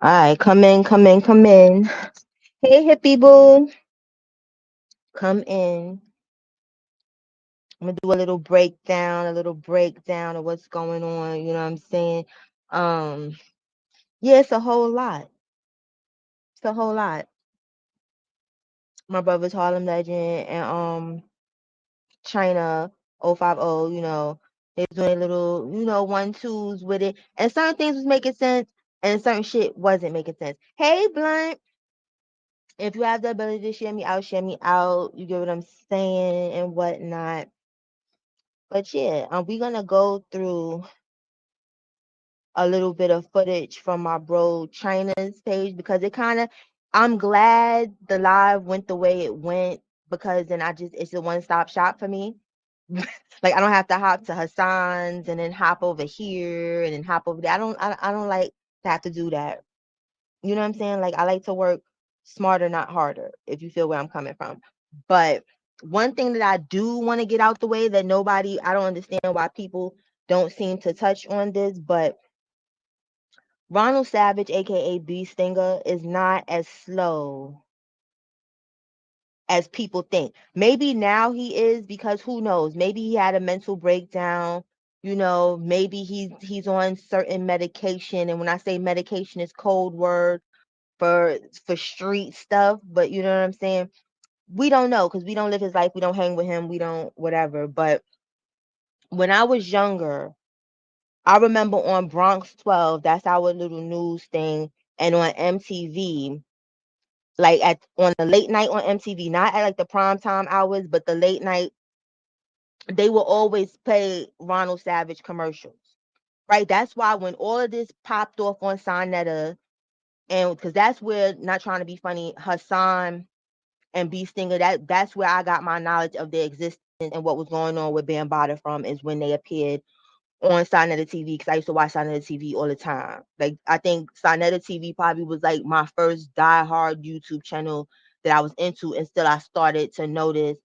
All right, come in, come in, come in. Hey, hippie boo, come in. I'm gonna do a little breakdown of what's going on. You know what I'm saying? Um, yeah, it's a whole lot. It's a whole lot. My brother's Harlem Legend and China 050. They was doing little, one twos with it, and certain things was making sense, and certain shit wasn't making sense. Hey, Blunt. If you have the ability to share me out, share me out. You get what I'm saying and whatnot. But yeah, we're gonna go through a little bit of footage from my bro China's page because I'm glad the live went the way it went because then it's a one-stop shop for me. Like I don't have to hop to Hassan's and then hop over here and then hop over there. I don't like to have to do that. You know what I'm saying? Like I like to work smarter, not harder, if you feel where I'm coming from. But one thing that I do want to get out the way that I don't understand why people don't seem to touch on this, but Ronald Savage, aka B Stinger, is not as slow as people think. Maybe now he is because who knows? Maybe he had a mental breakdown. Maybe he's on certain medication, and when I say medication, it's code word for street stuff, but you know what I'm saying? We don't know because we don't live his life. We don't hang with him. We don't whatever. But when I was younger, I remember on Bronx 12, that's our little news thing, and on MTV, like on the late night on MTV, not at like the prime time hours, but the late night, they will always play Ronald Savage commercials. Right? That's why when all of this popped off on Sonetta, and because that's where, not trying to be funny, Hassan and B Stinger, that's where I got my knowledge of their existence and what was going on with Bambaataa from, is when they appeared on Sonetta TV, because I used to watch Sonetta TV all the time. Like I think Sonetta TV probably was like my first diehard YouTube channel that I was into, and still I started to notice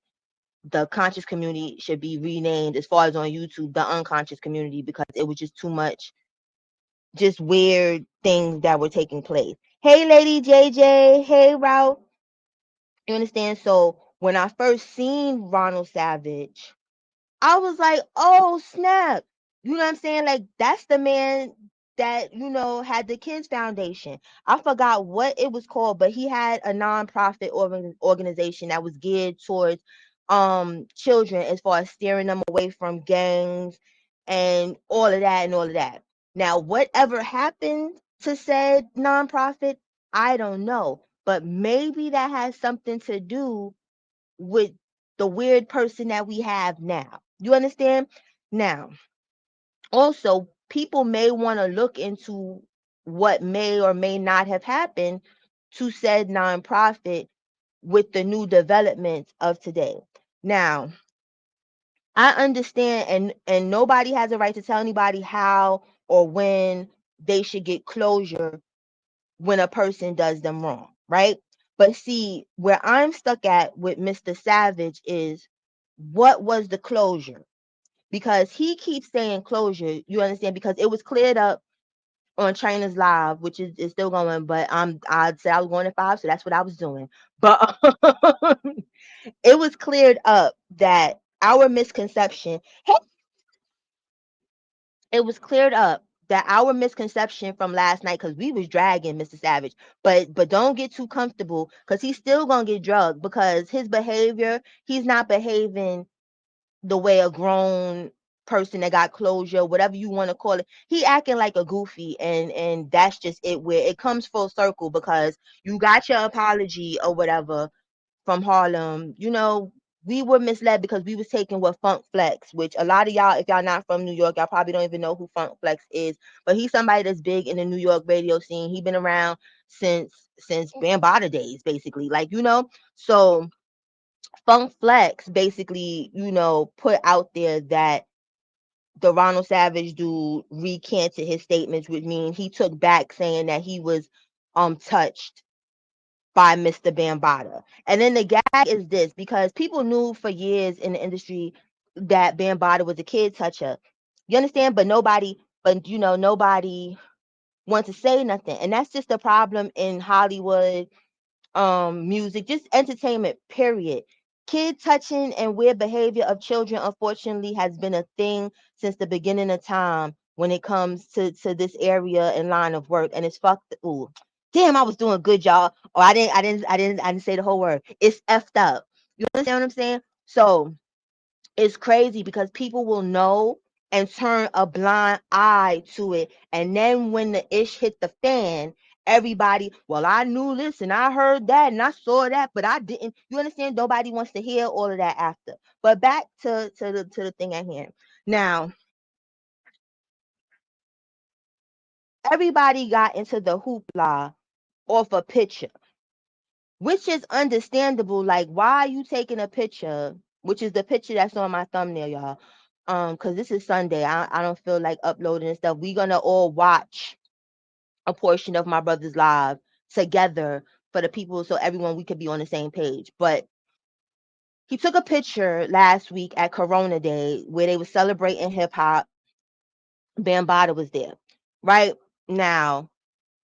the conscious community should be renamed, as far as on YouTube, the unconscious community, because it was just too much, just weird things that were taking place. Hey, Lady JJ. Hey, Ralph. You understand? So when I first seen Ronald Savage, I was like, oh snap. You know what I'm saying? Like that's the man that, had the Kids Foundation. I forgot what it was called, but he had a nonprofit organization that was geared towards children, as far as steering them away from gangs and all of that and all of that. Now, whatever happened to said nonprofit, I don't know. But maybe that has something to do with the weird person that we have now. You understand? Now, also, people may want to look into what may or may not have happened to said nonprofit with the new developments of today. Now, I understand, and nobody has a right to tell anybody how or when they should get closure when a person does them wrong, right? But see, where I'm stuck at with Mr. Savage is, what was the closure? Because he keeps saying closure, you understand? Because it was cleared up on China's Live, which is still going, but I'd say I was going at 5, so that's what I was doing. But it was cleared up that our misconception, it was cleared up that our misconception from last night, because we was dragging Mr. Savage, but don't get too comfortable, because he's still gonna get drugged, because his behavior, he's not behaving the way a grown person that got closure, whatever you want to call it, he acting like a goofy, and that's just it, where it comes full circle, because you got your apology or whatever from Harlem. We were misled because we was taking what Funk Flex, which a lot of y'all, if y'all not from New York, y'all probably don't even know who Funk Flex is, but he's somebody that's big in the New York radio scene. He been around since Bambaataa days, basically, like, so Funk Flex basically, put out there that the Ronald Savage dude recanted his statements, which means he took back saying that he was touched by Mr. Bambaataa. And then the gag is this, because people knew for years in the industry that Bambaataa was a kid toucher. You understand? But nobody want to say nothing. And that's just the problem in Hollywood, music, just entertainment, period. Kid touching and weird behavior of children, unfortunately, has been a thing since the beginning of time when it comes to this area and line of work. And it's fucked. Ooh, damn, I was doing good, y'all. Or I didn't say the whole word. It's effed up. You understand what I'm saying? So it's crazy because people will know and turn a blind eye to it. And then when the ish hit the fan, everybody, well, I knew this and I heard that and I saw that, but I didn't. You understand? Nobody wants to hear all of that after. But back to the thing at hand. Now, everybody got into the hoopla off a picture, which is understandable. Like, why are you taking a picture, which is the picture that's on my thumbnail, y'all? Because this is Sunday. I don't feel like uploading and stuff. We're gonna all watch a portion of my brother's live together for the people, so everyone we could be on the same page. But he took a picture last week at Corona Day where they were celebrating hip hop. Bambaataa was there. Right now,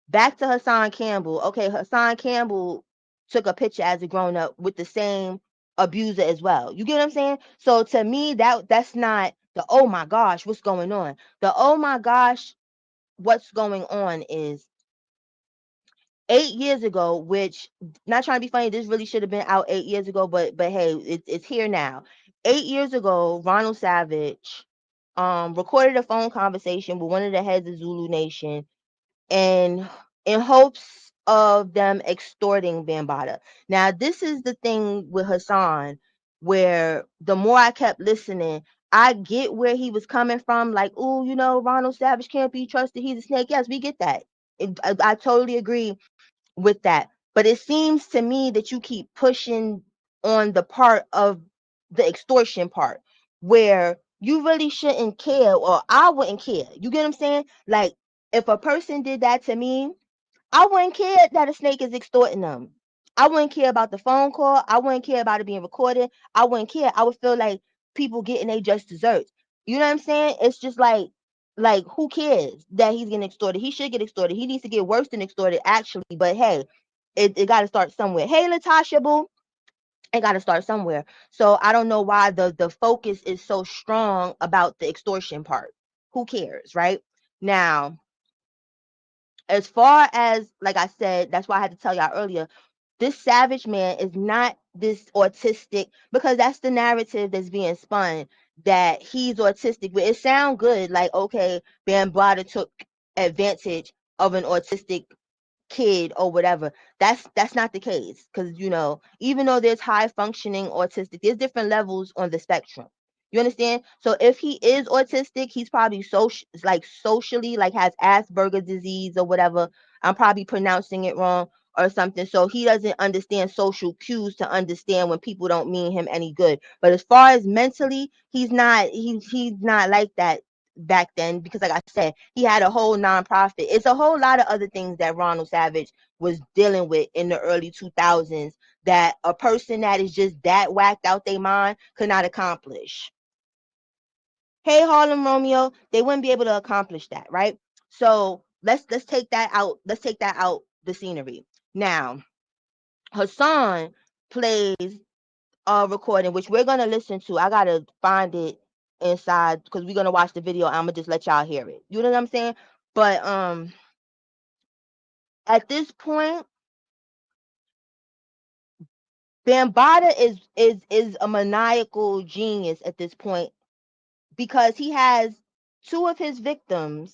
back to Hassan Campbell. Okay, Hassan Campbell took a picture as a grown up with the same abuser as well. You get what I'm saying? So to me, that's not the oh my gosh, what's going on? The oh my gosh, what's going on is 8 years ago, which, not trying to be funny, this really should have been out 8 years ago, but hey, it's here now. 8 years ago, Ronald Savage recorded a phone conversation with one of the heads of Zulu Nation, and in hopes of them extorting Bambaataa. Now, this is the thing with Hassan, where the more I kept listening, I get where he was coming from. Like, oh, Ronald Savage can't be trusted. He's a snake. Yes, we get that. I totally agree with that. But it seems to me that you keep pushing on the part of the extortion part, where you really shouldn't care, or I wouldn't care. You get what I'm saying? Like, if a person did that to me, I wouldn't care that a snake is extorting them. I wouldn't care about the phone call. I wouldn't care about it being recorded. I wouldn't care. I would feel like people getting their just desserts. You know what I'm saying? It's just like who cares that he's getting extorted? He should get extorted. He needs to get worse than extorted, actually. But hey, it got to start somewhere. Hey, Latasha, boo. It got to start somewhere. So I don't know why the focus is so strong about the extortion part. Who cares, right? Now, as far as, like I said, that's why I had to tell y'all earlier, this Savage man is not this autistic, because that's the narrative that's being spun, that he's autistic. But it sounds good, like, okay, Bambaataa took advantage of an autistic kid or whatever. That's not the case, because even though there's high functioning autistic, there's different levels on the spectrum. You understand? So if he is autistic, he's probably socially, like, has Asperger's disease or whatever. I'm probably pronouncing it wrong or something. So he doesn't understand social cues to understand when people don't mean him any good. But as far as mentally, he's not like that back then, because like I said, he had a whole nonprofit. It's a whole lot of other things that Ronald Savage was dealing with in the early 2000s that a person that is just that whacked out their mind could not accomplish. Hey, Harlem Romeo, they wouldn't be able to accomplish that, right? So let's take that out. Let's take that out the scenery. Now, Hassan plays a recording, which we're gonna listen to. I gotta find it inside because we're gonna watch the video. I'm gonna just let y'all hear it. You know what I'm saying? But at this point, Bambaataa is a maniacal genius at this point, because he has two of his victims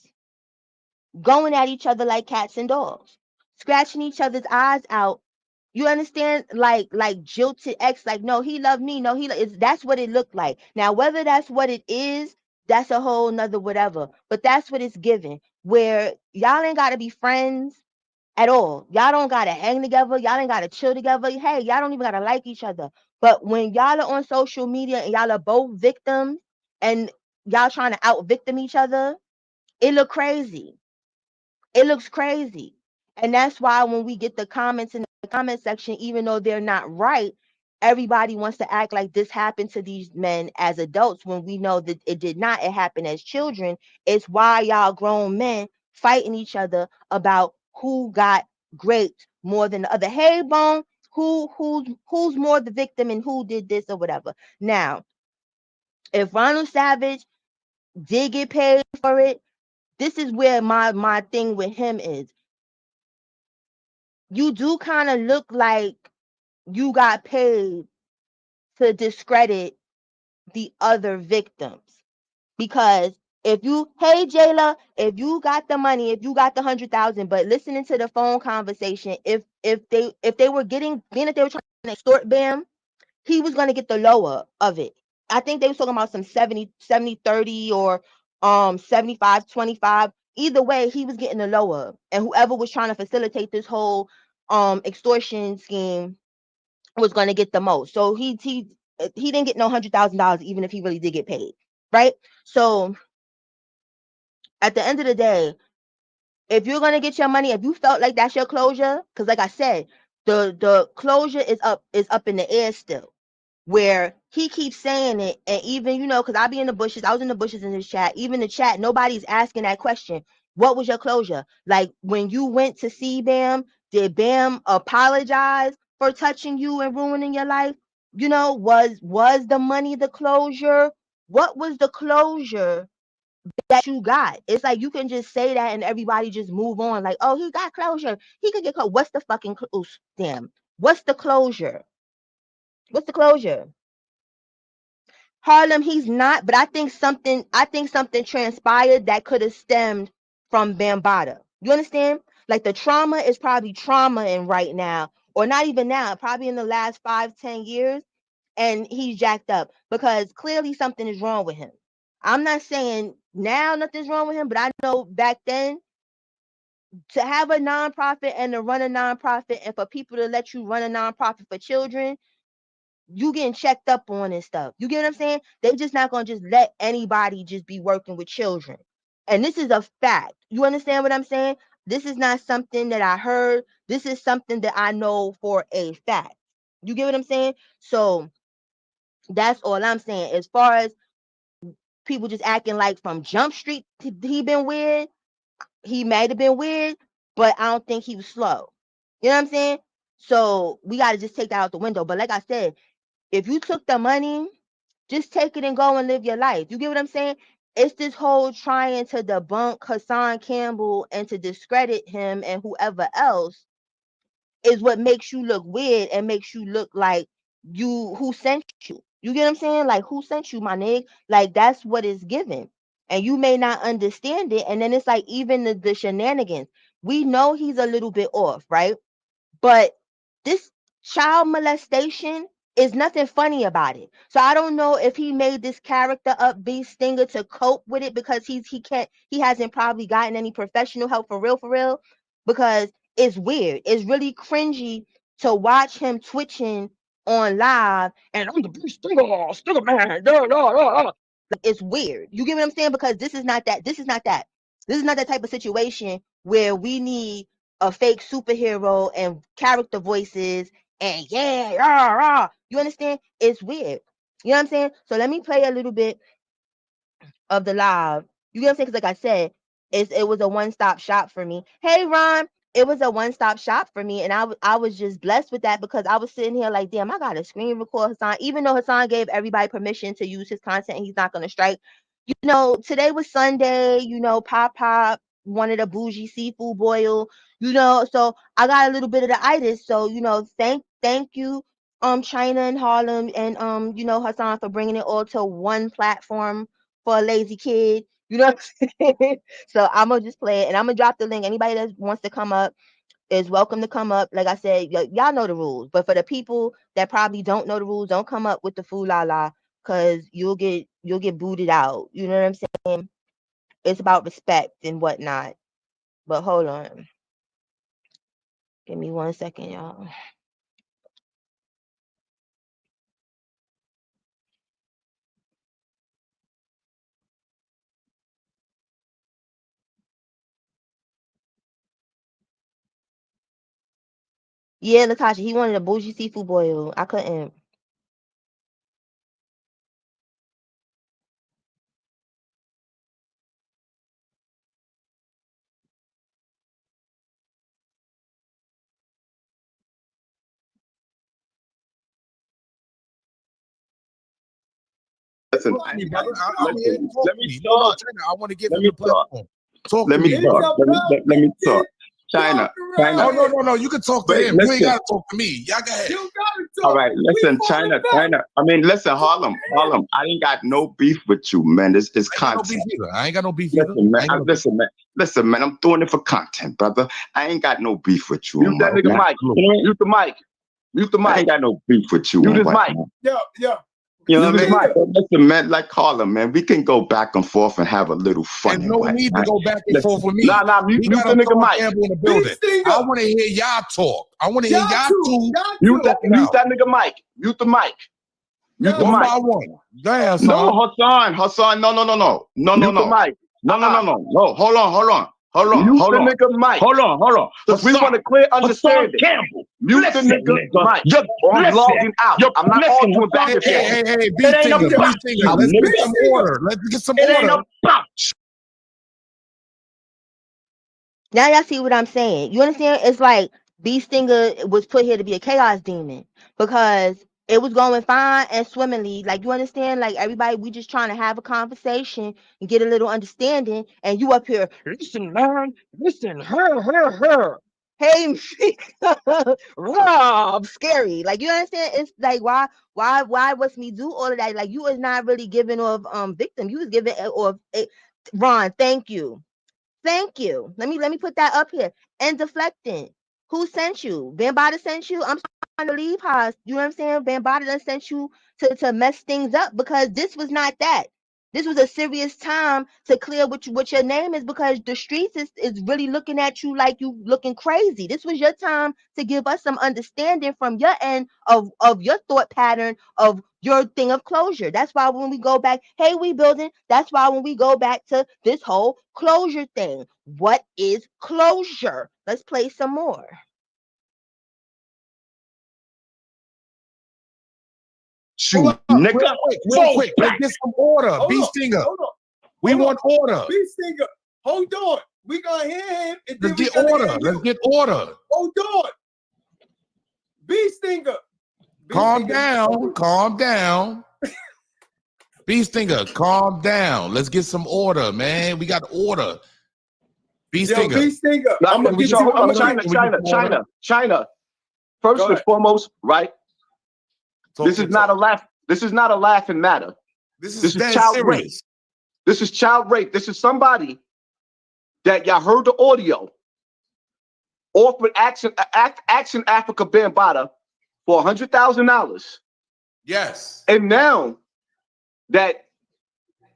going at each other like cats and dogs, scratching each other's eyes out. You understand? Like jilted ex, like, no, he loved me. No, that's what it looked like. Now, whether that's what it is, that's a whole nother whatever. But that's what it's given. Where y'all ain't gotta be friends at all. Y'all don't gotta hang together. Y'all ain't gotta chill together. Hey, y'all don't even gotta like each other. But when y'all are on social media and y'all are both victims and y'all trying to out victim each other, it look crazy. It looks crazy. And that's why when we get the comments in the comment section, even though they're not right, everybody wants to act like this happened to these men as adults, when we know that it did not. It happened as children. It's why y'all grown men fighting each other about who got raped more than the other. Hey, Bone, who's more the victim and who did this or whatever. Now, if Ronald Savage did get paid for it, this is where my thing with him is. You do kind of look like you got paid to discredit the other victims. Because if you, hey Jayla, if you got the money, if you got the 100,000, but listening to the phone conversation, if they were getting, being that they were trying to extort Bam, he was gonna get the lower of it. I think they were talking about some 70-30 or 75-25. Either way, he was getting the lower, and whoever was trying to facilitate this whole extortion scheme was going to get the most. So he didn't get no $100,000 even if he really did get paid, right? So at the end of the day, if you're going to get your money, if you felt like that's your closure, because like I said, the closure is up in the air still, where he keeps saying it, and even, you know, because I be in the bushes, I was in the bushes in this chat, even the chat, nobody's asking that question. What was your closure? Like, when you went to see Bam, did Bam apologize for touching you and ruining your life? You know, was the money the closure? What was the closure that you got? It's like you can just say that and everybody just move on. Like, oh, he got closure. He could get closure. What's the fucking damn? What's the closure? What's the closure? Harlem, he's not, but I think something transpired that could have stemmed from Bambaataa. You understand? Like, the trauma is probably trauma in right now, or not even now, probably in the last 5-10 years, and he's jacked up because clearly something is wrong with him. I'm not saying now nothing's wrong with him, but I know back then, to have a nonprofit and to run a nonprofit, and for people to let you run a nonprofit for children, you getting checked up on and stuff. You get what I'm saying? They just not gonna just let anybody just be working with children. And this is a fact. You understand what I'm saying? This is not something that I heard. This is something that I know for a fact. You get what I'm saying? So that's all I'm saying. As far as people just acting like from Jump Street he been weird, he might have been weird, but I don't think he was slow. You know what I'm saying? So we gotta just take that out the window. But like I said, if you took the money, just take it and go and live your life. You get what I'm saying? It's this whole trying to debunk Hassan Campbell and to discredit him and whoever else is what makes you look weird and makes you look like who sent you. You get what I'm saying? Like, who sent you, my nigga? Like, that's what it's given. And you may not understand it. And then it's like, even the shenanigans. We know he's a little bit off, right? But this child molestation is nothing funny about it. So I don't know if he made this character up, B Stinger, to cope with it because he hasn't probably gotten any professional help for real, because it's weird. It's really cringy to watch him twitching on live and I'm the B Stinger man. It's weird. You get what I'm saying? Because this is not that. This is not that. This is not that type of situation where we need a fake superhero and character voices and yeah, rah, rah. You understand? It's weird. You know what I'm saying? So let me play a little bit of the live. You get what I'm saying? Because like I said, it was a one-stop shop for me. Hey Ron, it was a one-stop shop for me, and I was just blessed with that because I was sitting here like, damn, I gotta screen record Hassan, even though Hassan gave everybody permission to use his content and he's not gonna strike. You know, today was Sunday. You know, Pop wanted a bougie seafood boil. You know, so I got a little bit of the itis. So you know, thank you, China and Harlem and you know, Hassan, for bringing it all to one platform for a lazy kid. You know what I'm saying? So I'm gonna just play it and I'm gonna drop the link. Anybody that wants to come up is welcome to come up. Like I said, y'all know the rules. But for the people that probably don't know the rules, don't come up with the fool la la, because you'll get booted out. You know what I'm saying? It's about respect and whatnot. But hold on. Give me 1 second, y'all. Yeah, Latasha, he wanted a bougie seafood boil. I couldn't. Listen, Talk to me, brother. listen, let me No, talk. China, I want to give Let him me the platform. Talk Let to me me, talk. brother. Let me talk. China. Oh, no. You can talk to Wait, him. You ain't listen. got to talk to me. Y'all go ahead. You gotta talk. All right, listen, China. I mean, listen, Harlem. I ain't got no beef with you, man. It's content. I ain't got no beef either. Listen, man. I'm doing it for content, brother. I ain't got no beef with you. Mute that nigga mic. Mute the mic. Mute the mic. I ain't got no beef with you. Mute his mic. Yeah. You know what I mean? But listen, man, like Harlem, man, we can go back and forth and have a little fun. There's no need to go back and forth with me. Nah, mute the nigga mic. In the building. I want to hear y'all talk. I want to hear y'all two. Mute that nigga mic. Mute the mic. Mute the one mic. by one. Go ahead, Hassan. No, Hassan. No. Mute the mic. No. Hold on. Mute the nigga mic. Hold on. Because we want a clear understanding. Hassan Campbell. Mute the nigga mic. I'm logging out. I'm not arguing back and forth. Hey, B-Stinger. Let's get some order. It ain't about. Now y'all see what I'm saying. You understand? It's like B-Stinger was put here to be a chaos demon because it was going fine and swimmingly. Like, you understand? Like, everybody, we just trying to have a conversation and get a little understanding. And you up here, listen, man, listen, her. Hey, Rob, scary. Like, you understand? It's like, why what's me do all of that? Like, you is not really giving off victim. You was giving off Ron, thank you. Let me put that up here. And deflecting. Who sent you? Bambaataa sent you? I'm trying to leave Haas. You know what I'm saying? Bambaataa done sent you to mess things up because this was not that. This was a serious time to clear what your name is because the streets is really looking at you like you looking crazy. This was your time to give us some understanding from your end of your thought pattern of your thing of closure. That's why when we go back, hey, we building. That's why when we go back to this whole closure thing, what is closure? Let's play some more. Shoot, nigga. Real quick. Let's get some order. B-Stinger. We want order. B-Stinger. Hold on. We gonna hear him. Let's get order. Let's get order. Hold on. B-Stinger. Calm down. B-Stinger, calm down. Let's get some order, man. We got order. B-Stinger. B-Stinger. China. First and foremost, right? This is not a laughing matter. This is child rape. This is child rape. This is somebody that y'all heard the audio offered Action Afrika Bambaataa for $100,000. Yes. And now that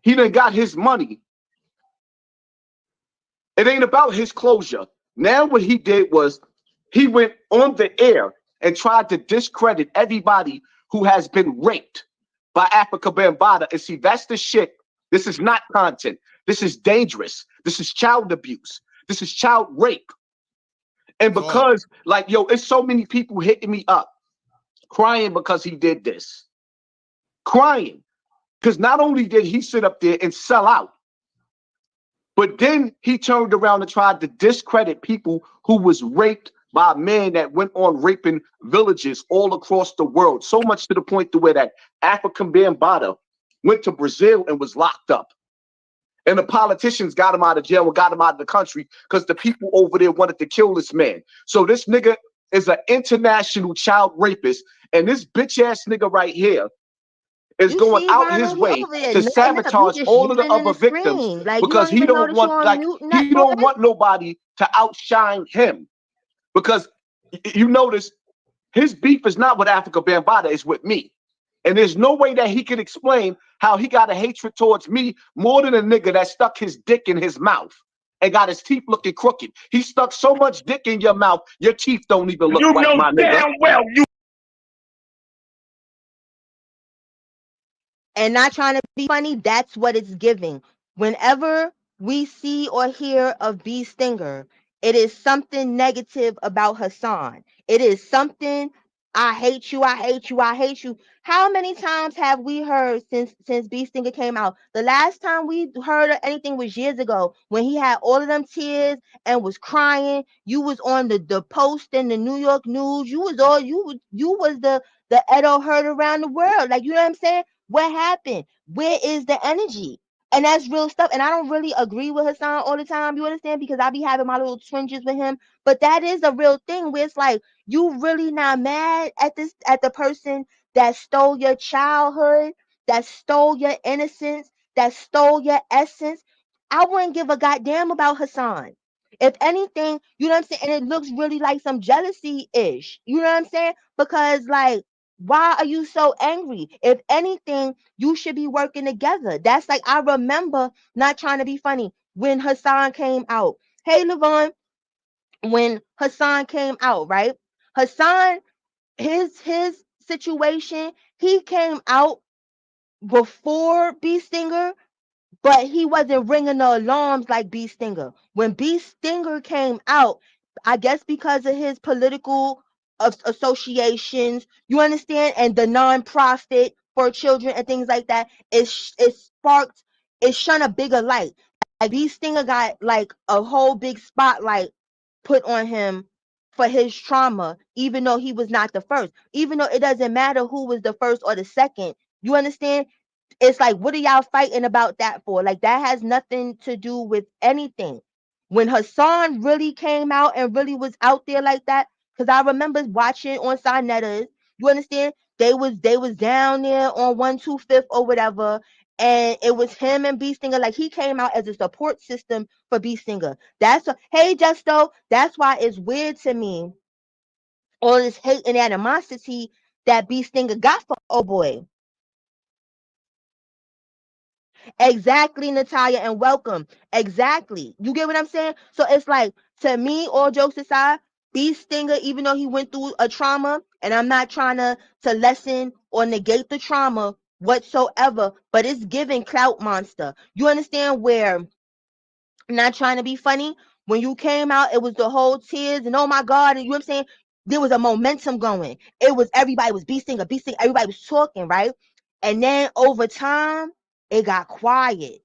he done got his money, it ain't about his closure. Now what he did was he went on the air and tried to discredit everybody who has been raped by Afrika Bambaataa. And see, that's the shit. This is not content. This is dangerous. This is child abuse. This is child rape. And because, it's so many people hitting me up, crying because he did this. Crying. Because not only did he sit up there and sell out, but then he turned around and tried to discredit people who was raped by men that went on raping villages all across the world. So much to the point to where that Afrika Bambaataa went to Brazil and was locked up. And the politicians got him out of jail and got him out of the country because the people over there wanted to kill this man. So this nigga is an international child rapist. And this bitch ass nigga right here is going out his way to sabotage all of the other victims because he don't want nobody to outshine him. Because you notice his beef is not with Afrika Bambaataa, it's with me. And there's no way that he can explain how he got a hatred towards me more than a nigga that stuck his dick in his mouth and got his teeth looking crooked. He stuck so much dick in your mouth, your teeth don't even look right, my nigga. Damn well you. And not trying to be funny, that's what it's giving. Whenever we see or hear of B-Stinger, it is something negative about Hassan. It is something, I hate you. How many times have we heard since B-Stinger came out? The last time we heard of anything was years ago when he had all of them tears and was crying. You was on the Post and the New York News. You was the Edo heard around the world. Like, you know what I'm saying? What happened? Where is the energy? And that's real stuff. And I don't really agree with Hassan all the time, you understand? Because I be having my little twinges with him. But that is a real thing where it's like, you really not mad at the person that stole your childhood, that stole your innocence, that stole your essence. I wouldn't give a goddamn about Hassan. If anything, you know what I'm saying? And it looks really like some jealousy-ish. You know what I'm saying? Because like, why are you so angry? If anything, you should be working together. That's like, I remember, not trying to be funny, when Hassan came out. Hey, Levon, when Hassan came out, right? Hassan, his situation, he came out before B Stinger, but he wasn't ringing the alarms like B Stinger. When B Stinger came out, I guess because of his political associations, you understand, and the nonprofit for children and things like that, it sparked, it shone a bigger light. Like B Stinger got like a whole big spotlight put on him for his trauma, even though he was not the first. Even though it doesn't matter who was the first or the second, you understand? It's like, what are y'all fighting about that for? Like, that has nothing to do with anything. When Hassan really came out and really was out there like that, because I remember watching on Sinettas, you understand? They was down there on 125th or whatever, and it was him and B Stinger. Like, he came out as a support system for B Stinger. Hey, Justo, that's why it's weird to me, all this hate and animosity that B Stinger got for oh boy. Exactly, Natalia, and welcome. Exactly. You get what I'm saying? So it's like, to me, all jokes aside, B Stinger, even though he went through a trauma, and I'm not trying to lessen or negate the trauma whatsoever, but it's giving clout monster. You understand? Where, I'm not trying to be funny, when you came out, it was the whole tears and oh my God, and you know what I'm saying? There was a momentum going. It was, everybody was B Stinger, everybody was talking, right? And then over time, it got quiet.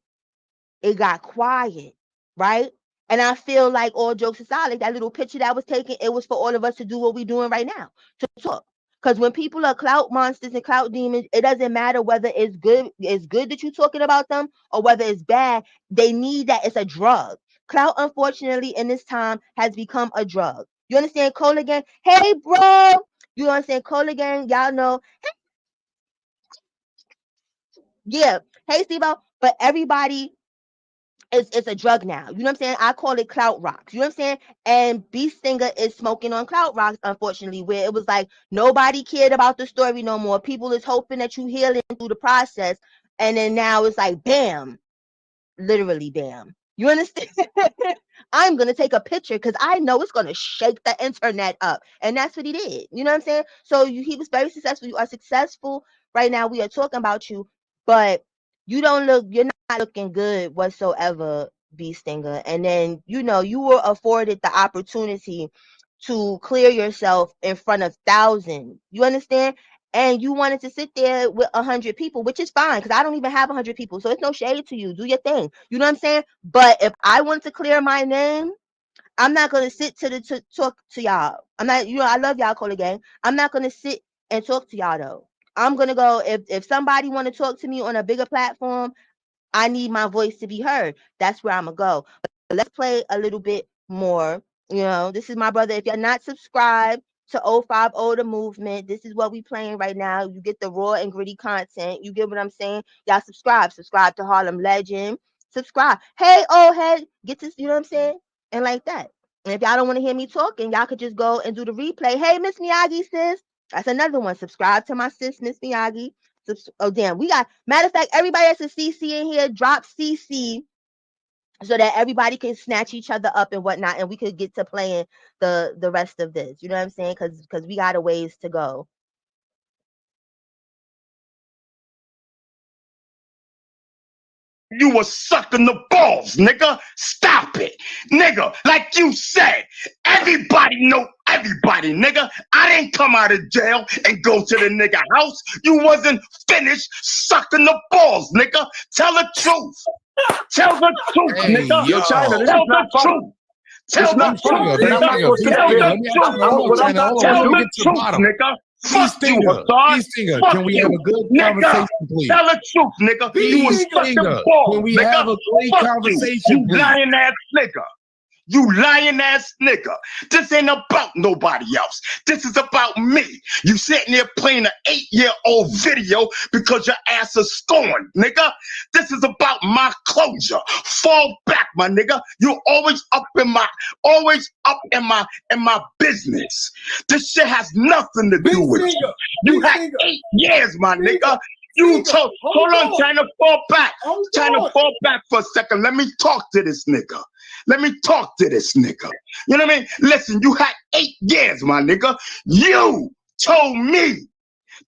It got quiet, right? And I feel like, all jokes aside, like that little picture that was taken, it was for all of us to do what we're doing right now, to talk. Because when people are clout monsters and clout demons, it doesn't matter whether it's good that you're talking about them, or whether it's bad. They need that. It's a drug. Clout, unfortunately, in this time has become a drug. You understand, Cola Gang? Hey, bro. You understand, Cola Gang? Y'all know. Yeah. Hey, Steve-O. But everybody, it's a drug now. You know what I'm saying? I call it clout rocks. You know what I'm saying? And B Stinger is smoking on clout rocks, unfortunately, where it was like nobody cared about the story no more. People is hoping that you healing through the process. And then now it's like, bam, literally bam. You understand? I'm going to take a picture because I know it's going to shake the internet up. And that's what he did. You know what I'm saying? So he was very successful. You are successful right now. We are talking about you, but you're not looking good whatsoever, B Stinger. And then, you were afforded the opportunity to clear yourself in front of thousands. You understand? And you wanted to sit there with 100 people, which is fine, because I don't even have 100 people. So it's no shade to you. Do your thing. You know what I'm saying? But if I want to clear my name, I'm not going to sit to talk to y'all. I'm not, I love y'all, Cola Gang. I'm not going to sit and talk to y'all, though. I'm going to go, if somebody want to talk to me on a bigger platform, I need my voice to be heard. That's where I'm going to go. But let's play a little bit more. This is my brother. If you're not subscribed to 050 The Movement, this is what we playing right now. You get the raw and gritty content. You get what I'm saying? Y'all subscribe to Harlem Legend. Subscribe. Hey, old head, get this, you know what I'm saying? And like that. And if y'all don't want to hear me talking, y'all could just go and do the replay. Hey, Miss Miyagi, sis. That's another one. Subscribe to my sis, Miss Miyagi. Oh, damn. We got, matter of fact, everybody that's a CC in here, drop CC so that everybody can snatch each other up and whatnot, and we could get to playing the rest of this. You know what I'm saying? Because we got a ways to go. You was sucking the balls, nigga. Stop it, nigga. Like you said, everybody know everybody, nigga. I didn't come out of jail and go to the nigga house. You wasn't finished sucking the balls, nigga. Tell the truth. Tell the truth, Hey, nigga. yo. Tell the truth. Tell the truth, nigga. Tell the truth, nigga. Tell the truth, nigga. Fuck you, Hassan. Stinger, Fuck can we have a good nigga. conversation, please? Tell the truth, nigga. You was sucking Stinger, balls, can we nigga. have a great Fuck conversation, you please? lying ass nigga. You lying ass nigga. This ain't about nobody else. This is about me. You sitting there playing an 8-year-old video because your ass is scorned, nigga. This is about my closure. Fall back, my nigga. You always up in my business. This shit has nothing to do with you. You had 8 years, my nigga. You told, hold on, trying to fall back. Trying to fall back for a second. Let me talk to this nigga. Let me talk to this nigga. You know what I mean? Listen, you had 8 years, my nigga. You told me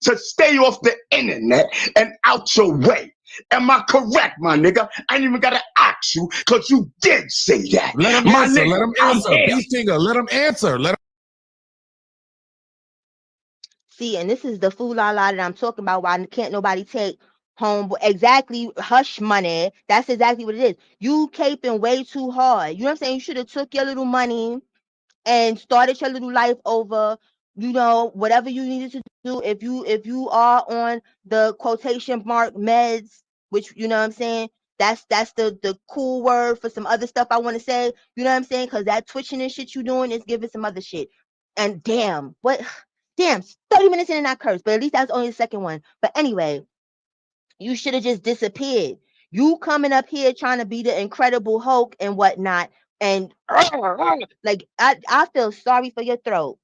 to stay off the internet and out your way. Am I correct, my nigga? I ain't even gotta ask you because you did say that. Let him answer. Let him answer. B Stinger, let him answer. Let him. See, and this is the fool la la that I'm talking about. Why can't nobody take home exactly hush money? That's exactly what it is. You caping way too hard. You know what I'm saying? You should have took your little money and started your little life over. You know, whatever you needed to do. If you are on the quotation mark meds, which you know what I'm saying, that's the cool word for some other stuff I want to say. You know what I'm saying? Because that twitching and shit you doing is giving some other shit. And damn, 30 minutes in and I curse, but at least that's only the second one. But anyway, you should have just disappeared. You coming up here trying to be the Incredible Hulk and whatnot, and like I feel sorry for your throat.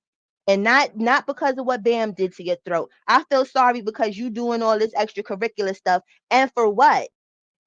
And not because of what Bam did to your throat. I feel sorry because you doing all this extracurricular stuff. And for what?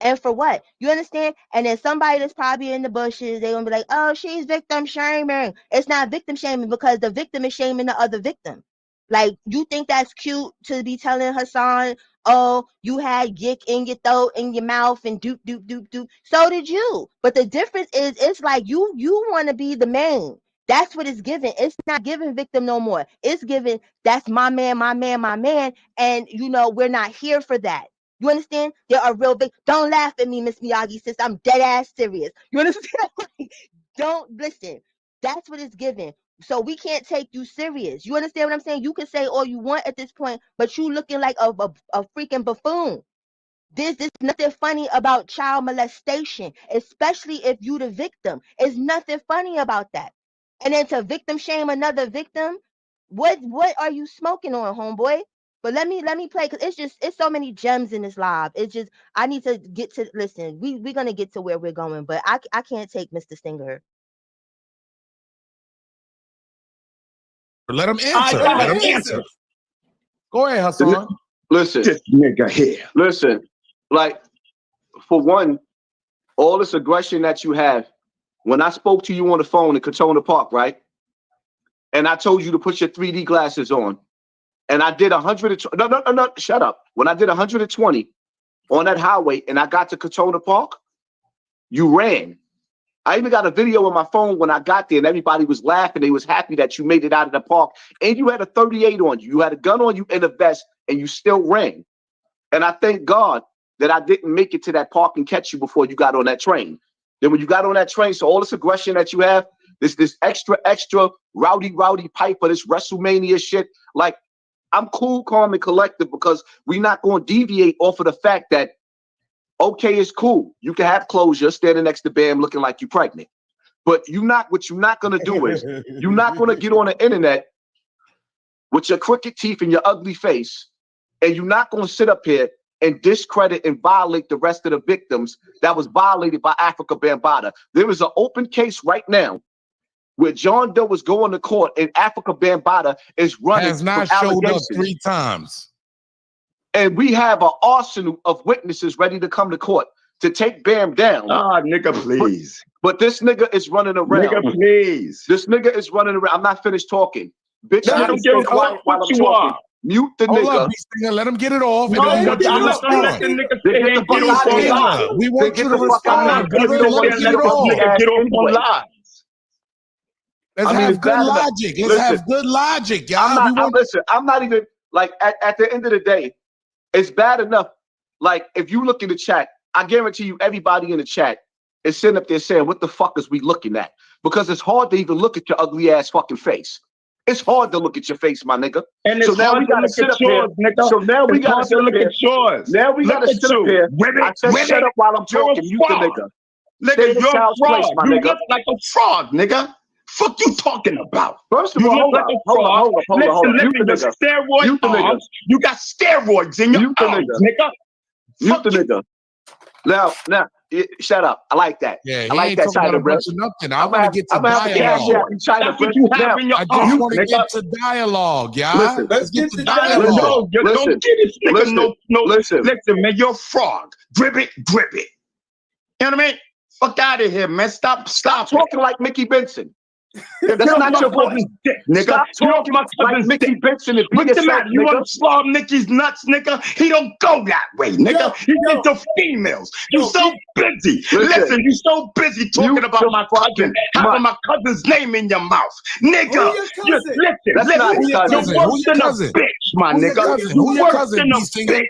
And for what? You understand? And then somebody that's probably in the bushes, they're gonna be like, oh, she's victim shaming. It's not victim shaming because the victim is shaming the other victim. Like, you think that's cute to be telling Hassan, oh, you had yick in your throat, in your mouth, and doop, doop, doop, doop. So did you. But the difference is, it's like you want to be the main. That's what it's giving. It's not giving victim no more. It's giving, that's my man, my man, my man. And, you know, we're not here for that. You understand? There are real big. Don't laugh at me, Miss Miyagi, sis. I'm dead ass serious. You understand? Don't listen. That's what it's giving. So we can't take you serious. You understand what I'm saying? You can say all you want at this point, but you looking like a freaking buffoon. There's nothing funny about child molestation, especially if you the victim. It's nothing funny about that. And then to victim shame another victim, what are you smoking on, homeboy? But let me play, because it's so many gems in this live. It's just, I need to get to, listen, we're gonna get to where we're going, but I can't take Mr. Stinger. Let him answer. Let him answer. Go ahead, Hassan. Listen, this nigga here. Listen, like, for one, all this aggression that you have, when I spoke to you on the phone in Crotona Park, right? And I told you to put your 3D glasses on, and I did 120. No, shut up. When I did 120 on that highway and I got to Crotona Park, you ran. I even got a video on my phone when I got there, and everybody was laughing. They was happy that you made it out of the park, and you had a 38 on you. You had a gun on you and a vest, and you still ran. And I thank God that I didn't make it to that park and catch you before you got on that train. Then when you got on that train, so all this aggression that you have, this extra rowdy Piper, this WrestleMania shit, like, I'm cool, calm, and collected because we're not going to deviate off of the fact that, okay, it's cool. You can have closure standing next to Bam looking like you're pregnant. But what you're not going to do is, you're not going to get on the internet with your crooked teeth and your ugly face, and you're not going to sit up here and discredit and violate the rest of the victims that was violated by Afrika Bambaataa. There is an open case right now where John Doe is going to court and Afrika Bambaataa is running. Has not showed up 3 times. And we have an arsenal of witnesses ready to come to court to take Bam down. Ah, nigga, please. But this nigga is running around. Nigga, please. This nigga is running around. I'm not finished talking. Bitch, Let him get quiet while I'm talking. Mute the Hold nigga. up, Stinger, let him get it off. No, I'm not let the nigga sit here and get off on live. We want you to respond. Let this nigga get off on live. Let's have good logic. Let's have good logic, y'all. Listen, I'm not even, like, at the end of the day, it's bad enough. Like, if you look in the chat, I guarantee you everybody in the chat is sitting up there saying, what the fuck is we looking at? Because it's hard to even look at your ugly ass fucking face. It's hard to look at your face, my nigga. And it's so now hard we to gotta look sit at up here. yours, nigga. So now we It's gotta hard sit to up look here. at yours. Now we gotta sit up here. I said shut up while I'm talking. You the nigga. Stay in Nigga, you're a child's fraud. place, my You nigga. look like a fraud, nigga. Fuck you talking about? First of You all, look hold like up, a hold fraud. up, hold up. You Listen, the the nigga. steroid You the nigga. arms. You got steroids in your You the arms, nigga. nigga. You Fuck the nigga. Now, shut up. I like that. Yeah, I he like ain't that talking about China a bread. bunch of nothing. I want to get to I'm gonna have to cash dialogue. out in China That's bread. what you have Now, in your I arms, just want to nigga. get to dialogue, y'all. Listen, Let's get to the dialogue. No, you Listen, don't get this nigga listen, listen. listen, man, you're a fraud. Grip it, grip it. You know what I mean? Fuck out of here, man. Stop talking like Mickey Benson. That's not your voice. Nigga. Stop talking like Mickey Benson and be What's the yourself, matter? You nigga. want to slob Nicky's nuts, nigga? He don't go that way, nigga. He's into females. You so busy. Listen, you so busy talking about my cousin, having my cousin's name in your mouth. Nigga, listen, you're worse than a bitch, my nigga. Who's your Worse cousin? than a Beast Stinger? bitch.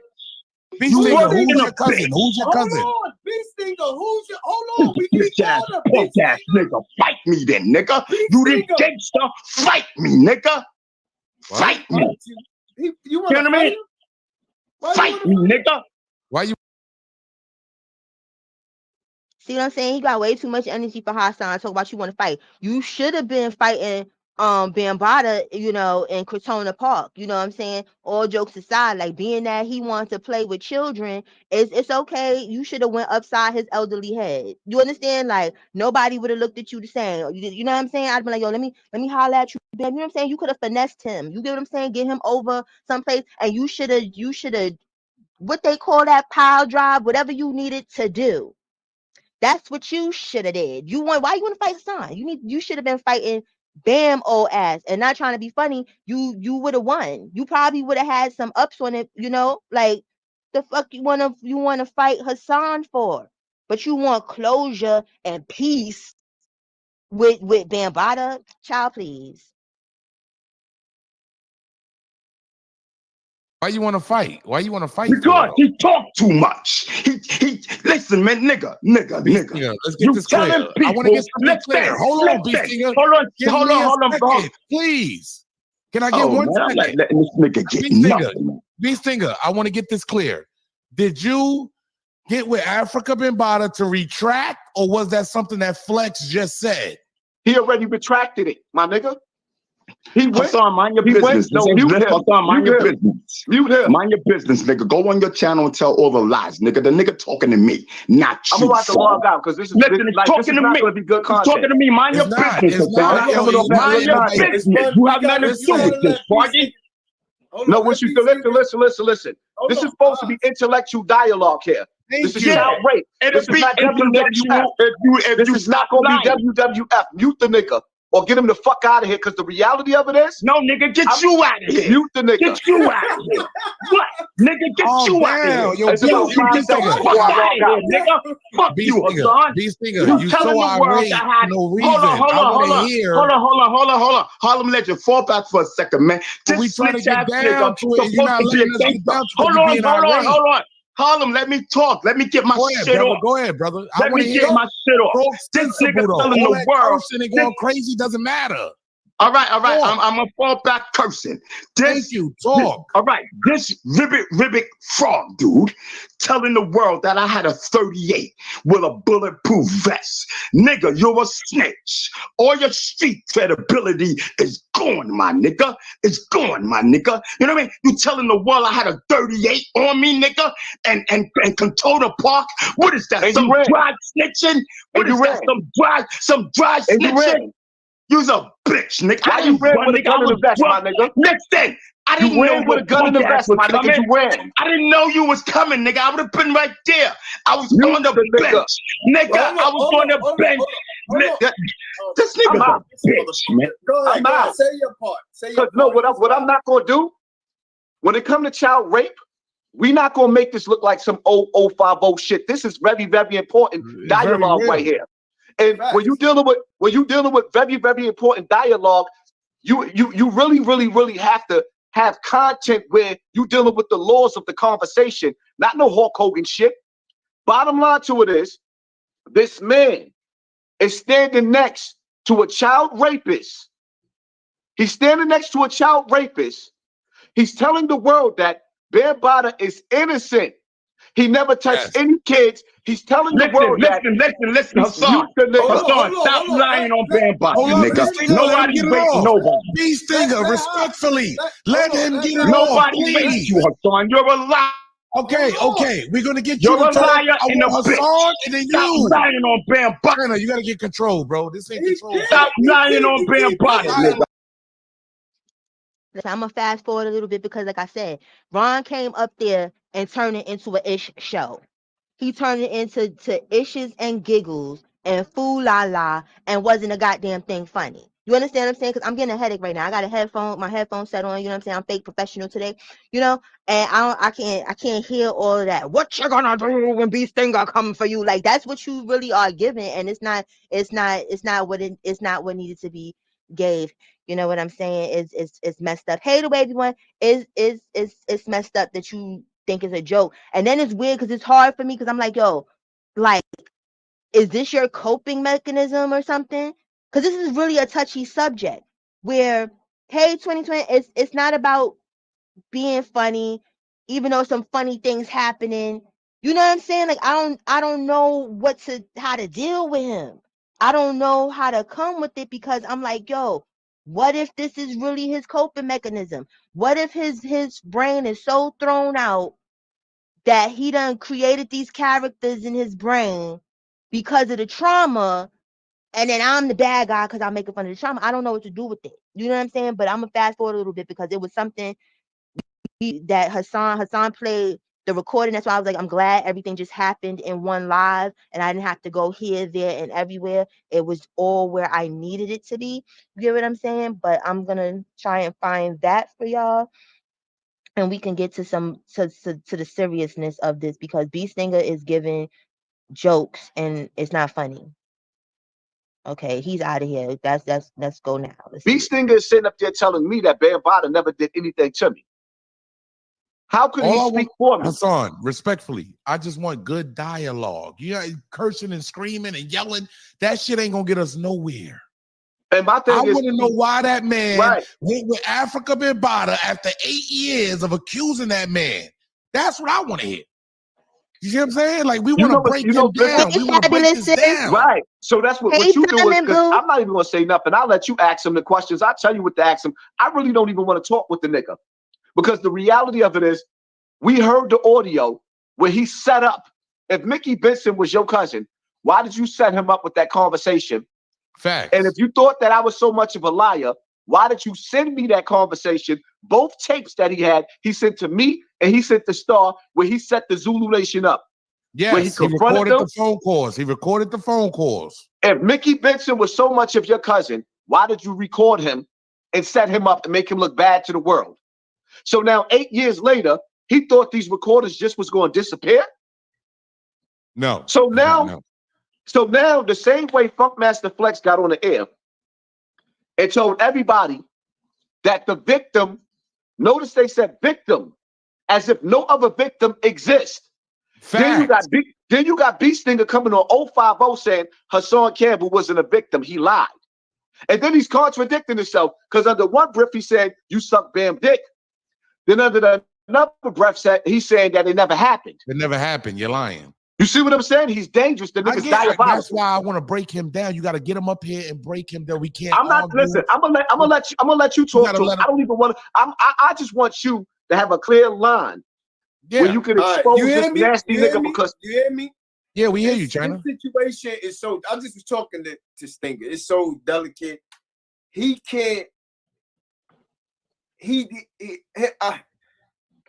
Beast Stinger, who's your cousin? Who's your cousin? Hold on, Beast Stinger, who's your? Hold on, we keep Bitch-ass, on punk-ass nigga. Fight me then, nigga. You this gangster. Fight me, nigga. Fight me. You know what I mean? Fight me, nigga. Why you? See what I'm saying? He got way too much energy for Hassan. Talk about you want to fight. You should have been fighting Bambaataa, you know, in Crotona Park. You know what I'm saying? All jokes aside, like being that he wants to play with children, it's okay. You should have went upside his elderly head. You understand? Like nobody would have looked at you the same. You know what I'm saying? I'd be like, yo, let me holler at you, Bam. You know what I'm saying? You could have finessed him. You get what I'm saying? Get him over someplace, and you should have what they call that pile drive, whatever you needed to do. That's what you should have did. Why you want to fight Hassan? You should have been fighting Bam old ass and not trying to be funny. You would have won. You probably would have had some ups on it, you know? Like the fuck you wanna fight Hassan for? But you want closure and peace with Bambaataa? Child, please. Why you want to fight? Why you want to fight? Because he talk too much. He listen, man, nigga. Let's get this clear. I want to get something clear. Hold on, Beast Stinger. Hold on, bro. Please. Can I get 1 second? Letting this nigga get nothing. Beast Stinger, I want to get this clear. Did you get with Afrika Bambaataa to retract, or was that something that Flex just said? He already retracted it, my nigga. He went. Hassan, mind your business. No, mute him. Hassan, mind your business. Mute him. Mind your business, nigga. Go on your channel and tell all the lies, nigga. The nigga talking to me, not you. I'm about to log out because this is not going to be good content. He's talking to me. Mind your business. Mind your business. You have nothing to do with this, party. No, listen. This is supposed to be intellectual dialogue here. This is child rape. This is not WWF. This is not going to be WWF. Mute the nigga. Or get him the fuck out of here, because the reality of it is... No, nigga, get you out of here. Mute the nigga. Get you out of here. What? Nigga, get you out of here. Yo, get the fuck out of here, nigga. Fuck you, Hassan. Beast Stinger, you so irate for no reason. Hold on. Harlem Legend, fall back for a second, man. We trying to get down to it. You're not letting us get down to it. Hold on. Harlem, let me talk. Let me get my shit off. Go ahead, brother. Let me get my shit off. This nigga telling the world. And going crazy doesn't matter. All right. I'm gonna fall back cursing. Thank you. Talk. All right. This ribbit frog dude telling the world that I had a 38 with a bulletproof vest. Nigga, you're a snitch. All your street credibility is gone, my nigga. It's gone, my nigga. You know what I mean? You telling the world I had a 38 on me, nigga, and Crotona Park. What is that? Some dry snitching? What is that? Some dry snitching? You's a bitch, nigga. I didn't ran with a gun in the vest, my nigga. Next thing, I didn't know with a gun in the vest, my nigga. You ran. I didn't know you was coming, nigga. I would have been right there. I was on the bench, nigga. I was on the bench. This nigga's a bitch, man. Go ahead. Say your part. No, what I'm not gonna do when it comes to child rape, we're not gonna make this look like some old 050 shit. This is very, very important dialogue right here. And when you're dealing with very, very important dialogue, you really have to have content where you're dealing with the laws of the conversation, not no Hulk Hogan shit. Bottom line to it is, this man is standing next to a child rapist He's standing next to a child rapist. He's telling the world that Bambaataa is innocent. He never touched any kids. He's telling the world that listen, Hassan. the nigga. Hassan, stop lying on Bambaataa, Hold on, nigga. Stinger, let him Nobody get it raped off. nobody. B Stinger, respectfully, let him get it off, Nobody raped please. you, Hassan. You're a liar. Okay, we're gonna get You're you a to talk. liar I and a want bitch. Hassan and then Stop you. lying on Bambaataa. China, you gotta get control, bro. This ain't control. Stop lying on Bambaataa, nigga. I'm gonna fast forward a little bit because, like I said, Ron came up there and turned it into an ish show. He turned it into ishes and giggles and fool la la and wasn't a goddamn thing funny. You understand what I'm saying? Because I'm getting a headache right now. I got my headphone set on. You know what I'm saying? I'm fake professional today. You know, and I can't hear all of that. What you gonna do when B Stinger coming for you? Like that's what you really are giving, and it's not what needed to be gave. You know what I'm saying? It's messed up. Hey, the way everyone is messed up that you think is a joke. And then it's weird because it's hard for me because I'm like, yo, like, is this your coping mechanism or something? Because this is really a touchy subject where, hey, 2020, it's not about being funny, even though some funny things happening. You know what I'm saying? Like, I don't know how to deal with him. I don't know how to come with it because I'm like, yo, what if this is really his coping mechanism? What if his brain is so thrown out that he done created these characters in his brain because of the trauma, and then I'm the bad guy because I'm making fun of the trauma. I don't know what to do with it. You know what I'm saying? But I'm gonna fast forward a little bit because it was something that Hassan played the recording. That's why I was like, I'm glad everything just happened in one live and I didn't have to go here, there, and everywhere. It was all where I needed it to be. You get what I'm saying? But I'm gonna try and find that for y'all. And we can get to the seriousness of this because B Stinger is giving jokes and it's not funny. Okay, he's out of here. Let's go now. B Stinger is sitting up there telling me that Bambaataa never did anything to me. How could he speak for me? Hassan, respectfully, I just want good dialogue. You know, cursing and screaming and yelling, that shit ain't gonna get us nowhere. And my thing I is, want to know why that man went with Afrika Bambaataa after 8 years of accusing that man. That's what I want to hear. You see what I'm saying? Like, we want to break him down. We want to break this down. Right. So that's what you do is, because I'm not even going to say nothing. I'll let you ask him the questions. I'll tell you what to ask him. I really don't even want to talk with the nigga. Because the reality of it is, we heard the audio where he set up. If Mickey Benson was your cousin, why did you set him up with that conversation? Facts. And if you thought that I was so much of a liar, why did you send me that conversation? Both tapes that he had, he sent to me and he sent to Star, where he set the Zulu Nation up. Yes, he recorded the phone calls. He recorded the phone calls. If Mickey Benson was so much of your cousin, why did you record him and set him up and make him look bad to the world? So now 8 years later, he thought these recorders just was going to disappear? No. So now, the same way Funkmaster Flex got on the air and told everybody that the victim, notice they said victim, as if no other victim exists. Then you got B Stinger coming on 050 saying Hassan Campbell wasn't a victim. He lied. And then he's contradicting himself because under one breath he said, you suck Bam dick. Then under another breath he's saying that it never happened. It never happened. You're lying. You see what I'm saying? He's dangerous. The nigga's diabolical. That's why I want to break him down. You got to get him up here and break him down. We can't. I'm not. Listen. I'm gonna let you talk to him. I don't even want to. I just want you to have a clear line where you can expose this nasty nigga. Because you hear me? Yeah, we hear you, China. This situation is so. I just was talking to Stinger. It's so delicate. He can't.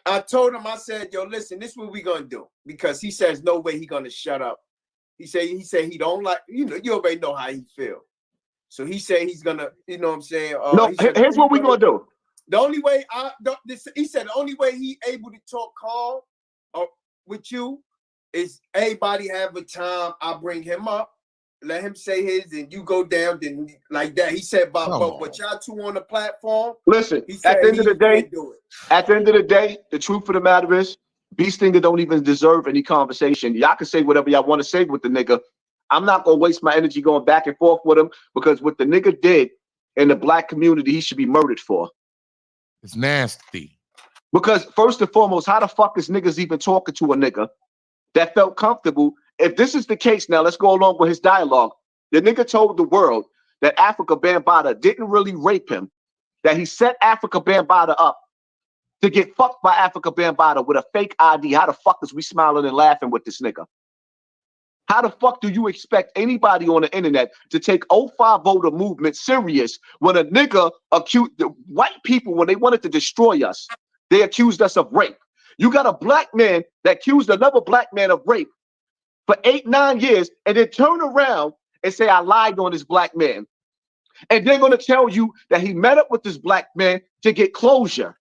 I told him, I said, yo, listen, this is what we gonna do. Because he says no way he gonna shut up. He said he don't like, you already know how he feel. So he said he's gonna, you know what I'm saying? No, here's what we gonna do. The only way he said the only way he able to talk calm with you is everybody have a time. I bring him up, let him say his, and you go down, then like that. He said, but y'all two on the platform. Listen, at the end of the day, the truth of the matter is, B Stinger don't even deserve any conversation. Y'all can say whatever y'all want to say with the nigga. I'm not gonna waste my energy going back and forth with him because what the nigga did in the black community he should be murdered for. It's nasty. Because first and foremost, how the fuck is niggas even talking to a nigga that felt comfortable? If this is the case now, let's go along with his dialogue. The nigga told the world that Afrika Bambaataa didn't really rape him, that he set Afrika Bambaataa up to get fucked by Afrika Bambaataa with a fake ID. How the fuck is we smiling and laughing with this nigga? How the fuck do you expect anybody on the internet to take 05 voter movement serious when a nigga accused the white people, when they wanted to destroy us, they accused us of rape? You got a black man that accused another black man of rape for 8-9 years and then turn around and say, I lied on this black man. And they're going to tell you that he met up with this black man to get closure.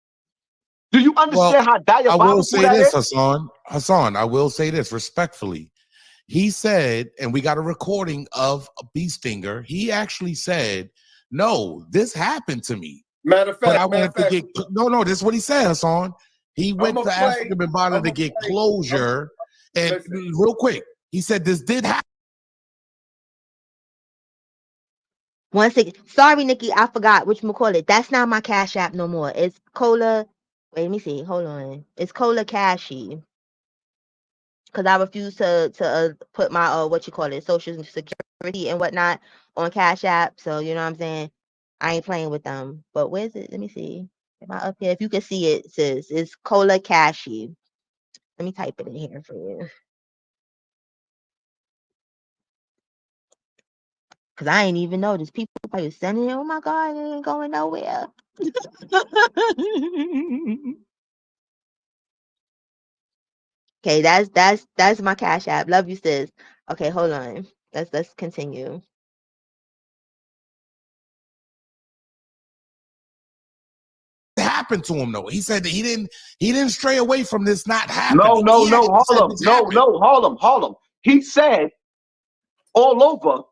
Do you understand how diabolical I will say that this, is? Hassan, I will say this respectfully. He said, and we got a recording of a bee stinger. He actually said, no, this happened to me. Matter of fact, but I wanted to get, no, this is what he said, Hassan. He went to Afrika Bambaataa to get closure. And real quick, he said this did happen. 1 second. Sorry, Nikki, I forgot which call it. That's not my Cash App no more. It's Cola. Wait, let me see. Hold on. It's Cola Cashy. Because I refuse to put my social security and whatnot on Cash App. So you know what I'm saying? I ain't playing with them. But where's it? Let me see. Am I up here? If you can see it, sis, it's Cola Cashy. Let me type it in here for you. Because I ain't even noticed. People are sending it. Oh my God, it ain't going nowhere. Okay, that's my Cash App. Love you, sis. Okay, hold on. Let's continue. Happened to him though. He said that he didn't stray away from this not happening. No, Harlem. He said all over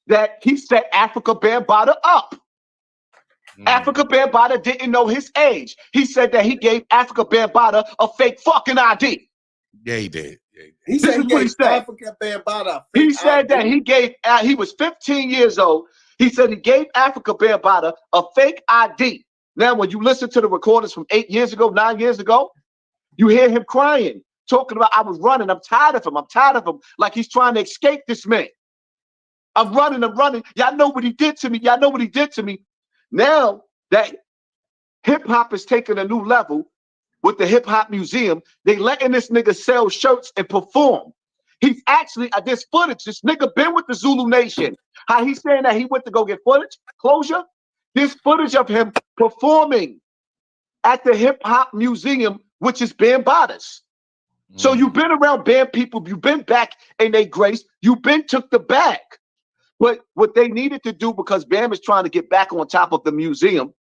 that he set Afrika Bambaataa up. Afrika Bambaataa didn't know his age. He said that he gave Afrika Bambaataa a fake fucking ID. Yeah, he did. He said he gave Afrika Bambaataa. He said that he gave. He was 15 years old. He said he gave Afrika Bambaataa a fake ID. Now, when you listen to the recordings from 8 years ago, 9 years ago, you hear him crying, talking about, I was running. I'm tired of him. I'm tired of him. Like he's trying to escape this man. I'm running. Y'all know what he did to me. Y'all know what he did to me. Now that hip hop is taking a new level with the Hip Hop Museum, they letting this nigga sell shirts and perform. He's actually, this footage, this nigga been with the Zulu Nation. How he's saying that he went to go get footage, closure. This footage of him performing at the Hip Hop Museum, which is Bambaataa's. So you've been around band people, you've been back in their grace, you've been took the bag. But what they needed to do, because Bam is trying to get back on top of the museum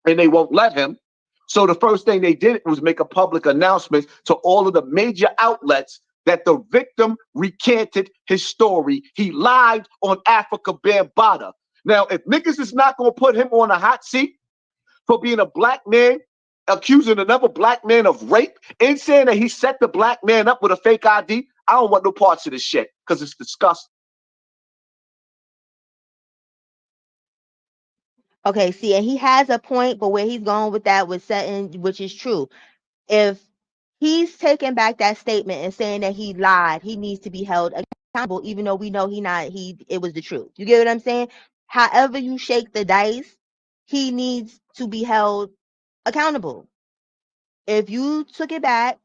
and they won't let him. So the first thing they did was make a public announcement to all of the major outlets that the victim recanted his story. He lied on Afrika Bambaataa. Now, if niggas is not going to put him on a hot seat for being a black man, accusing another black man of rape, and saying that he set the black man up with a fake ID, I don't want no parts of this shit because it's disgusting. Okay, see, and he has a point, but where he's going with that was setting, which is true. If he's taking back that statement and saying that he lied, he needs to be held accountable, even though we know it was the truth. You get what I'm saying? However you shake the dice, he needs to be held accountable. If you took it back,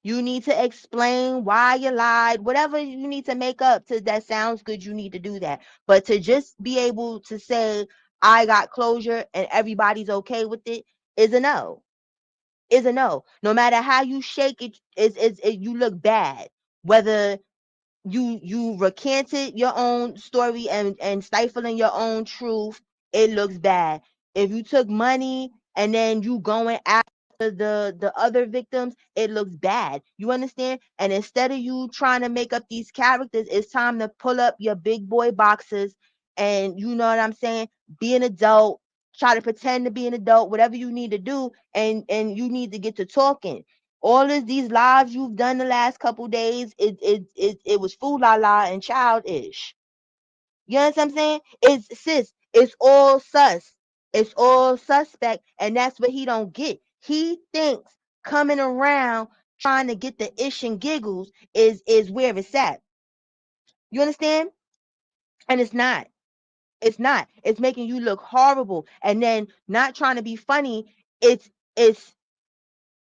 you need to explain why you lied, whatever you need to make up to that sounds good, you need to do that. But to just be able to say, I got closure and everybody's okay with it is a no. Is a no. No matter how you shake it, you look bad. Whether you recanted your own story and stifling your own truth, it looks bad. If you took money and then you going after the other victims, it looks bad. You understand? And instead of you trying to make up these characters, it's time to pull up your big boy boxes and, you know what I'm saying, be an adult, try to pretend to be an adult, whatever you need to do, and you need to get to talking. All of these lives you've done the last couple days, it was fool la la and childish. You know what I'm saying? Sis, It's all sus. It's all suspect, and that's what he don't get. He thinks coming around trying to get the ish and giggles is where it's at. You understand? And it's not. It's not. It's making you look horrible, and then not trying to be funny. It's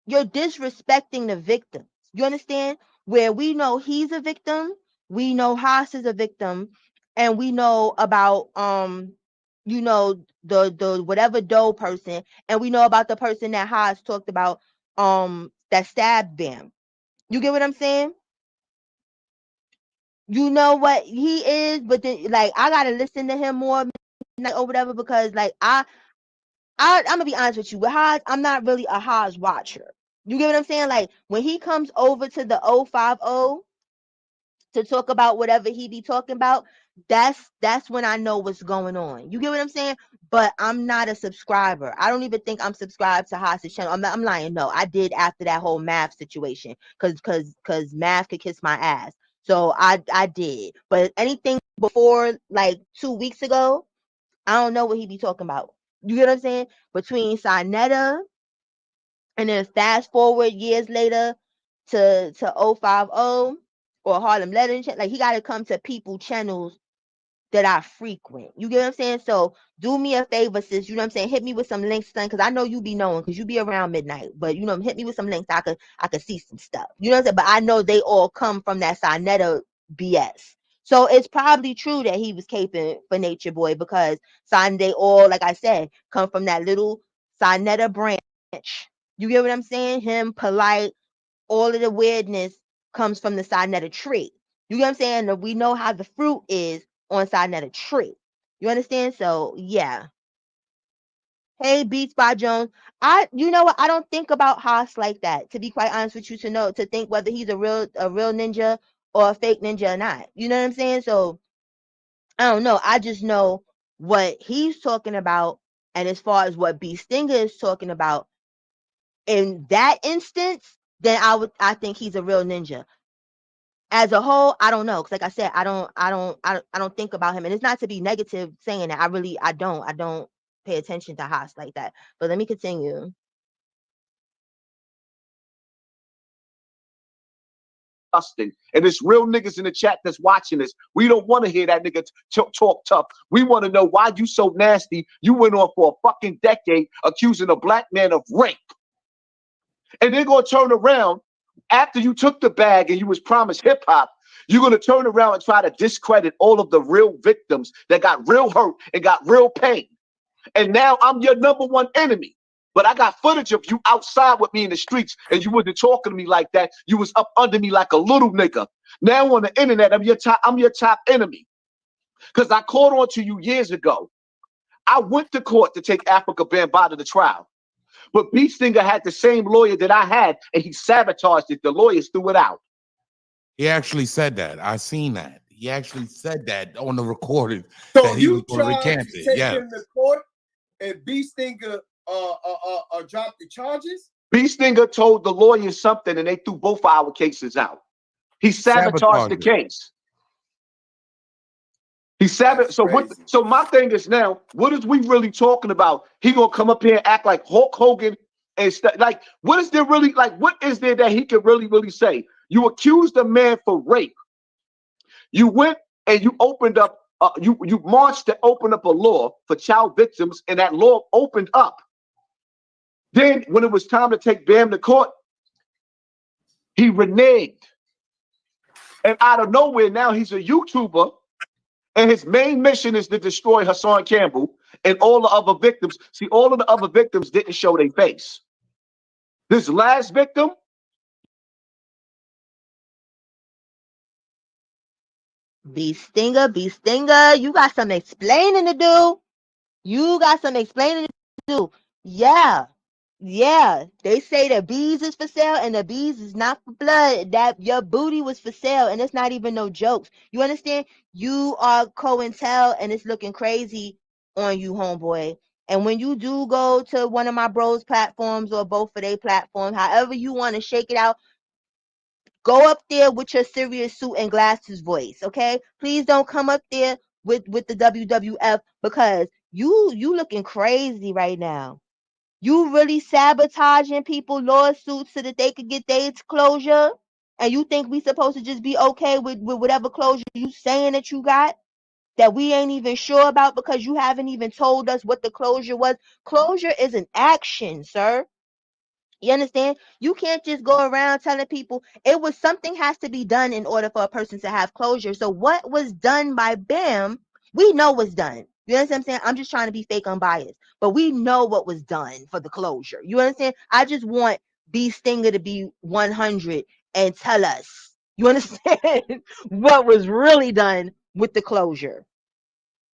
you're disrespecting the victims. You understand? Where we know he's a victim, we know Haas is a victim, and we know about the whatever Doe person, and we know about the person that Haas talked about that stabbed them. You get what I'm saying? You know what he is, but then like I gotta listen to him more or whatever, because like I'm gonna be honest with you. With Haas, I'm not really a Haas watcher. You get what I'm saying? Like when he comes over to the 050 to talk about whatever he be talking about, that's when I know what's going on. You get what I'm saying? But I'm not a subscriber. I don't even think I'm subscribed to Haas's channel. I'm lying. No, I did after that whole math situation, because math could kiss my ass. So I did. But anything before like 2 weeks ago, I don't know what he be talking about. You get what I'm saying? Between Sinetta and then fast forward years later to 050 or Harlem Legends, like he got to come to people channels that I frequent. You get what I'm saying? So do me a favor, sis. You know what I'm saying? Hit me with some links, son, because I know you be knowing, because you be around midnight. But you know, hit me with some links. I could see some stuff. You know what I'm saying? But I know they all come from that Sinetta BS. So it's probably true that he was caping for Nature Boy, because they all, like I said, come from that little Sinetta branch. You get what I'm saying? Him, Polite, all of the weirdness comes from the Sinetta tree. You get what I'm saying? We know how the fruit is on Sinetta tree. You understand? So yeah. Hey, Beats by Jones. You know what? I don't think about Haas like that, to be quite honest with you, to think whether he's a real ninja or a fake ninja or not. You know what I'm saying? So I don't know. I just know what he's talking about, and as far as what B Stinger is talking about, in that instance, then I think he's a real ninja. As a whole, I don't know, because like I said, I don't think about him, and it's not to be negative saying that. I don't pay attention to Haas like that. But let me continue. And there's real niggas in the chat that's watching this. We don't want to hear that nigga talk tough. We want to know why you so nasty. You went on for a fucking decade accusing a black man of rape, and they're gonna turn around after you took the bag and you was promised hip hop. You're gonna turn around and try to discredit all of the real victims that got real hurt and got real pain. And now I'm your #1 enemy. But I got footage of you outside with me in the streets, and you wasn't talking to me like that. You was up under me like a little nigga. Now on the internet, I'm your top enemy. Because I caught on to you years ago. I went to court to take Afrika Bambaataa to trial. But B Stinger had the same lawyer that I had, and he sabotaged it. The lawyers threw it out. He actually said that. I seen that. He actually said that on the recording. So that he you was going to tried recant to it. take Yeah. him to court, and B Stinger dropped the charges? B Stinger told the lawyers something, and they threw both of our cases out. He sabotaged the case. He sabotaged. So what? So my thing is now, what is we really talking about? He gonna come up here and act like Hulk Hogan and stuff? Like, what is there really? Like, what is there that he can really say? You accused a man for rape. You went and you opened up. You marched to open up a law for child victims, and that law opened up. Then, when it was time to take Bam to court, he reneged. And out of nowhere, now he's a YouTuber, and his main mission is to destroy Hassan Campbell and all the other victims. See, all of the other victims didn't show their face. This last victim, B Stinger, you got some explaining to do. Yeah. They say the bees is for sale, and the bees is not for blood. That your booty was for sale, and it's not even no jokes. You understand? You are COINTEL, and it's looking crazy on you, homeboy. And when you do go to one of my bros' platforms or both of their platforms, however you want to shake it out, go up there with your serious suit and glasses voice, okay? Please don't come up there with the WWF, because you looking crazy right now. You really sabotaging people lawsuits so that they could get their closure, and you think we supposed to just be okay with whatever closure you saying that you got, that we ain't even sure about because you haven't even told us what the closure was. Closure is an action, sir. You understand? You can't just go around telling people something has to be done in order for a person to have closure. So what was done by Bam, we know was done. You understand what I'm saying? I'm just trying to be fake unbiased, but we know what was done for the closure. You understand? I just want B Stinger to be 100 and tell us, you understand, what was really done with the closure.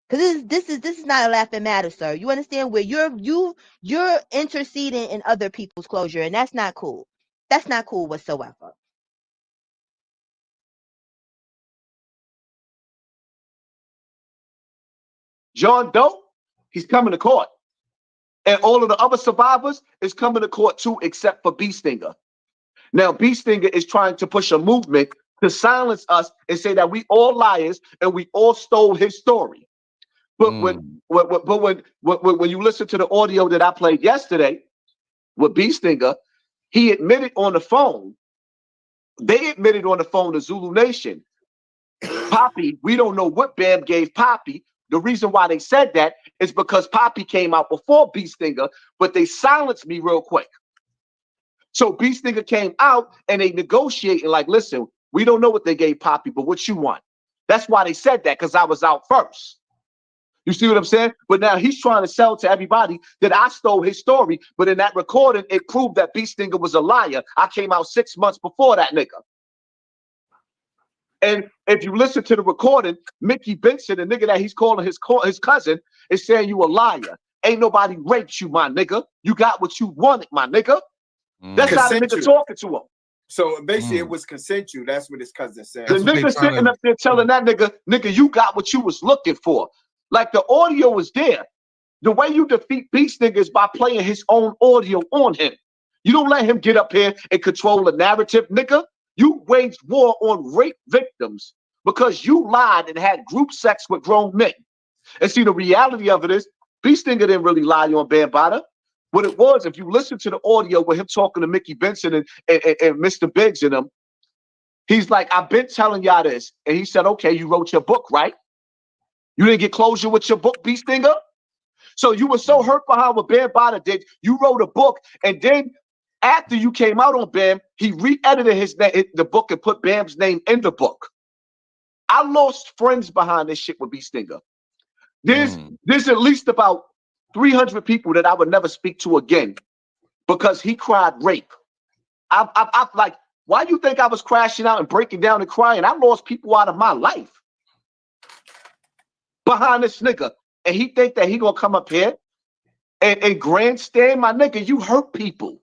Because this is not a laughing matter, sir. You understand, where you're interceding in other people's closure, and that's not cool. That's not cool whatsoever. John Doe, he's coming to court. And all of the other survivors is coming to court too, except for B Stinger. Now, B Stinger is trying to push a movement to silence us and say that we all liars and we all stole his story. But when you listen to the audio that I played yesterday with B Stinger, he admitted on the phone. They admitted on the phone to Zulu Nation. Poppy, we don't know what Bam gave Poppy. The reason why they said that is because Poppy came out before B Stinger, but they silenced me real quick. So B Stinger came out and they negotiated like, listen, we don't know what they gave Poppy, but what you want? That's why they said that, because I was out first. You see what I'm saying? But now he's trying to sell to everybody that I stole his story. But in that recording, it proved that B Stinger was a liar. I came out 6 months before that nigga. And if you listen to the recording, Mickey Benson, the nigga that he's calling his cousin, is saying you a liar. Ain't nobody raped you, my nigga. You got what you wanted, my nigga. That's how the nigga talking to him. So basically it was consensual. That's what his cousin said. The nigga sitting up there telling that nigga, you got what you was looking for. Like, the audio was there. The way you defeat B Stinger is by playing his own audio on him. You don't let him get up here and control the narrative, nigga. You waged war on rape victims because you lied and had group sex with grown men. And see, the reality of it is, B Stinger didn't really lie on Bambaataa. What it was, if you listen to the audio with him talking to Mickey Benson and Mr. Biggs and them, he's like, I've been telling y'all this. And he said, okay, you wrote your book, right? You didn't get closure with your book, B Stinger? So you were so hurt behind what Bambaataa did, you wrote a book, and then after you came out on Bam, he re-edited the book and put Bam's name in the book. I lost friends behind this shit with B Stinger. There's at least about 300 people that I would never speak to again because he cried rape. I'm like, why do you think I was crashing out and breaking down and crying? I lost people out of my life behind this nigga. And he think that he gonna come up here and grandstand? My nigga, you hurt people.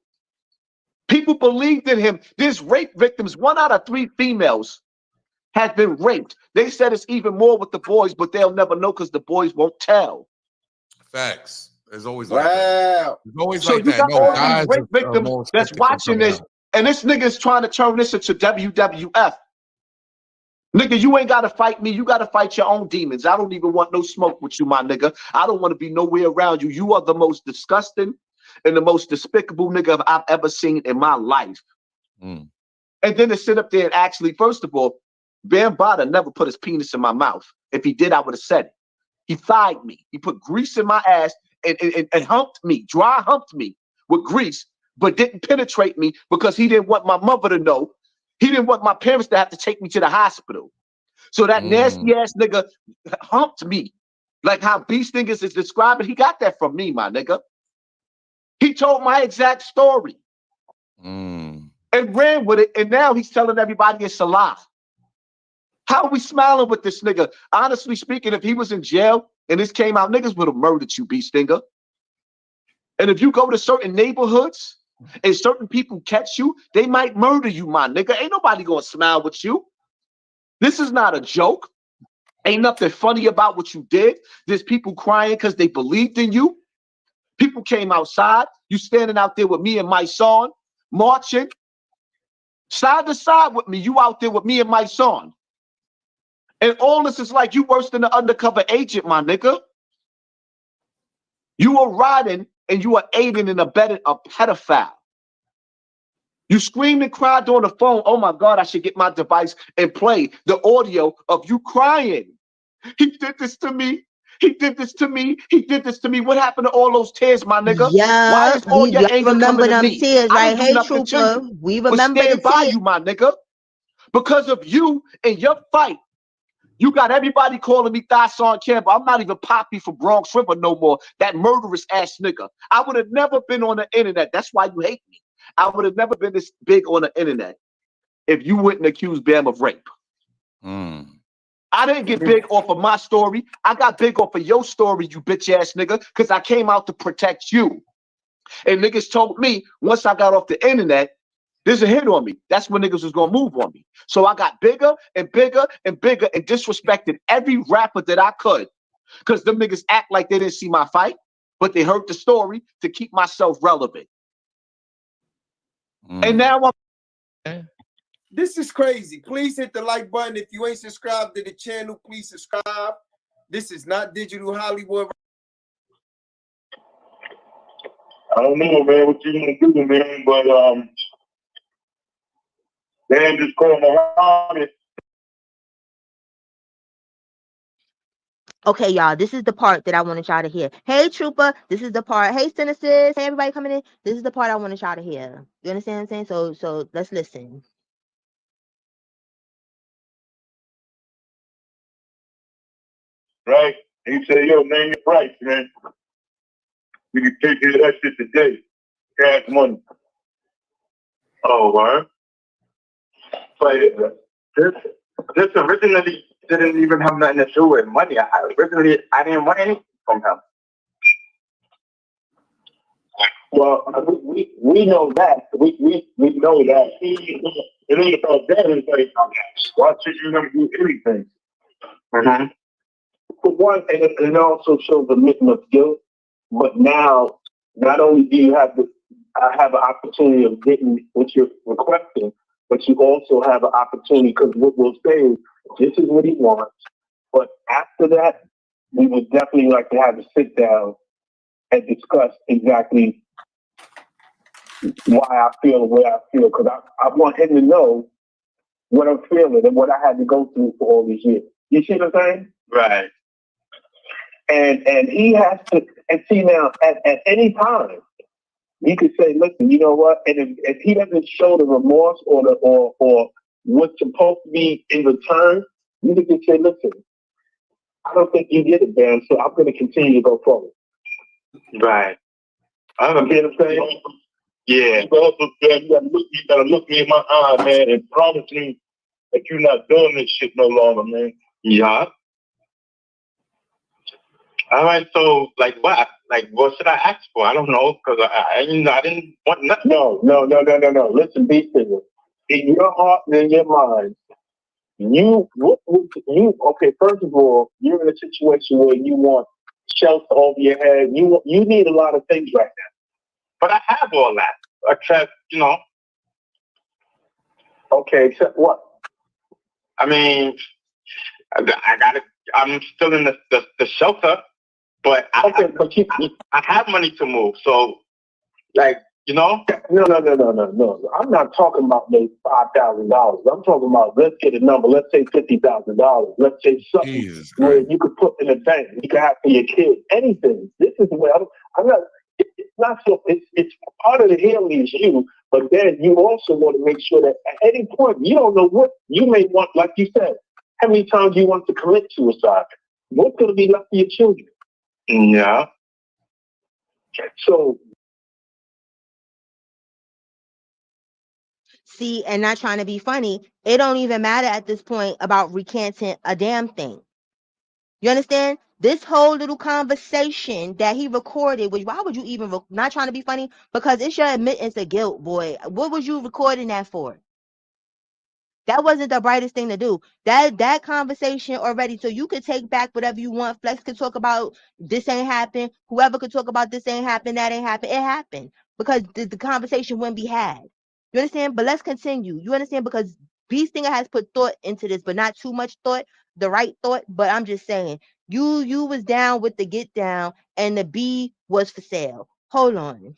People believed in him. There's rape victims. 1 out of 3 females has been raped. They said it's even more with the boys, but they'll never know because the boys won't tell. Facts. There's always like that. There's always so like that. No, all these rape victims that's watching this, and this nigga is trying to turn this into WWF. Nigga, you ain't got to fight me. You got to fight your own demons. I don't even want no smoke with you, my nigga. I don't want to be nowhere around you. You are the most disgusting and the most despicable nigga I've ever seen in my life. And then to sit up there and actually, first of all, Bambaataa never put his penis in my mouth. If he did, I would have said it. He thighed me. He put grease in my ass and humped me, dry humped me with grease, but didn't penetrate me because he didn't want my mother to know. He didn't want my parents to have to take me to the hospital. So that nasty ass nigga humped me. Like how B Stingers is describing, he got that from me, my nigga. He told my exact story and ran with it. And now he's telling everybody it's a lie. How are we smiling with this nigga? Honestly speaking, if he was in jail and this came out, niggas would have murdered you, B Stinger. And if you go to certain neighborhoods and certain people catch you, they might murder you, my nigga. Ain't nobody gonna smile with you. This is not a joke. Ain't nothing funny about what you did. There's people crying because they believed in you. People came outside. You standing out there with me and my son, marching side to side with me. You out there with me and my son. And all this is like you worse than an undercover agent, my nigga. You are riding and you are aiding and abetting a pedophile. You screamed and cried on the phone. Oh my God, I should get my device and play the audio of you crying. He did this to me. He did this to me. He did this to me. What happened to all those tears, my nigga? Why Yeah, is all your anger remember coming to them me? tears, I right? didn't do Hey, nothing to Trooper, you. we But remember the stand by tears. you, my nigga. Because of you and your fight, you got everybody calling me Hassan Campbell. I'm not even Poppy from Bronx River no more. That murderous ass nigga. I would have never been on the internet. That's why you hate me. I would have never been this big on the internet if you wouldn't accuse Bam of rape. I didn't get big off of my story. I got big off of your story, you bitch ass nigga, because I came out to protect you. And niggas told me once I got off the internet, there's a hit on me. That's when niggas was gonna move on me. So I got bigger and bigger and bigger and disrespected every rapper that I could. Because them niggas act like they didn't see my fight, but they heard the story to keep myself relevant. And now I'm... This is crazy. Please hit the like button. If you ain't subscribed to the channel, please subscribe. This is not Digital Hollywood. I don't know, man, what you gonna do, man, but man, just call Muhammad. Okay, y'all, this is the part that I wanted y'all to hear. Hey, Trooper, this is the part. Hey, Cynicist. Hey, everybody coming in. This is the part I wanted y'all to hear. You understand what I'm saying? So let's listen. Right? He said, yo, name your price, man. We can take care of that shit today. Cash money. Oh, man. But this originally didn't even have nothing to do with money. I didn't want anything from him. Well, we know that. We know that. It ain't about that. It's like, why should you never do anything? Mm-hmm. For one, and it also shows a mission of guilt. But now, not only do you have an opportunity of getting what you're requesting, but you also have an opportunity, because what we'll say is, this is what he wants. But after that, we would definitely like to have a sit down and discuss exactly why I feel the way I feel. Because I want him to know what I'm feeling and what I had to go through for all these years. You see what I'm saying? Right. And he has to, and see now, at any time, you could say, listen, you know what? And if he doesn't show the remorse or what's supposed to be in return, you could just say, listen, I don't think you get it, man, so I'm going to continue to go forward. Right. I don't get what I'm saying? Yeah. You gotta look me in my eye, man, and promise me that you're not doing this shit no longer, man. Yeah. All right, so what should I ask for? I don't know, because I didn't want nothing. No. Listen, be serious. In your heart and in your mind, okay, first of all, you're in a situation where you want shelter over your head. You need a lot of things right now. But I have all that, except, Okay, except what? I mean, I'm still in the shelter, but I have money to move, so, No. I'm not talking about those $5,000. I'm talking about, let's get a number. Let's say $50,000. Let's say something where you could put in a bank. You could have for your kids. Anything. This is where I'm not. It's not so. It's part of the healing is you, but then you also want to make sure that at any point you don't know what you may want. Like you said, how many times you want to commit suicide? What's going to be left for your children? Yeah. So. See, and not trying to be funny, it don't even matter at this point about recanting a damn thing. You understand? This whole little conversation that he recorded, which why would you even, not trying to be funny, because it's your admittance of guilt, boy. What was you recording that for? That wasn't the brightest thing to do. That conversation already, so you could take back whatever you want. Flex could talk about this ain't happened. Whoever could talk about this ain't happened, that ain't happened. It happened because the conversation wouldn't be had. You understand? But let's continue. You understand? Because Beast Stinger has put thought into this, but not too much thought. the right thought, but I'm just saying, you was down with the get down and the B was for sale. Hold on.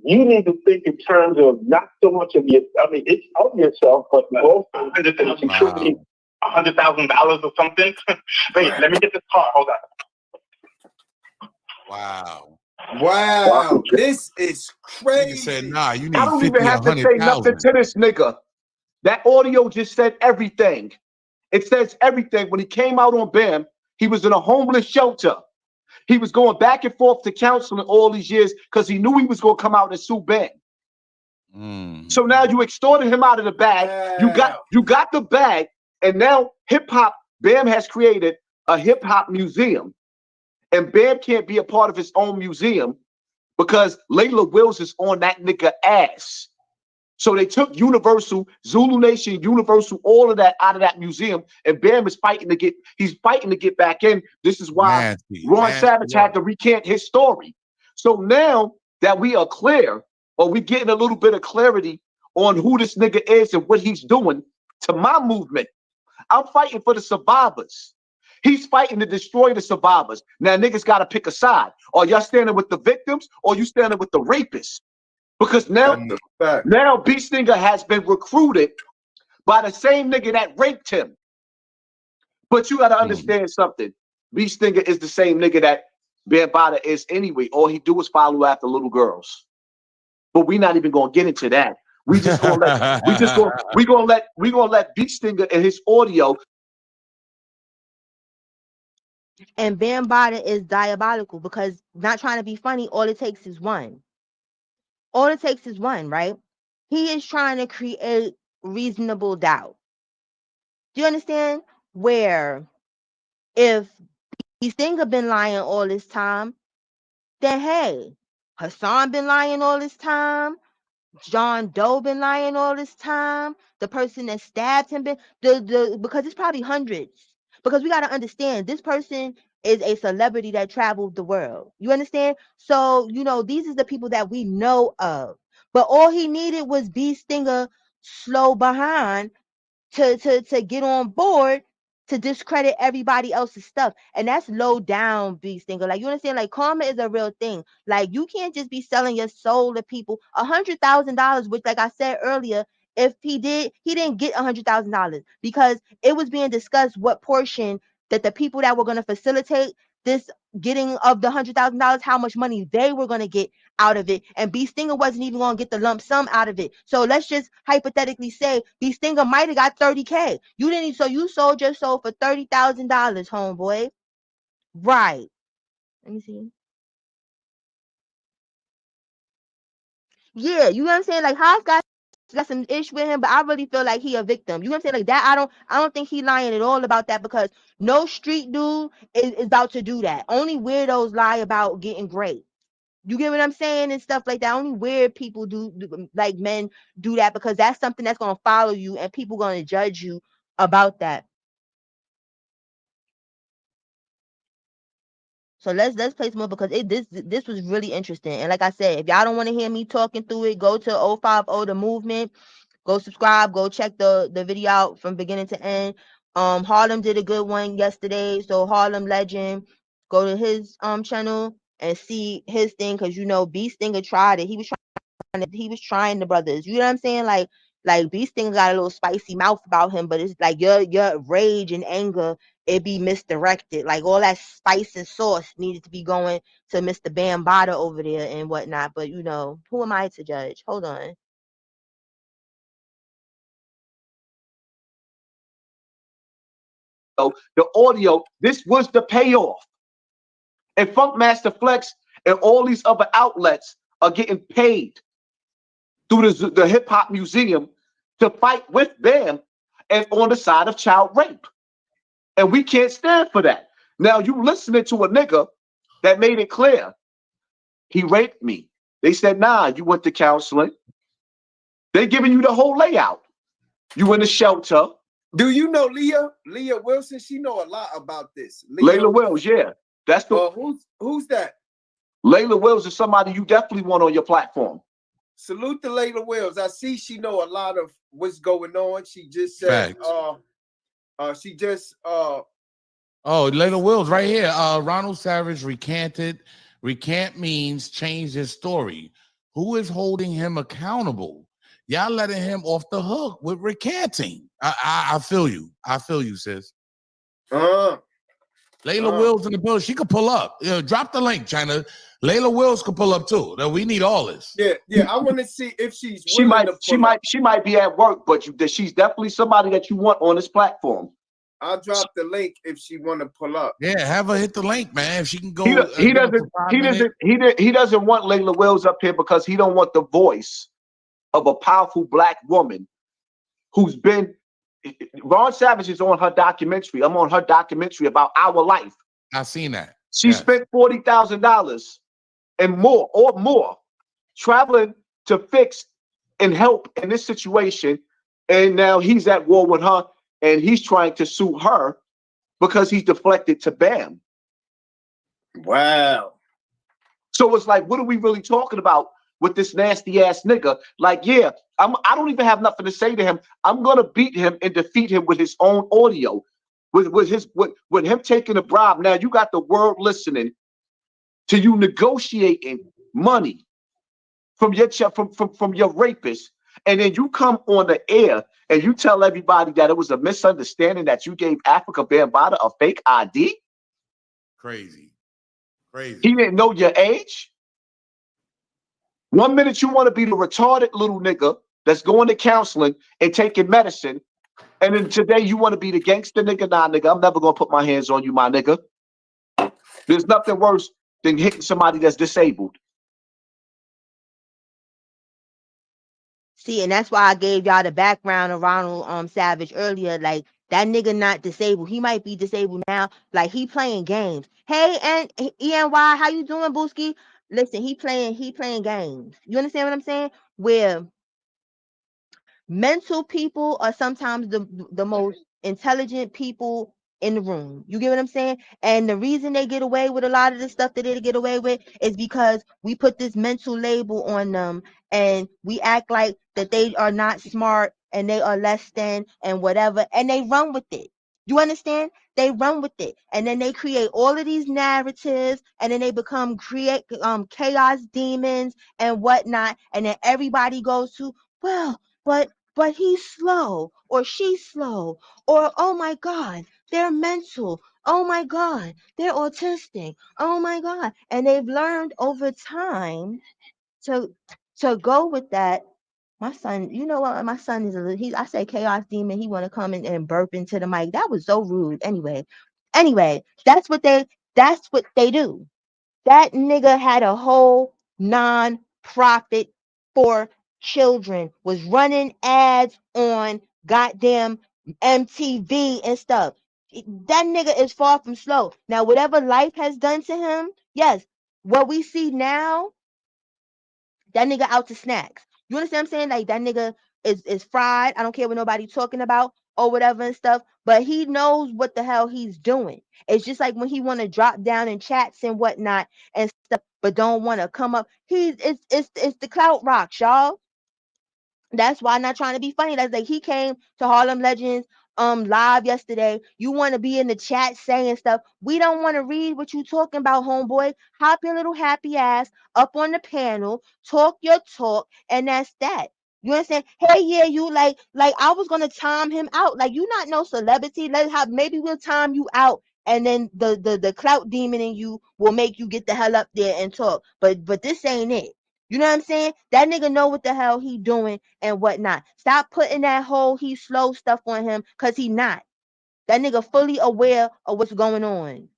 You need to think in terms of not so much of your, I mean, it's of yourself, but also contributing $100,000 or something. Wait, let me get this car. Hold on. Wow. Wow. This is crazy. Nigga said, nah, you need I don't 50 even have to say nothing 100,000. to this nigga. That audio just said everything. It says everything. When he came out on BAM, he was in a homeless shelter. He was going back and forth to counseling all these years because he knew he was going to come out and sue BAM. So now you extorted him out of the bag. You got the bag, and now hip hop, BAM has created a hip hop museum, and BAM can't be a part of his own museum because Layla Wills is on that nigga ass. So they took Universal, Zulu Nation, Universal, all of that out of that museum, and BAM is fighting to get. He's fighting to get back in. This is why Ron Savage had to recant his story. So now that we are clear, or we getting a little bit of clarity on who this nigga is and what he's doing to my movement, I'm fighting for the survivors. He's fighting to destroy the survivors. Now niggas got to pick a side. Are y'all standing with the victims or you standing with the rapists? Because now B Stinger has been recruited by the same nigga that raped him. But you got to understand something. B Stinger is the same nigga that Bambaataa is anyway. All he do is follow after little girls. But we're not even gonna get into that. We just gonna let we gonna let B Stinger and his audio. And Bambaataa is diabolical because, not trying to be funny, all it takes is one. All it takes is one, right? He is trying to create reasonable doubt. Do you understand? Where if B Stinger been lying all this time, then hey, Hassan been lying all this time, John Doe been lying all this time, the person that stabbed him been because it's probably hundreds. Because we got to understand, this person is a celebrity that traveled the world. You understand? So, you know, these is the people that we know of. But all he needed was B Stinger slow behind to get on board to discredit everybody else's stuff. And that's low down B Stinger. Like, you understand? Like, karma is a real thing. Like, you can't just be selling your soul to people. $100,000, which, like I said earlier, if he didn't get $100,000 because it was being discussed what portion that the people that were going to facilitate this getting of the $100,000, how much money they were going to get out of it. And B Stinger wasn't even going to get the lump sum out of it. So let's just hypothetically say B Stinger might have got 30K. You didn't, so you sold your soul for $30,000, homeboy. Right. Let me see. Yeah, you know what I'm saying? Like, Haas got some ish with him, but I really feel like he a victim. You know what I'm saying? Like that, I don't think he lying at all about that, because no street dude is about to do that. Only weirdos lie about getting great. You get what I'm saying? And stuff like that. Only weird people do like men do that, because that's something that's gonna follow you and people gonna judge you about that. So let's play some more, because this was really interesting. And like I said, if y'all don't want to hear me talking through it, go to 050 The Movement. Go subscribe. Go check the video out from beginning to end. Harlem did a good one yesterday. So Harlem Legend, go to his channel and see his thing, because you know B Stinger tried it. He was trying the brothers. You know what I'm saying? Like B Stinger got a little spicy mouth about him, but it's like your rage and anger, it be misdirected. Like all that spice and sauce needed to be going to Mr. Bambaataa over there and whatnot. But you know, who am I to judge? Hold on. The audio, this was the payoff. And Funkmaster Flex and all these other outlets are getting paid through the Hip Hop Museum to fight with BAM and on the side of child rape. And we can't stand for that. Now you listening to a nigga that made it clear he raped me. They said, nah, you went to counseling. They're giving you the whole layout. You in the shelter. Do you know Leah Wilson? She know a lot about this. Layla Wills, yeah. That's the who's that? Layla Wills is somebody you definitely want on your platform. salute to Layla Wills. I see she know a lot of what's going on. She just said, oh, Layla Wills right here. Ronald Savage recanted. Recant means change his story. Who is holding him accountable? Y'all letting him off the hook with recanting. I feel you. I feel you, sis. Layla Wills in the building. She could pull up. Drop the link, China. Layla Wills could pull up too. We need all this. Yeah. I want to see if she's. She might be at work, but she's definitely somebody that you want on this platform. I'll drop the link if she want to pull up. Yeah, have her hit the link, man. If she can go. He doesn't want Layla Wills up here because he don't want the voice of a powerful black woman who's been. Ron Savage is on her documentary. I'm on her documentary about our life. I've seen that. She spent $40,000 and more traveling to fix and help in this situation, and now he's at war with her. And he's trying to sue her because he's deflected to BAM. Wow. So it's like, what are we really talking about with this nasty ass nigga? Like, yeah, I don't even have nothing to say to him. I'm gonna beat him and defeat him with his own audio, with him taking a bribe. Now you got the world listening to you negotiating money from your rapist. And then you come on the air and you tell everybody that it was a misunderstanding that you gave Afrika Bambaataa a fake ID. Crazy. He didn't know your age. 1 minute you want to be the retarded little nigga that's going to counseling and taking medicine. And then today you want to be the gangster nigga. Nah, nigga, I'm never going to put my hands on you, my nigga. There's nothing worse than hitting somebody that's disabled. See, and that's why I gave y'all the background of Ronald Savage earlier. Like, that nigga not disabled. He might be disabled now. Like, he playing games. Hey, and ENY, how you doing, Booski? Listen, he playing games. You understand what I'm saying? Where mental people are sometimes the most intelligent people in the room. You get what I'm saying? And the reason they get away with a lot of the stuff that they get away with is because we put this mental label on them and we act like that they are not smart and they are less than and whatever, and they run with it. You understand? They run with it, and then they create all of these narratives, and then they become chaos demons and whatnot, and then everybody goes to, well, but he's slow, or she's slow, or oh my God, they're mental. Oh my God, they're autistic. Oh my God. And they've learned over time to go with that. My son, you know what? My son is I say chaos demon. He want to come in and burp into the mic. That was so rude. Anyway, that's what they do. That nigga had a whole non-profit for children, was running ads on goddamn MTV and stuff. That nigga is far from slow. Now, whatever life has done to him, yes, what we see now, that nigga out to snacks. You understand what I'm saying? Like, that nigga is fried. I don't care what nobody talking about or whatever and stuff, but he knows what the hell he's doing. It's just like when he want to drop down in chats and whatnot and stuff, but don't want to come up. It's the clout rocks, y'all. That's why I'm not trying to be funny. That's like he came to Harlem Legends live yesterday. You want to be in the chat saying stuff. We don't want to read what you talking about, homeboy. Hop your little happy ass up on the panel, talk your talk, and that's that. You understand? Hey, yeah, you like I was gonna time him out. Like, you not no celebrity. Maybe we'll time you out, and then the clout demon in you will make you get the hell up there and talk. But this ain't it. You know what I'm saying? That nigga know what the hell he doing and whatnot. Stop putting that whole he slow stuff on him, because he not. That nigga fully aware of what's going on.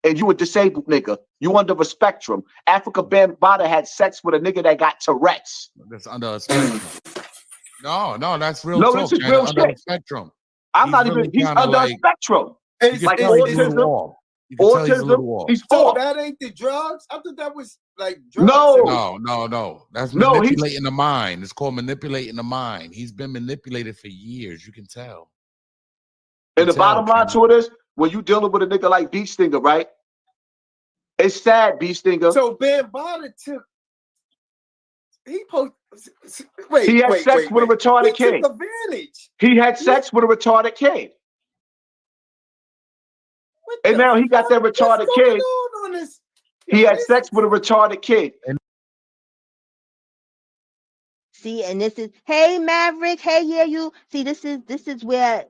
And you a disabled nigga. You under a spectrum. Afrika Bambaataa had sex with a nigga that got Tourette's. That's under a spectrum. No, that's real no, talk. This is real under shit. A spectrum. I'm not even. He's under a spectrum. It's like autism. Autism. He's so that ain't the drugs. I thought that was like drugs. No. That's manipulating the mind. It's called manipulating the mind. He's been manipulated for years. You can tell. And the bottom line to it is, when you dealing with a nigga like Beat Stinger, right? It's sad, Beat Stinger. So Bambaataa took. He had sex with a retarded kid. Took advantage. He had sex with a retarded kid. And now he got that retarded kid. He had sex with a retarded kid. See, and this is, hey Maverick, hey, yeah, you see, this is where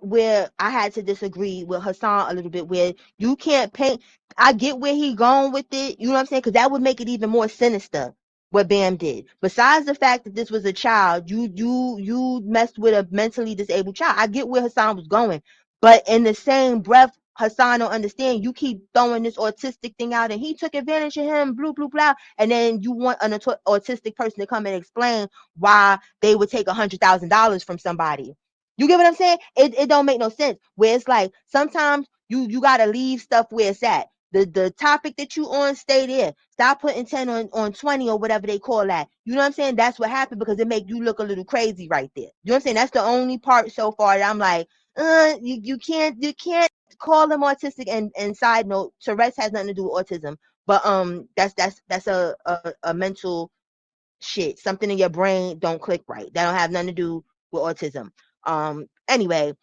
I had to disagree with Hassan a little bit, where you can't paint. I get where he going with it, you know what I'm saying, because that would make it even more sinister what Bam did. Besides the fact that this was a child, you messed with a mentally disabled child. I get where Hassan was going, but in the same breath, Hassan don't understand. You keep throwing this autistic thing out, and he took advantage of him, blah, blah, blah. And then you want an autistic person to come and explain why they would take $100,000 from somebody. You get what I'm saying? It don't make no sense. Where it's like, sometimes you got to leave stuff where it's at. The topic that you on, stay there. Stop putting 10 on 20 or whatever they call that. You know what I'm saying? That's what happened, because it make you look a little crazy right there. You know what I'm saying? That's the only part so far that I'm like, you can't call him autistic. And side note, Tourette's has nothing to do with autism, but that's a mental shit. Something in your brain don't click right. That don't have nothing to do with autism. Anyway,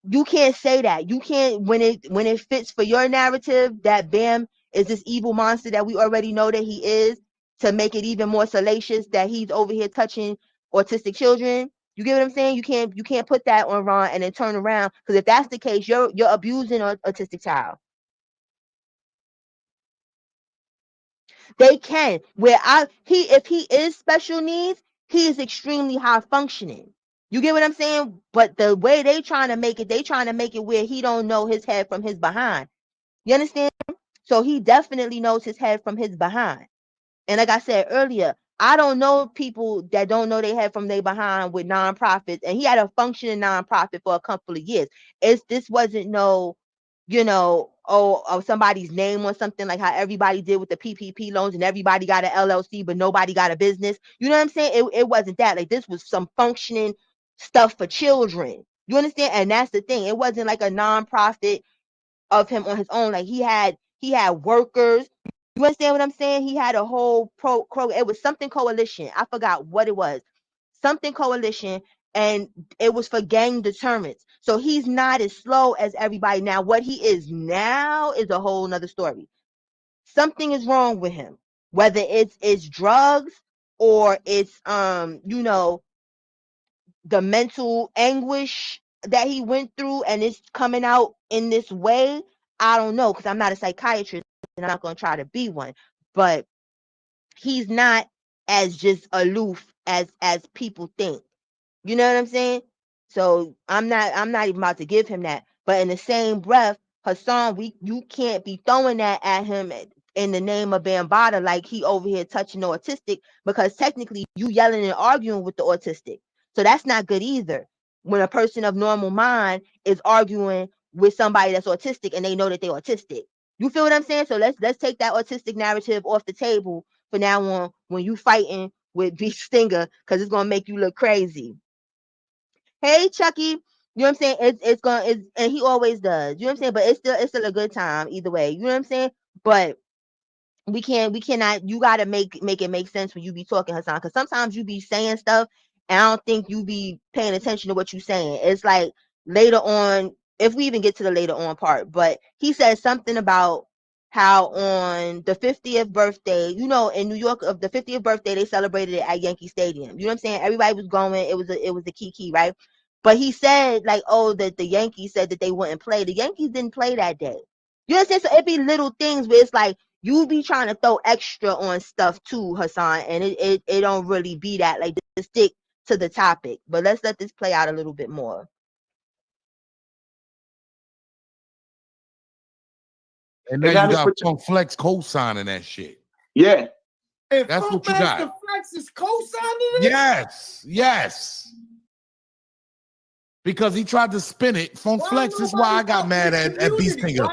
you can't say that. You can't, when it fits for your narrative that Bam is this evil monster that we already know that he is, to make it even more salacious that he's over here touching autistic children. You get what I'm saying? You can't put that on Ron and then turn around, because if that's the case, you're abusing an autistic child. They can. If he is special needs, he is extremely high functioning. You get what I'm saying? But the way they trying to make it where he don't know his head from his behind. You understand? So he definitely knows his head from his behind. And like I said earlier, I don't know people that don't know their head from their behind with nonprofits. And he had a functioning nonprofit for a couple of years. This wasn't no, somebody's name or something, like how everybody did with the PPP loans and everybody got an LLC, but nobody got a business. You know what I'm saying? It wasn't that. Like, this was some functioning stuff for children. You understand? And that's the thing. It wasn't like a nonprofit of him on his own. Like, he had workers. You understand what I'm saying? He had a whole it was something coalition. I forgot what it was. Something coalition, and it was for gang deterrence. So he's not as slow as everybody. Now, what he is now is a whole nother story. Something is wrong with him, whether it's drugs or it's the mental anguish that he went through and it's coming out in this way. I don't know, because I'm not a psychiatrist and I'm not going to try to be one, but he's not as just aloof as people think. You know what I'm saying? So I'm not even about to give him that. But in the same breath, Hassan, you can't be throwing that at him in the name of Bambaataa like he over here touching the autistic, because technically you yelling and arguing with the autistic. So that's not good either. When a person of normal mind is arguing with somebody that's autistic and they know that they're autistic. You feel what I'm saying? So let's take that autistic narrative off the table for now on when you fighting with Beat Stinger, because it's gonna make you look crazy. Hey Chucky, you know what I'm saying? And he always does. You know what I'm saying? But it's still a good time either way. You know what I'm saying? But we cannot. You gotta make it make sense when you be talking, Hassan, because sometimes you be saying stuff and I don't think you be paying attention to what you're saying. It's like later on, if we even get to the later on part, but he said something about how on the 50th birthday, in New York, of the 50th birthday, they celebrated it at Yankee Stadium. You know what I'm saying? Everybody was going. It was a kiki, right? But he said like, that the Yankees said that they wouldn't play. The Yankees didn't play that day. You know what I'm saying? So it be little things where it's like you be trying to throw extra on stuff too, Hassan, and it don't really be that. Like, just stick to the topic. But let's let this play out a little bit more. And then you got Funk Flex co-signing that shit. Yeah. And that's Funk what you got. Flex is co-signing it? Yes. Because he tried to spin it. Funk Flex is why I got mad at Beast Stinger.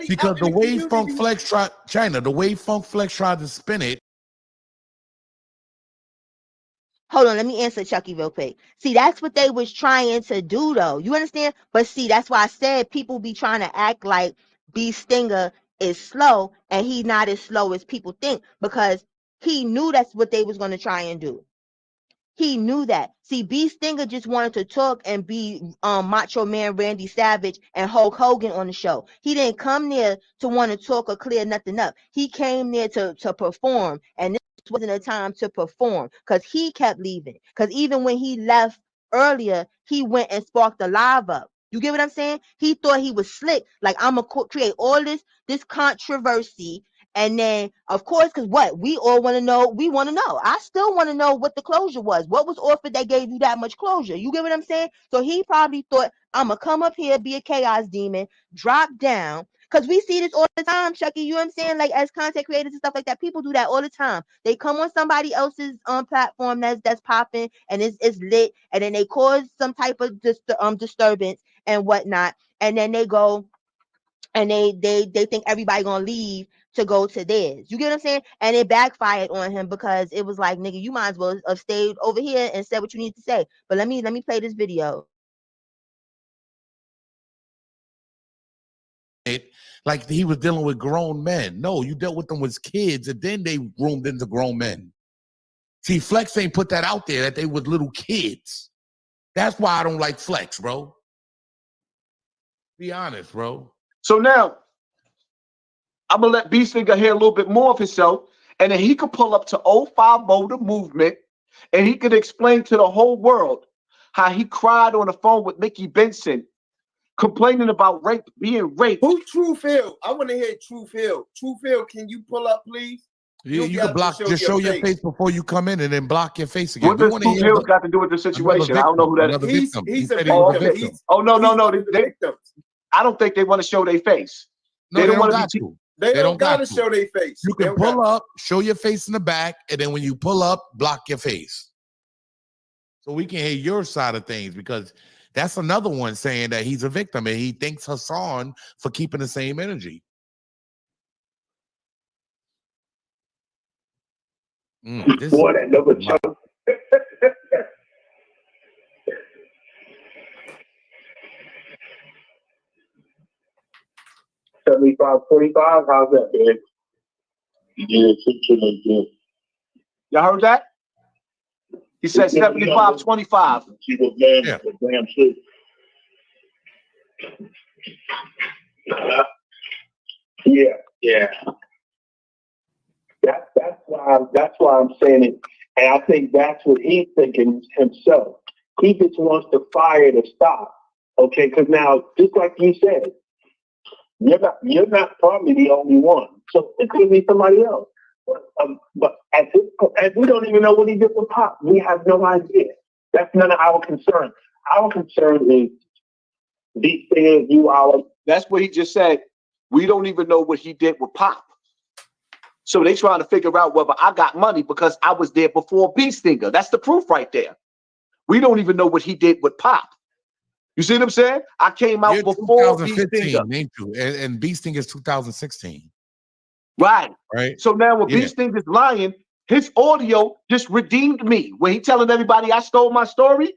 Because the way Funk Flex tried the way Funk Flex tried to spin it. Hold on, let me answer Chucky real quick. See, that's what they was trying to do, though. You understand? But see, that's why I said people be trying to act like B Stinger is slow, and he's not as slow as people think, because he knew that's what they was going to try and do. He knew that. See, B Stinger just wanted to talk and be Macho Man Randy Savage and Hulk Hogan on the show. He didn't come there to want to talk or clear nothing up. He came there to perform, and this wasn't a time to perform, because he kept leaving. Because even when he left earlier, he went and sparked the live up. You get what I'm saying? He thought he was slick. Like, I'm going to create all this controversy. And then, of course, because what? We all want to know. We want to know. I still want to know what the closure was. What was offered that gave you that much closure? You get what I'm saying? So he probably thought, I'm going to come up here, be a chaos demon, drop down. Because we see this all the time, Chucky. You know what I'm saying? Like, as content creators and stuff like that, people do that all the time. They come on somebody else's platform that's popping and it's lit. And then they cause some type of disturbance and whatnot. And then they go and they think everybody going to leave to go to theirs. You get what I'm saying? And it backfired on him, because it was like, nigga, you might as well have stayed over here and said what you need to say. But let me play this video. Like he was dealing with grown men. No, you dealt with them as kids, and then they groomed into grown men. See, Flex ain't put that out there that they were little kids. That's why I don't like Flex, bro. Be honest, bro. So now, I'm going to let B Stinger hear a little bit more of himself, and then he could pull up to 05 Motor Movement, and he could explain to the whole world how he cried on the phone with Mickey Benson, complaining about rape, being raped. Who Truth Hill? I want to hear Truth Hill. Truth Hill, can you pull up, please? You can block, just show your face before you come in, and then block your face again. What does Truth Hill got to do with the situation? I don't know who that is. He's a victim. Oh, no. I don't think they want to show their face. No, they don't want to. They don't got to show their face. You can pull up, show your face in the back, and then when you pull up, block your face. So we can hear your side of things, because that's another one saying that he's a victim and he thanks Hassan for keeping the same energy. Boy, that number chunk. 75-25, how's that, man? Yeah, y'all heard that? He said 75-25. She was damn shit. Yeah. That's why I'm saying it, and I think that's what he's thinking himself. He just wants the fire to stop, okay? Because now, just like you said, you're not probably the only one, so it could be somebody else. But at this point, as we don't even know what he did with Pop, we have no idea. That's none of our concern. Our concern is these things That's what he just said. We don't even know what he did with Pop. So they trying to figure out whether I got money because I was there before B Stinger. That's the proof right there. We don't even know what he did with Pop. You see what I'm saying? I came out before B Stinger. And B Stinger is 2016. Right. So now when B Stinger's lying, his audio just redeemed me. When he telling everybody I stole my story,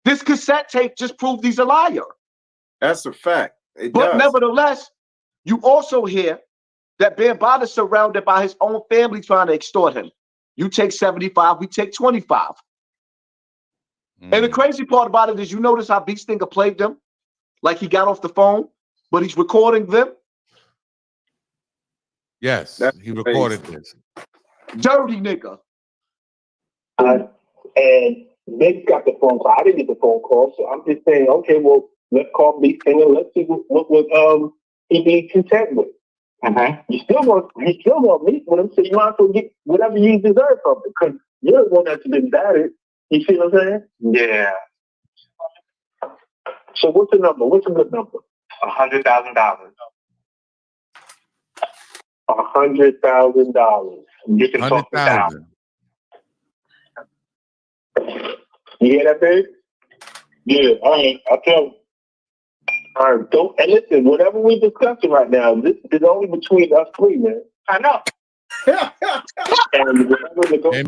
this cassette tape just proved he's a liar. That's a fact. But nevertheless, you also hear that Bambaataa surrounded by his own family trying to extort him. You take 75, we take 25. And the crazy part about it is, you notice how B Stinger played them? Like he got off the phone, but he's recording them? Yes, he recorded this. Dirty nigga. And Nick got the phone call. I didn't get the phone call, so I'm just saying, okay, well, let's call B Stinger. Let's see what he be content with. You still want to meet with him, so you might as well get whatever you deserve from it, because you're the one that's been battered. You see what I'm saying? Yeah. So what's the number? What's a good number? $100,000. $100,000. You can talk it down. You hear that, babe? Yeah. All right. I'll tell you. All right. And listen, whatever we're discussing right now, this is only between us three, man. I know. And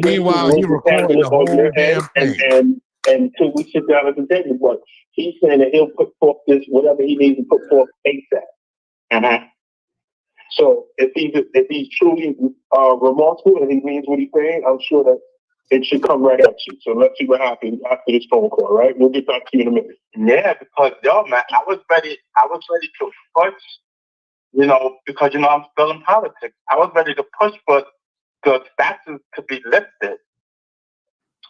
meanwhile, he recording the whole damn thing. Until we sit down at the table, but he's saying that he'll put forth this whatever he needs to put forth ASAP. So if he's truly remorseful and he means what he's saying, I'm sure that it should come right at you. So let's see what happens after this phone call, right? We'll get back to you in a minute. Yeah, because yo, man, I was ready to push, you know, because you know I'm still in politics. I was ready to push for the statutes to be lifted.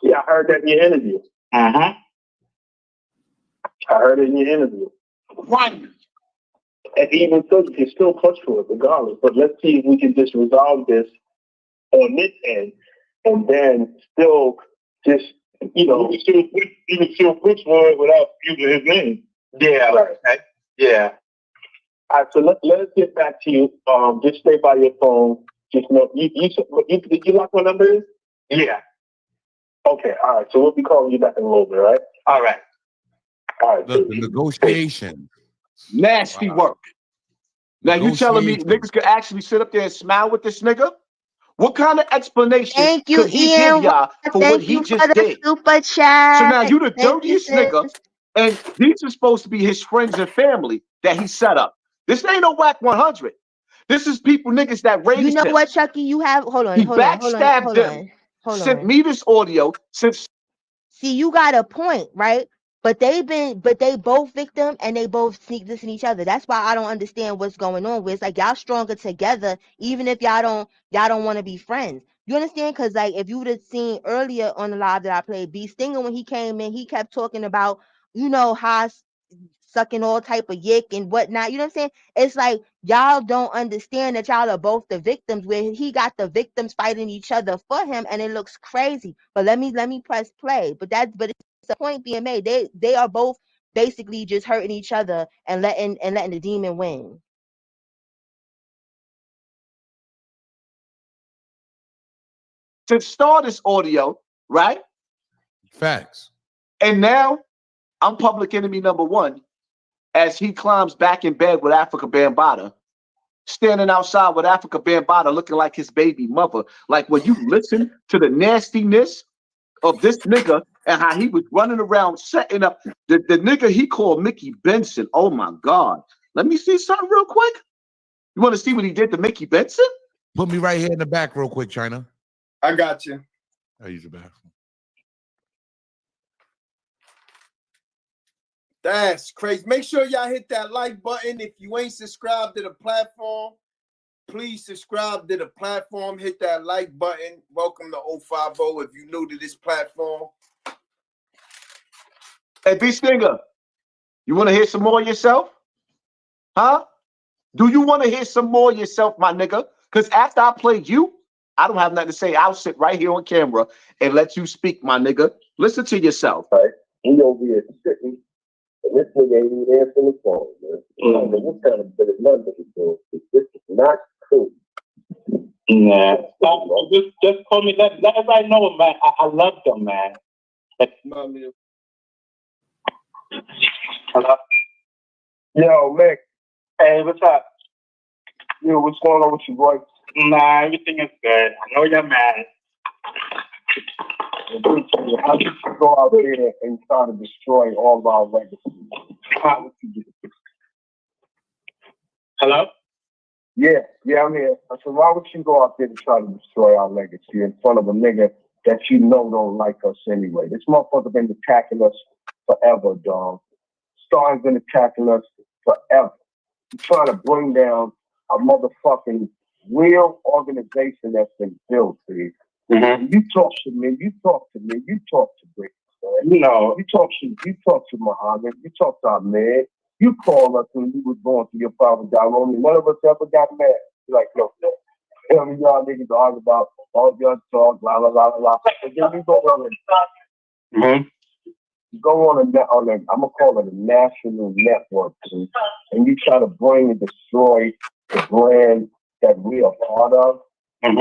Yeah, I heard that in your interview. I heard it in your interview. Right. And even so, you can still push for it regardless. But let's see if we can just resolve this on this end, and then still just, you know, you can still push for it without using his name. Yeah. Right. Yeah. All right. So let us get back to you. Just stay by your phone. Just know did you lock my number in? Yeah. Okay. All right. So we'll be calling you back in a little bit. Right. All right. All right. The negotiation. Nasty work. Now you telling me niggas could actually sit up there and smile with this nigga? What kind of explanation could he give y'all for what he just did? Super chat. So now you the dirtiest nigga, and these are supposed to be his friends and family that he set up. This ain't no whack 100. This is people niggas that raised him. You know what, Chucky? You have He backstabbed them. Sent me this audio since. See, you got a point, right? But they both victim and they both sneak this in each other. That's why I don't understand what's going on. Where it's like y'all stronger together, even if y'all don't want to be friends. You understand? Because like if you would have seen earlier on the live that I played, B Stinger, when he came in, he kept talking about, you know, how sucking all type of yick and whatnot. You know what I'm saying? It's like y'all don't understand that y'all are both the victims, where he got the victims fighting each other for him, and it looks crazy. But let me press play. But it's a point being made. They are both basically just hurting each other and letting the demon win. To start this audio, right? Facts. And now I'm public enemy number one as he climbs back in bed with Afrika Bambaataa, standing outside with Afrika Bambaataa looking like his baby mother. Like when you listen to the nastiness of this nigga and how he was running around setting up the nigga he called Mickey Benson. Oh my God. Let me see something real quick. You want to see what he did to Mickey Benson? Put me right here in the back real quick, China. I got you. I use the bathroom. That's crazy. Make sure y'all hit that like button. If you ain't subscribed to the platform, please subscribe to the platform. Hit that like button. Welcome to 050 if you're new to this platform. Hey, B Stinger, you want to hear some more yourself? Huh? Do you want to hear some more yourself, my nigga? Because after I play you, I don't have nothing to say. I'll sit right here on camera and let you speak, my nigga. Listen to yourself. Right. He over here sitting. And this nigga ain't even answering the phone, man. What kind of bit of number he doing? This is not cool. Nah. Just call me. Let everybody know, man. I love them, man. Hello? Yo, Mick. Hey, what's up? Yo, what's going on with you, boy? Nah, everything is good. I know you're mad. How did you go out there and try to destroy all of our legacy? How would you do it? Hello? Yeah, I'm here. I said, why would you go out there to try to destroy our legacy in front of a nigga that you know don't like us anyway? This motherfucker been attacking us forever, dog. Star's been attacking us forever. He's trying to bring down a motherfucking real organization that's been built, dude. You talk to me, you talk to Rick. No. You talk to Muhammad, you talk to Ahmed. You call us when you was going through your father died. None of us ever got mad. You're like, no. Tell me y'all niggas argue about all your talk, blah, blah, blah, blah. And then you go on I'm going to call it a national network, dude. And you try to bring and destroy the brand that we are part of. I'm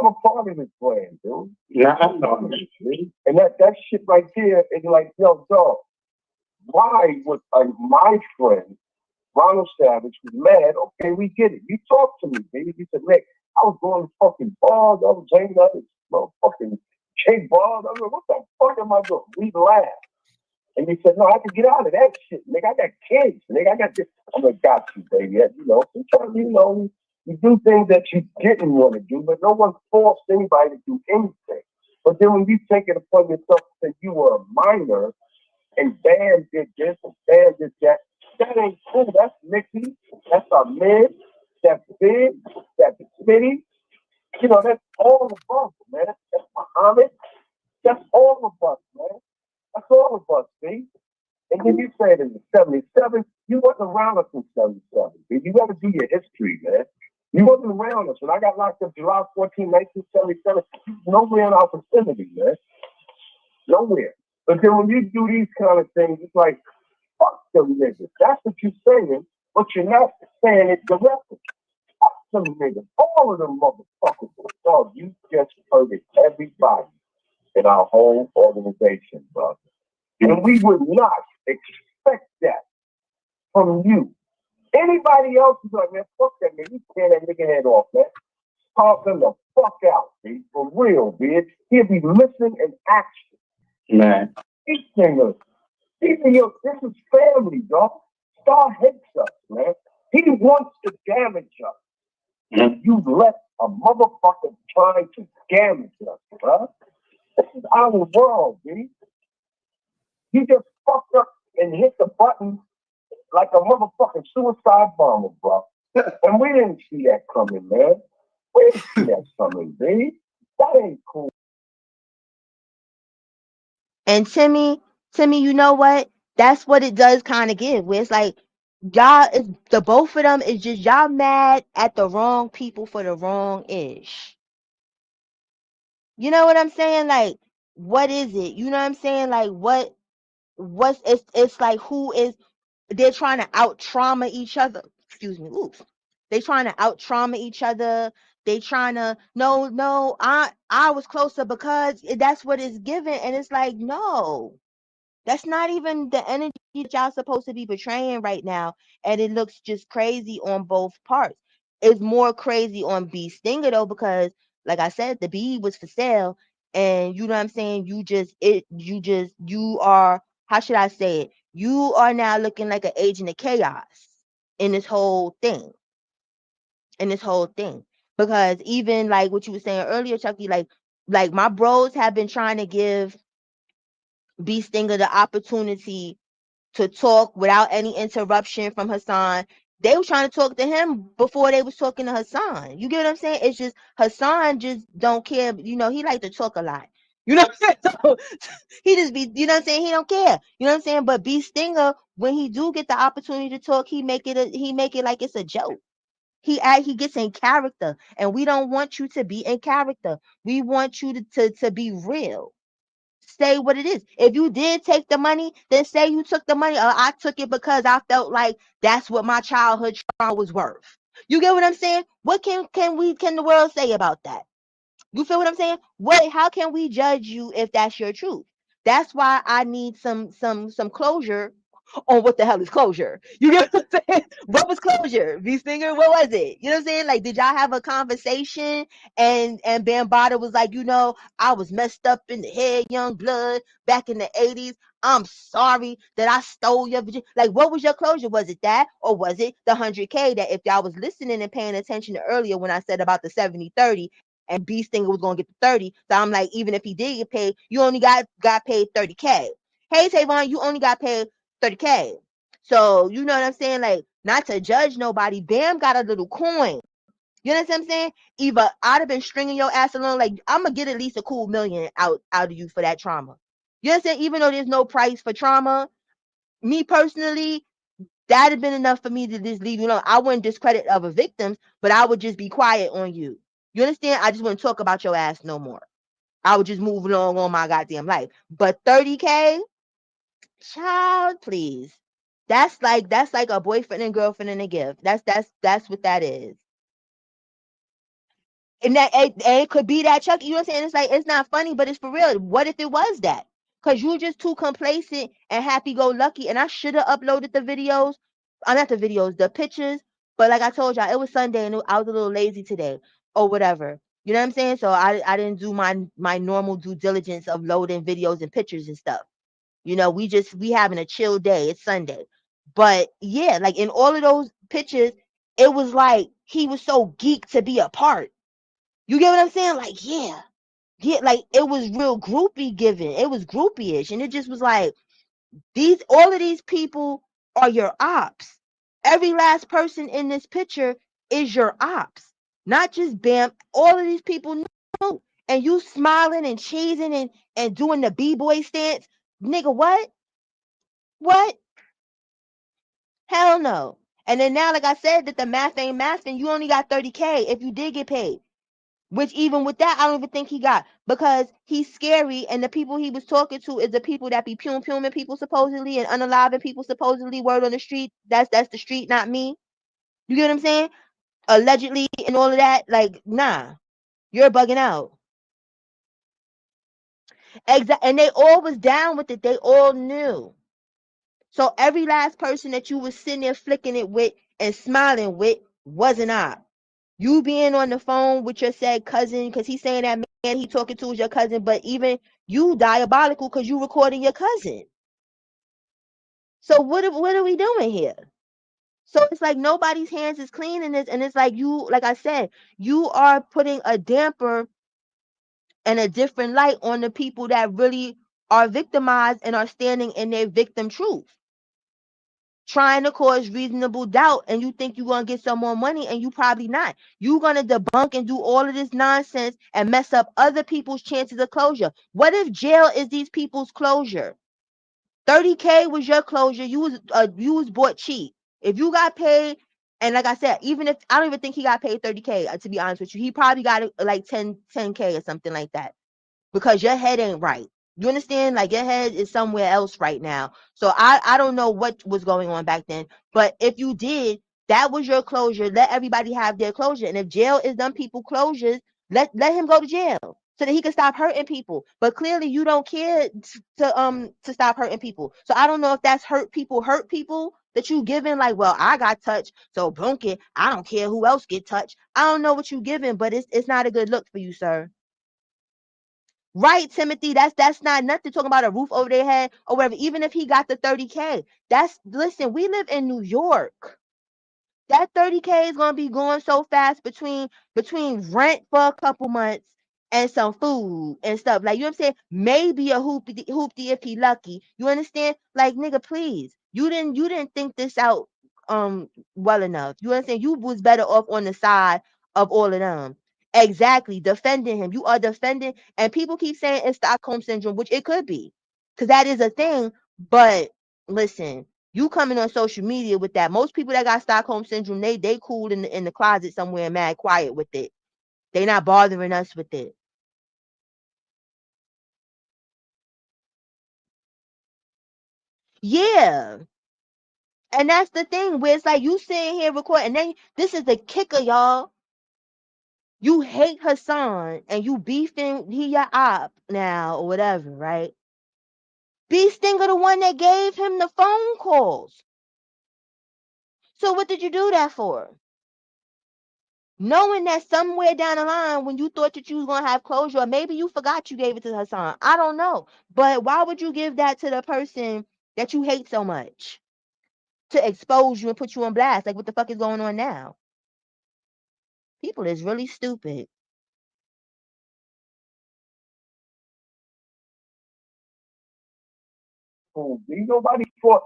a part of this brand, dude. Yeah, I know. And that shit right there is like, yo, dog, why would my friend, Ronald Savage, was mad? Okay, we get it. You talk to me, baby. You said, Rick, I was going to fucking bars. I was hanging out at motherfucking cake bars. I was like, what the fuck am I doing? We laughed. And he said, no, I can get out of that shit, nigga. I got kids, nigga. I got this. I'm like, got you, baby. You know, sometimes, you know, you do things that you didn't want to do, but no one forced anybody to do anything. But then when you take it upon yourself that you were a minor and Bam did this and Bam did that, that ain't cool. That's Mickey. That's our man. That's Big. That's Smitty. You know, that's all of us, man. That's Muhammad. That's all of us, man. That's all of us, see? And then you said in the 77, you wasn't around us in 77. You got to do your history, man. You wasn't around us. When I got locked up July 14, 1977, nowhere in our vicinity, man. Nowhere. But then when you do these kind of things, it's like, fuck them niggas. That's what you're saying, but you're not saying it directly. Fuck them niggas. All of them motherfuckers. Oh, you just hurted everybody in our whole organization, brother. And we would not expect that from you. Anybody else is like, man, fuck that nigga. You tear that nigga head off, man. Talk him the fuck out, B. For real, bitch. He'll be missing in action. Man. These singers. This is family, dog. Star hates us, man. He wants to damage us. Mm-hmm. You let a motherfucker trying to damage us, bro. This is our world, B. He just fucked up and hit the button like a motherfucking suicide bomber, bro. And we didn't see that coming, man. We didn't see that coming, B. That ain't cool. And Timmy, you know what? That's what it does kind of give. Where it's like, y'all, it's the both of them is just y'all mad at the wrong people for the wrong ish. You know what I'm saying? Like, what is it? You know what I'm saying? Like, what's it's like who is they're trying to out trauma each other. Excuse me. Ooh. They trying to out trauma each other. They trying to no, I was closer because that's what it's given. And it's like, no, that's not even the energy that y'all supposed to be portraying right now. And it looks just crazy on both parts. It's more crazy on B Stinger though, because like I said, the B was for sale. And you know what I'm saying? You are, how should I say it? You are now looking like an agent of chaos in this whole thing. Because even like what you were saying earlier, Chucky, like my bros have been trying to give B Stinger the opportunity to talk without any interruption from Hassan. They were trying to talk to him before they was talking to Hassan. You get what I'm saying? It's just Hassan just don't care. You know, he like to talk a lot. You know what I'm saying? So he just be, you know what I'm saying? He don't care. You know what I'm saying? But B Stinger, when he do get the opportunity to talk, he make it like it's a joke. He gets in character, and we don't want you to be in character. We want you to be real. Say what it is. If you did take the money, then say you took the money, or I took it because I felt like that's what my childhood trauma was worth. You get what I'm saying? What can the world say about that? You feel what I'm saying? How can we judge you if that's your truth? That's why I need some closure on what the hell is closure. You know what I'm saying? What was closure? V Stinger, what was it? You know what I'm saying? Like, did y'all have a conversation and Bambaataa was like, you know, I was messed up in the head, young blood, back in the 80s. I'm sorry that I stole your virginity. Like, what was your closure? Was it that, or was it the 100K that if y'all was listening and paying attention to earlier when I said about the 70-30 and B Stinger was going to get the 30. So I'm like, even if he did get paid, you only got paid 30K. Hey, Tavon, you only got paid 30K. So, you know what I'm saying? Like, not to judge nobody, Bam got a little coin. You know what I'm saying? Either I'd have been stringing your ass along, like, I'm going to get at least a cool million out of you for that trauma. You know what I'm saying? Even though there's no price for trauma, me personally, that'd have been enough for me to just leave you alone. I wouldn't discredit other victims, but I would just be quiet on you. You understand? I just wouldn't talk about your ass no more. I would just move along on my goddamn life. But 30K, child, please. That's like a boyfriend and girlfriend and a gift. That's what that is. And that it could be that, Chucky. You know what I'm saying? It's like, it's not funny, but it's for real. What if it was that? Because you're just too complacent and happy-go-lucky. And I should have uploaded the videos. Not the videos, the pictures. But like I told y'all, it was Sunday and I was a little lazy today. or whatever. You know what I'm saying? So I didn't do my normal due diligence of loading videos and pictures and stuff. You know, we having a chill day. It's Sunday. But yeah, like in all of those pictures, it was like he was so geeked to be a part. You get what I'm saying? Like, yeah, like it was real groupie giving. It was groupie-ish. And it just was like, all of these people are your ops. Every last person in this picture is your ops. Not just Bam. All of these people know. And you smiling and cheesing and doing the B-boy stance. Nigga, what? What? Hell no. And then now, like I said, that the math ain't mathing, you only got 30K if you did get paid. Which even with that, I don't even think he got, because he's scary, and the people he was talking to is the people that be puming people supposedly and unaliving people supposedly. Word on the street. That's the street, not me. You get what I'm saying? Allegedly and all of that. Like, nah, you're bugging out. Exactly. And they all was down with it. They all knew. So every last person that you was sitting there flicking it with and smiling with wasn't op. You being on the phone with your said cousin, because he's saying that man he talking to is your cousin, but even you diabolical because you recording your cousin. So what are we doing here? So it's like nobody's hands is clean in this, and it's like you, like I said, you are putting a damper and a different light on the people that really are victimized and are standing in their victim truth, trying to cause reasonable doubt, and you think you're going to get some more money, and you probably not. You're going to debunk and do all of this nonsense and mess up other people's chances of closure. What if jail is these people's closure? 30K was your closure. You was bought cheap. If you got paid, and like I said, even if I don't even think he got paid 30K, to be honest with you, he probably got like 10K or something like that, because your head ain't right. You understand? Like, your head is somewhere else right now. So I don't know what was going on back then. But if you did, that was your closure. Let everybody have their closure. And if jail is them people closures, let him go to jail so that he can stop hurting people. But clearly you don't care to stop hurting people. So I don't know if that's hurt people that you giving, like, well, I got touched, so bunk it. I don't care who else get touched. I don't know what you giving, but it's not a good look for you, sir. Right, Timothy, that's not nothing, talking about a roof over their head or whatever. Even if he got the 30K, listen, we live in New York. That 30K is gonna be going so fast between rent for a couple months and some food and stuff. Like, you know what I'm saying? Maybe a hoopty if he lucky. You understand? Like, nigga, please. You didn't think this out well enough. You understand? You was better off on the side of all of them. Exactly. Defending him. You are defending, and people keep saying it's Stockholm syndrome, which it could be. Because that is a thing. But listen, you coming on social media with that. Most people that got Stockholm syndrome, they cool in the closet somewhere, mad quiet with it. They not bothering us with it. Yeah. And that's the thing, where it's like you sitting here recording, and then this is the kicker, y'all. You hate Hassan and you beefing, he your op now or whatever, right? B Stinger the one that gave him the phone calls. So what did you do that for? Knowing that somewhere down the line, when you thought that you was going to have closure, or maybe you forgot you gave it to Hassan. I don't know. But why would you give that to the person that you hate so much? To expose you and put you on blast? Like, what the fuck is going on now? People is really stupid. Nobody fought.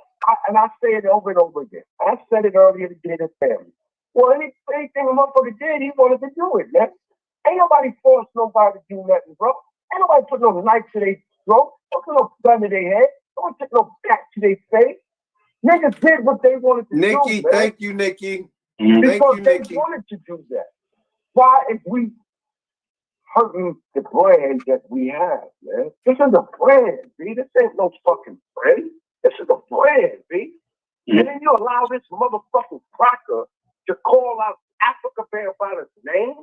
And I say it over and over again. I said it earlier today to family. Well, anything a motherfucker did, he wanted to do it, man. Ain't nobody forced nobody to do nothing, bro. Ain't nobody put no knife to their throat. Don't put no gun to their head. Don't put no back to their face. Niggas did what they wanted to do, Nikki, man. thank you, Nikki. Because they wanted to do that. Why, if we hurting the brand that we have, man? This is a brand, B. This ain't no fucking brand. This is a brand, B. And then you allow this motherfucking cracker to call out Afrika Bambaataa's name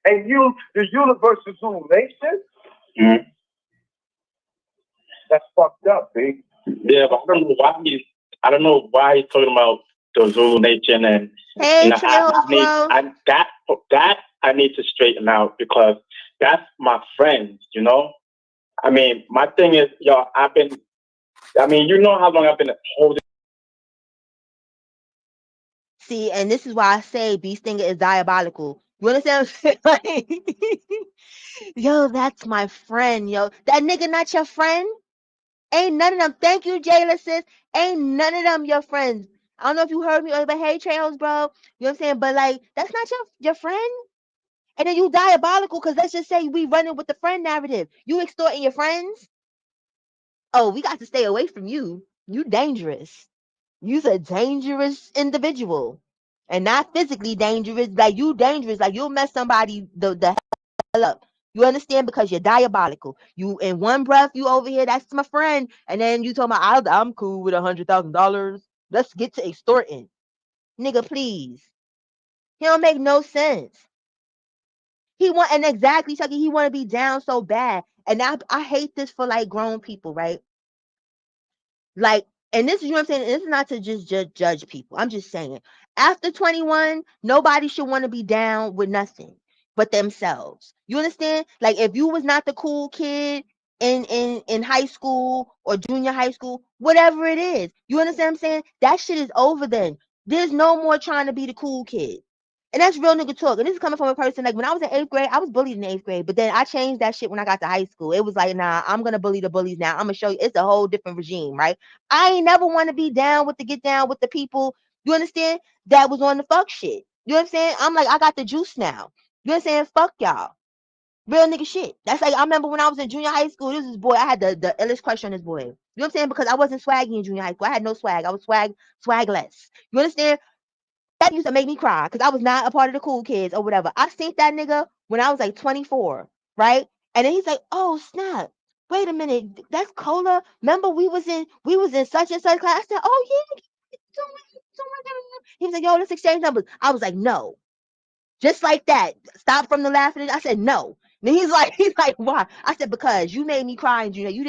and use the Universal Zulu Nation? That's fucked up, B. Yeah, but I don't know why he's talking about the Zulu Nation, and hey, I I need to straighten out because that's my friends, you know? I mean, my thing is, yo, you know how long I've been holding. See, and this is why I say Bee Stinger is diabolical. You understand what I'm saying? Like, yo, that's my friend, yo. That nigga not your friend? Ain't none of them. Thank you, Jayla, sis. Ain't none of them your friends. I don't know if you heard me, but hey, Trails, bro. You know what I'm saying? But like, that's not your friend. And then you diabolical because let's just say we running with the friend narrative. You extorting your friends? Oh, we got to stay away from you. You dangerous. You's a dangerous individual. And not physically dangerous, like you dangerous, like you'll mess somebody the hell up. You understand? Because you're diabolical. You in one breath, you over here, that's my friend. And then you talking about I'm cool with $100,000. Let's get to extorting. Nigga, please. He don't make no sense. He want, and exactly, Chucky, he want to be down so bad. And I hate this for like grown people, right? Like, and this is, you know what I'm saying? This is not to just judge people. I'm just saying, after 21, nobody should want to be down with nothing but themselves. You understand? Like, if you was not the cool kid in high school or junior high school, whatever it is, you understand what I'm saying? That shit is over then. There's no more trying to be the cool kid. And that's real nigga talk. And this is coming from a person, like when I was in 8th grade, I was bullied in 8th grade. But then I changed that shit when I got to high school. It was like, nah, I'm going to bully the bullies now. I'm going to show you. It's a whole different regime, right? I ain't never want to be down with get down with the people, you understand, that was on the fuck shit. You know what I'm saying? I'm like, I got the juice now. You know what I'm saying? Fuck y'all. Real nigga shit. That's like, I remember when I was in junior high school, this is boy, I had the illest crush on this boy. You know what I'm saying? Because I wasn't swaggy in junior high school. I had no swag. I was swagless. You understand? That used to make me cry because I was not a part of the cool kids or whatever. I seen that nigga when I was like 24, right? And then he's like, oh snap. Wait a minute, that's Cola. Remember we was in such and such class. I said, oh yeah. He was like, yo, let's exchange numbers. I was like, no. Just like that. Stop from the laughing. I said, no. And he's like, why? I said, because you made me cry in junior. You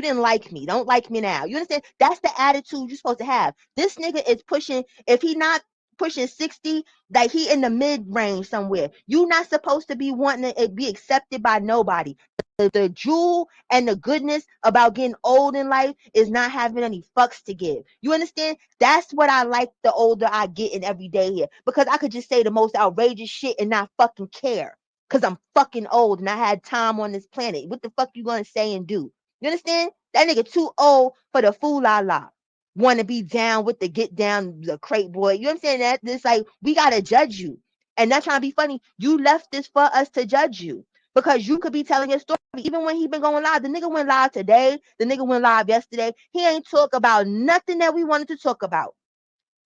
didn't like me. Don't like me now. You understand? That's the attitude you're supposed to have. This nigga is pushing, if he not pushing 60, like he in the mid range somewhere. You not supposed to be wanting to be accepted by nobody. The jewel and the goodness about getting old in life is not having any fucks to give. You understand? That's what I like the older I get in every day here. Because I could just say the most outrageous shit and not fucking care. Because I'm fucking old and I had time on this planet. What the fuck you gonna say and do? You understand? That nigga too old for the fool la la. Want to be down with the get down, the crate boy. You know what I'm saying? That this like, we gotta judge you. And not trying to be funny. You left this for us to judge you. Because you could be telling your story. Even when he been going live, the nigga went live today. The nigga went live yesterday. He ain't talk about nothing that we wanted to talk about.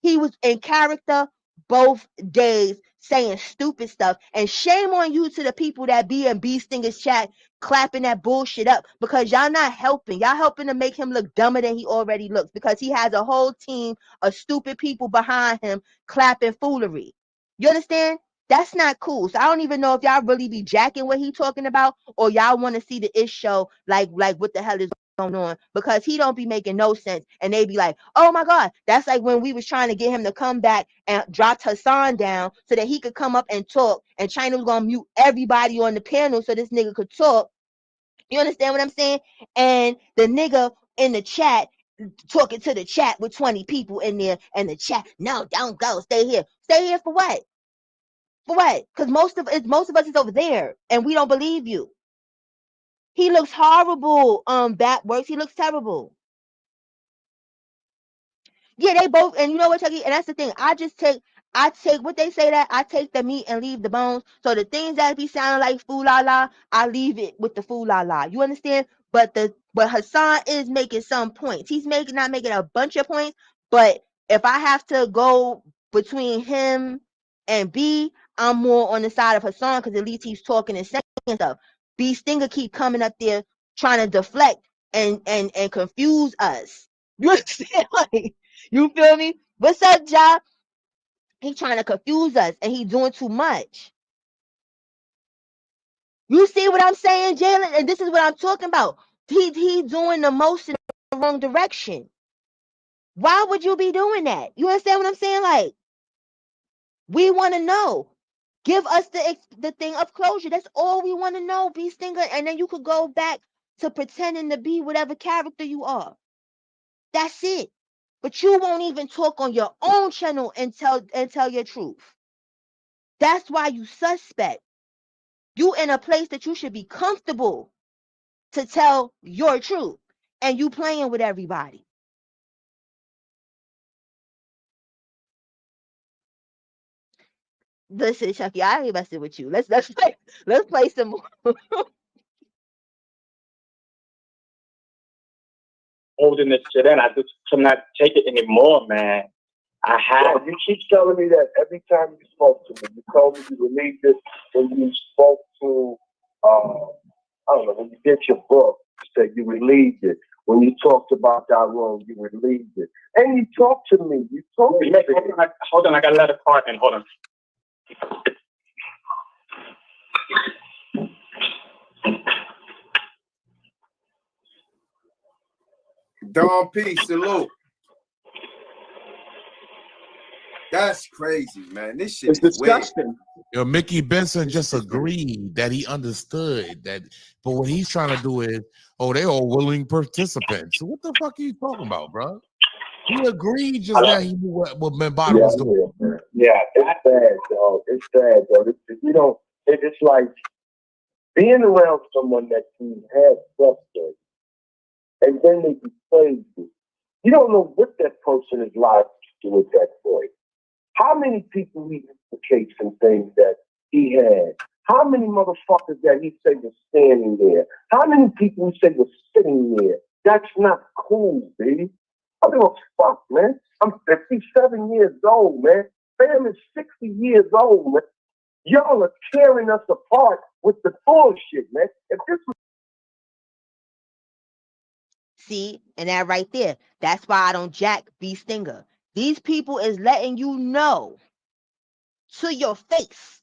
He was in character both days saying stupid stuff. And shame on you to the people that be in Bee Stinger's chat clapping that bullshit up because y'all not helping. Y'all helping to make him look dumber than he already looks because he has a whole team of stupid people behind him clapping foolery. You understand? That's not cool. So I don't even know if y'all really be jacking what he talking about or y'all want to see the ish show like what the hell is going on because he don't be making no sense and they be like, oh my God, that's like when we was trying to get him to come back and drop Hassan down so that he could come up and talk and China was gonna mute everybody on the panel so this nigga could talk. You understand what I'm saying? And the nigga in the chat talking to the chat with 20 people in there and the chat, no, don't go, stay here. Stay here for what? For what? Because most of us is over there and we don't believe you. He looks horrible. Batworks. He looks terrible. Yeah, they both, and you know what, Chucky? And that's the thing. I take what they say that I take the meat and leave the bones. So the things that be sounding like foo la la, I leave it with the foo la la. You understand? But Hassan is making some points. He's not making a bunch of points. But if I have to go between him and B, I'm more on the side of Hassan because at least he's talking and saying stuff. B Stinger keep coming up there trying to deflect and confuse us. You understand? Like, you feel me? What's up, Ja? He trying to confuse us and he doing too much. You see what I'm saying, Jalen? And this is what I'm talking about. He doing the most in the wrong direction. Why would you be doing that? You understand what I'm saying? Like, we want to know. Give us the thing of closure. That's all we want to know, B Stinger. And then you could go back to pretending to be whatever character you are. That's it. But you won't even talk on your own channel and tell your truth. That's why you suspect. You in a place that you should be comfortable to tell your truth, and you playing with everybody. Listen, Chucky, I ain't messing with you. Let's play some more. Holding this shit in, I just could not take it anymore, man. I have. You keep telling me that every time you spoke to me. You told me you relieved it when you spoke to, I don't know, when you did your book, you said you relieved it. When you talked about that role, you relieved it. And you talked to me. You told me. Hold on, I got to let a part in. Hold on. Don P, salute. That's crazy, man. This shit is disgusting. Yo, Mickey Benson just agreed that he understood that, but what he's trying to do is, oh, they're all willing participants. So what the fuck are you talking about, bro? He agreed just that he knew what Bambaataa was doing. Yeah, it's bad, dog. It's bad, dog. It's like being around someone that you have trust in, and then they betray you. You don't know what that person is like to do at that point. How many people he implicates in things that he had? How many motherfuckers that he said were standing there? How many people he said were sitting there? That's not cool, baby. I don't give a fuck, man. I'm 57 years old, man. Fam is 60 years old, man. Y'all are tearing us apart with the bullshit, man. If this was See, and that right there, that's why I don't jack B Stinger. These people is letting you know to your face,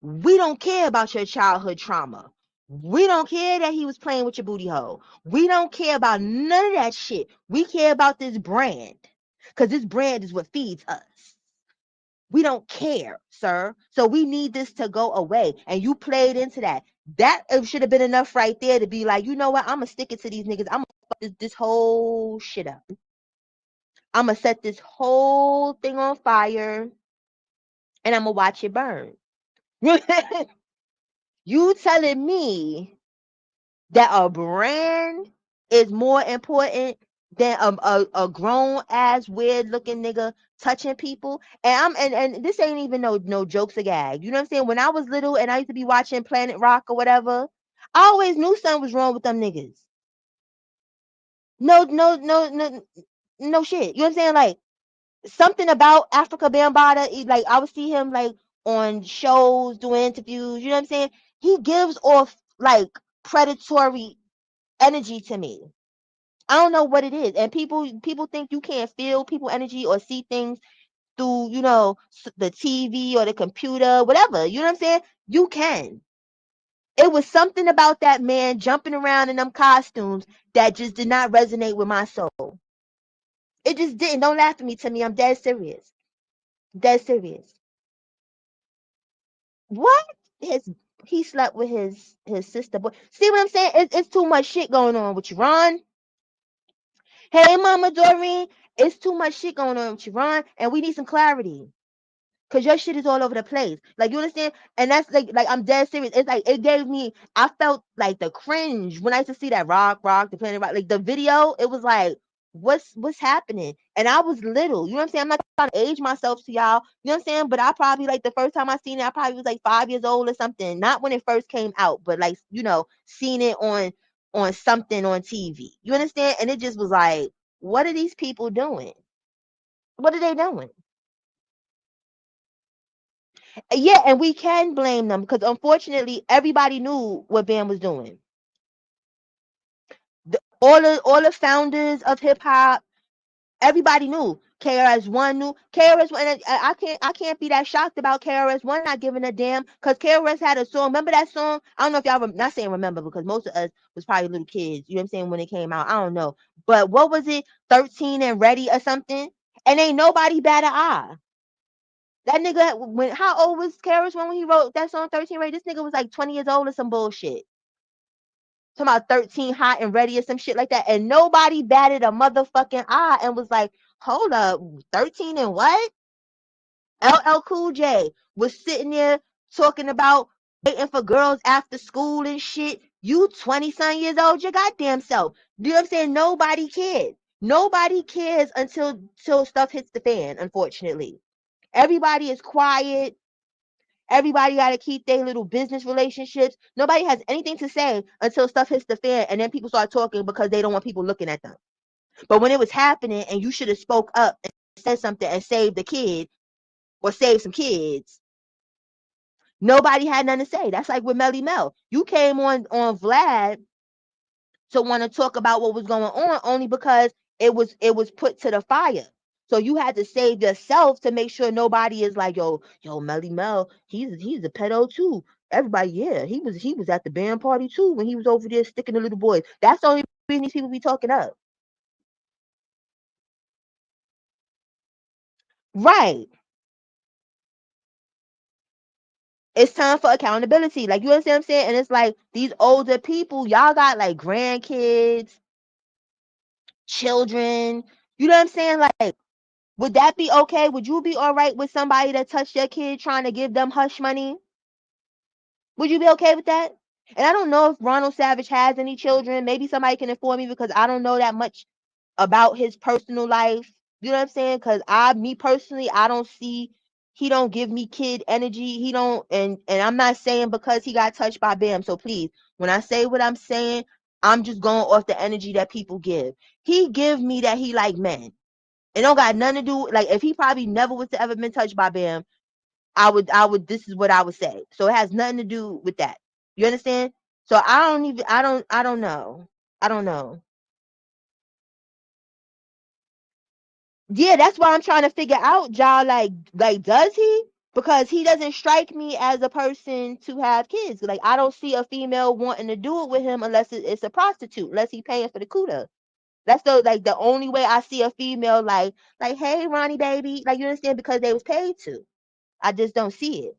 we don't care about your childhood trauma. We don't care that he was playing with your booty hole. We don't care about none of that shit. We care about this brand, because this brand is what feeds us. We don't care, sir. So we need this to go away. And you played into that. That should have been enough right there to be like, you know what? I'm going to stick it to these niggas. I'm going to fuck this whole shit up. I'm going to set this whole thing on fire, and I'm going to watch it burn. You telling me that a brand is more important than a grown ass weird looking nigga touching people? And this ain't even no jokes or gag. You know what I'm saying? When I was little and I used to be watching Planet Rock or whatever, I always knew something was wrong with them niggas. No shit. You know what I'm saying? Like, something about Afrika Bambaataa, like I would see him like on shows doing interviews. You know what I'm saying? He gives off like predatory energy to me. I don't know what it is, and people think you can't feel people energy or see things through, you know, the TV or the computer, whatever. You know what I'm saying? You can. It was something about that man jumping around in them costumes that just did not resonate with my soul. It just didn't. Don't laugh at me, Timmy. I'm dead serious. Dead serious. What? He slept with his sister. Boy, see what I'm saying? It's too much shit going on with you, Ron. Hey, Mama Doreen, it's too much shit going on with you, Ron, and we need some clarity. Cause your shit is all over the place. Like, you understand? And that's like I'm dead serious. It's like it gave me, I felt like the cringe when I used to see that rock, the Planet Rock, like the video. It was like, what's happening? And I was little. You know what I'm saying? I'm not trying to age myself to y'all. You know what I'm saying? But I probably, like, the first time I seen it, I probably was like 5 years old or something. Not when it first came out, but like, you know, seen it on something on TV. You understand? And it just was like, what are these people doing? What are they doing? Yeah, and we can blame them because unfortunately everybody knew what Bam was doing. All the founders of hip hop, everybody knew. KRS-One knew. KRS-One, and I can't be that shocked about KRS-One not giving a damn, because KRS had a song. Remember that song? I don't know if y'all not saying remember, because most of us was probably little kids. You know what I'm saying? When it came out, I don't know. But what was it? 13 and Ready or something? And ain't nobody bat an eye. That nigga, how old was Karis when he wrote that song 13 Ready? This nigga was like 20 years old or some bullshit. Talking about 13 hot and ready or some shit like that. And nobody batted a motherfucking eye and was like, hold up, 13 and what? LL Cool J was sitting there talking about waiting for girls after school and shit. You 20-some years old, your goddamn self. You know what I'm saying? Nobody cares. Nobody cares until stuff hits the fan, unfortunately. Everybody is quiet. Everybody got to keep their little business relationships. Nobody has anything to say until stuff hits the fan, and then people start talking because they don't want people looking at them. But when it was happening and you should have spoke up and said something and saved the kid or saved some kids, nobody had nothing to say. That's like with Melly Mel. You came on Vlad to want to talk about what was going on only because it was put to the fire. So you had to save yourself to make sure nobody is like, yo, Melly Mel, he's a pedo too. Everybody, yeah, he was at the band party too when he was over there sticking the little boys. That's the only reason these people be talking up. Right. It's time for accountability. Like, you understand what I'm saying? And it's like these older people, y'all got like grandkids, children. You know what I'm saying? Like, would that be okay? Would you be all right with somebody that touched your kid trying to give them hush money? Would you be okay with that? And I don't know if Ronald Savage has any children. Maybe somebody can inform me because I don't know that much about his personal life. You know what I'm saying? Because me personally, I don't see, he don't give me kid energy. He don't, and I'm not saying because he got touched by Bam. So please, when I say what I'm saying, I'm just going off the energy that people give. He give me that he like men. It don't got nothing to do, like, if he probably never was to ever been touched by Bam, I would, this is what I would say. So it has nothing to do with that. You understand? So I don't know. I don't know. Yeah, that's why I'm trying to figure out, y'all, like, does he? Because he doesn't strike me as a person to have kids. Like, I don't see a female wanting to do it with him unless it's a prostitute, unless he paying for the cuda. That's the only way I see a female like, hey, Ronnie baby, like, you understand, because they was paid to. I just don't see it.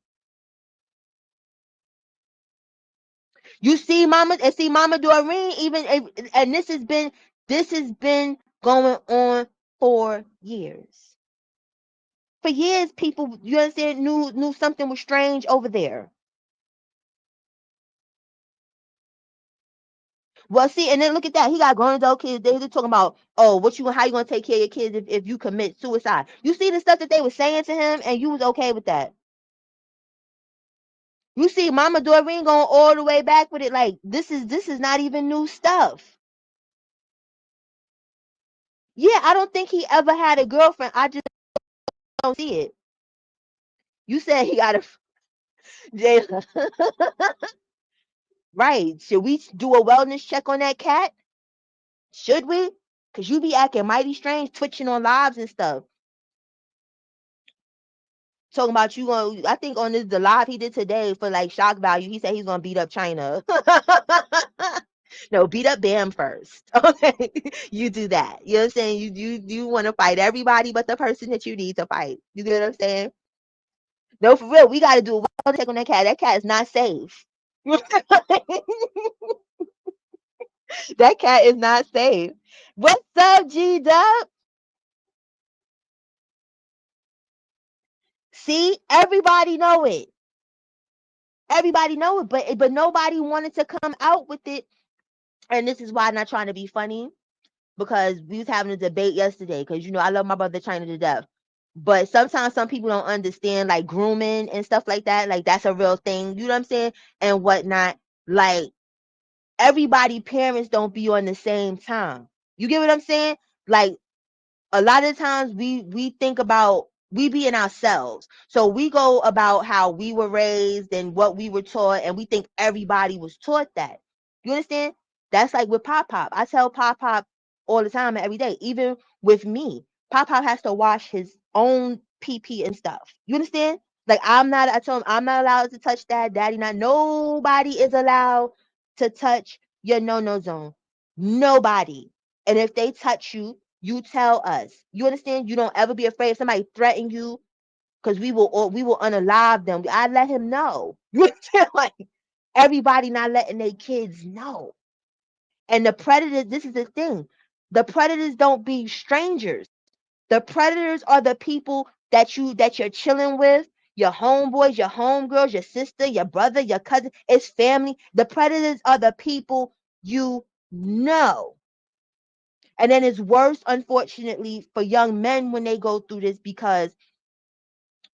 You see, Mama Doreen, even, and this has been going on for years. For years, people, you understand, knew something was strange over there. Well, see, and then look at that. He got grown adult kids. They're talking about, oh, how you gonna take care of your kids if you commit suicide? You see the stuff that they were saying to him, and you was okay with that. You see Mama Doreen going all the way back with it. Like, this is not even new stuff. Yeah, I don't think he ever had a girlfriend. I just don't see it. You said he got a right. Should we do a wellness check on that cat? Should we? Cause you be acting mighty strange, twitching on lives and stuff. Talking about you going, I think on the live he did today for like shock value, he said he's gonna beat up China. No, beat up Bam first. Okay. You do that. You know what I'm saying? You want to fight everybody but the person that you need to fight. You get what I'm saying? No, for real, we gotta do a well check on that cat. That cat is not safe. That cat is not safe. What's up, G Dub? See, everybody know it. Everybody know it, but nobody wanted to come out with it. And this is why I'm not trying to be funny, because we was having a debate yesterday. Because I love my brother China to death, but sometimes some people don't understand like grooming and stuff like that. Like, that's a real thing. You know what I'm saying? And whatnot. Like, everybody parents don't be on the same time. You get what I'm saying? Like, a lot of times we think about, we be in ourselves. So we go about how we were raised and what we were taught, and we think everybody was taught that. You understand? That's like with Pop Pop. I tell Pop Pop all the time and every day, even with me. Pop Pop has to wash his own pee and stuff. You understand? Like, I told him, I'm not allowed to touch that. Daddy not. Nobody is allowed to touch your no zone. Nobody. And if they touch you, you tell us. You understand? You don't ever be afraid if somebody threaten you. because we will unalive them. I let him know. You understand? Like, everybody not letting their kids know. And the predators, this is the thing. The predators don't be strangers. The predators are the people that you're chilling with, your homeboys, your homegirls, your sister, your brother, your cousin. It's family. The predators are the people you know. And then it's worse, unfortunately, for young men when they go through this, because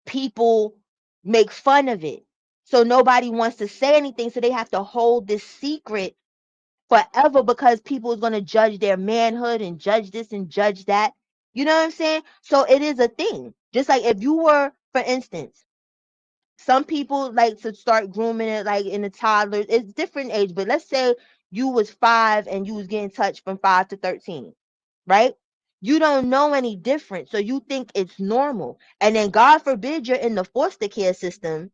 people make fun of it. So nobody wants to say anything. So they have to hold this secret forever, because people is going to judge their manhood and judge this and judge that. You know what I'm saying? So it is a thing. Just like if you were, for instance, some people like to start grooming it like in the toddlers. It's different age, but let's say you was 5 and you was getting touched from 5 to 13, right? You don't know any different, so you think it's normal. And then God forbid you're in the foster care system.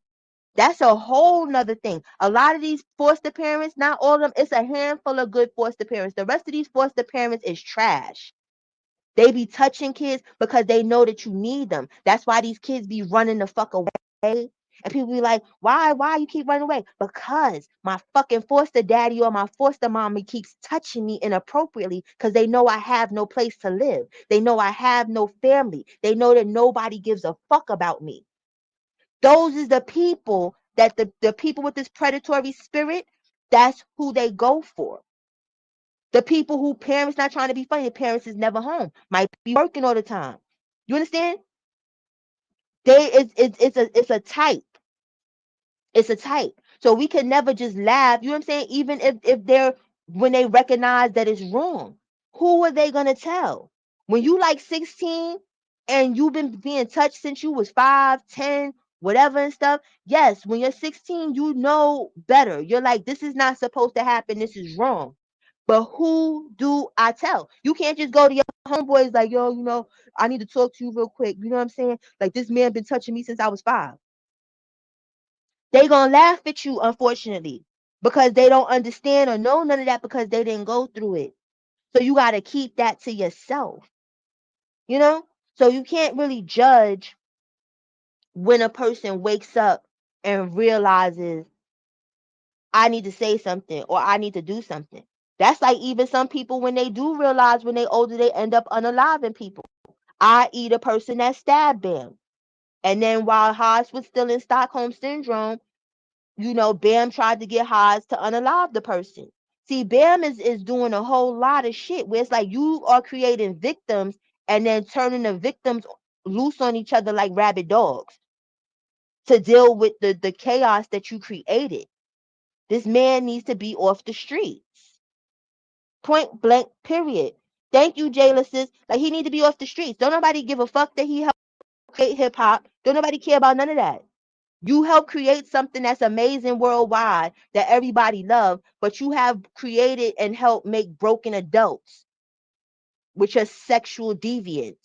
That's a whole nother thing. A lot of these foster parents, not all of them, it's a handful of good foster parents. The rest of these foster parents is trash. They be touching kids because they know that you need them. That's why these kids be running the fuck away. And people be like, why you keep running away? Because my fucking foster daddy or my foster mommy keeps touching me inappropriately, because they know I have no place to live. They know I have no family. They know that nobody gives a fuck about me. Those is the people that the people with this predatory spirit, that's who they go for. The people who parents not trying to be funny, the parents is never home, might be working all the time. You understand? It's a type. It's a type. So we can never just laugh. You know what I'm saying? Even if they're, when they recognize that it's wrong, who are they gonna tell? When you like 16 and you've been being touched since you was 5, 10, whatever and stuff. Yes, when you're 16, you know better. You're like, this is not supposed to happen. This is wrong. But who do I tell? You can't just go to your homeboys like, yo, I need to talk to you real quick. You know what I'm saying? Like, this man been touching me since I was 5. They gonna laugh at you, unfortunately, because they don't understand or know none of that, because they didn't go through it. So you got to keep that to yourself, so you can't really judge when a person wakes up and realizes, I need to say something or I need to do something. That's like even some people, when they do realize when they older, they end up unaliving people, i.e. the person that stabbed them. And then while Haas was still in Stockholm Syndrome, Bam tried to get Haas to unalive the person. See, Bam is doing a whole lot of shit where it's like you are creating victims and then turning the victims loose on each other like rabid dogs to deal with the chaos that you created. This man needs to be off the streets. Point blank, period. Thank you, Jayla, sis. Like, he need to be off the streets. Don't nobody give a fuck that he helped create hip hop. Don't nobody care about none of that. You help create something that's amazing worldwide that everybody love, but you have created and helped make broken adults with your sexual deviance.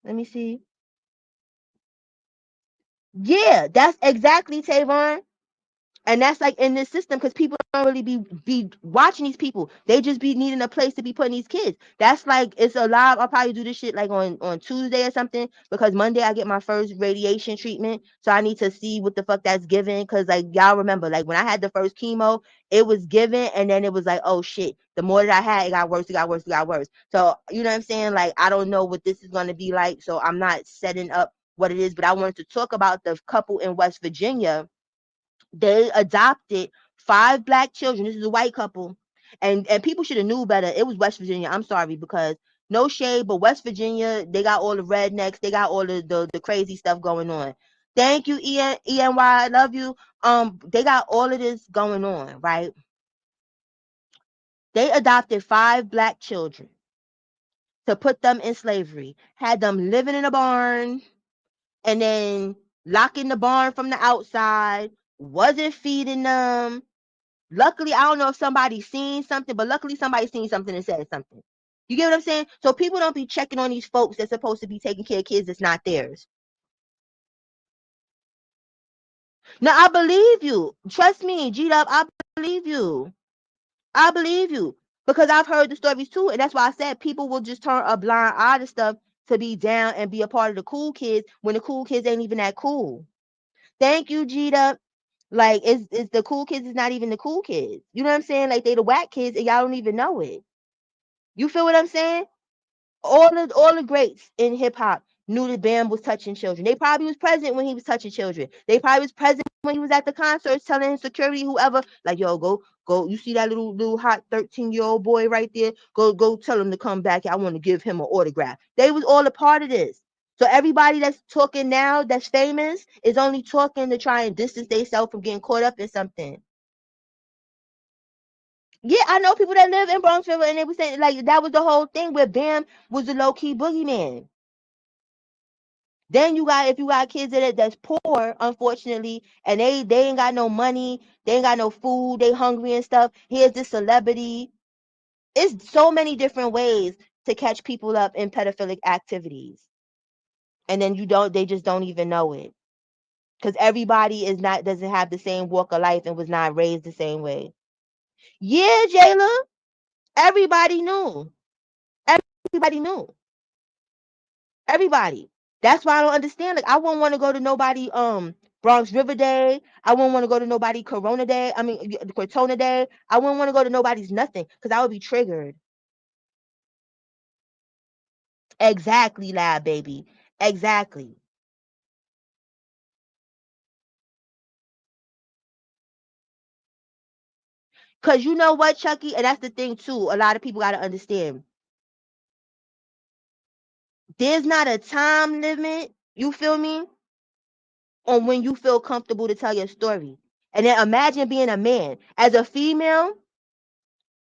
Let me see. Yeah, that's exactly, Tavon. And that's like in this system, because people don't really be watching these people. They just be needing a place to be putting these kids. That's like, it's a lot. I'll probably do this shit like on Tuesday or something, because Monday I get my first radiation treatment. So I need to see what the fuck that's given. Because like, y'all remember, like when I had the first chemo, it was given, and then it was like, oh shit, the more that I had, it got worse, it got worse, it got worse. So you know what I'm saying? Like, I don't know what this is going to be like. So I'm not setting up what it is, but I wanted to talk about the couple in West Virginia. They adopted 5 black children. This is a white couple. And people should have knew better. It was West Virginia. I'm sorry, because no shade, but West Virginia, they got all the rednecks. They got all the crazy stuff going on. Thank you, ENY. I love you. They got all of this going on, right? They adopted 5 black children to put them in slavery, had them living in a barn, and then locking the barn from the outside, wasn't feeding them. Luckily, I don't know if somebody seen something, but luckily somebody seen something and said something. You get what I'm saying? So people don't be checking on these folks that's supposed to be taking care of kids that's not theirs. Now, I believe you. Trust me, G-Dub, I believe you. I believe you. Because I've heard the stories too. And that's why I said people will just turn a blind eye to stuff to be down and be a part of the cool kids when the cool kids ain't even that cool. Thank you, Gita. Like, it's the cool kids is not even the cool kids. You know what I'm saying? Like, they the whack kids and y'all don't even know it. You feel what I'm saying? All the greats in hip hop knew that Bam was touching children. They probably was present when he was touching children. They probably was present when he was at the concerts telling his security, whoever, like, yo, go. You see that little hot 13-year-old boy right there? Go tell him to come back. I want to give him an autograph. They was all a part of this. So everybody that's talking now, that's famous, is only talking to try and distance themselves from getting caught up in something. Yeah, I know people that live in Bronxville, and they were saying, like, that was the whole thing where Bam was the low-key boogeyman. Then if you got kids that's poor, unfortunately, and they ain't got no money, they ain't got no food, they hungry and stuff. Here's this celebrity. It's so many different ways to catch people up in pedophilic activities. And then they just don't even know it. Because everybody doesn't have the same walk of life and was not raised the same way. Yeah, Jayla. Everybody knew. Everybody knew. Everybody. That's why I don't understand. Like, I wouldn't want to go to nobody Bronx River Day. I wouldn't want to go to nobody Corona Day. I mean Crotona Day. I wouldn't want to go to nobody's nothing because I would be triggered. Exactly, lab baby. Exactly. Cause you know what, Chucky, and that's the thing too. A lot of people gotta understand. There's not a time limit. You feel me? On when you feel comfortable to tell your story. And then imagine being a man. As a female,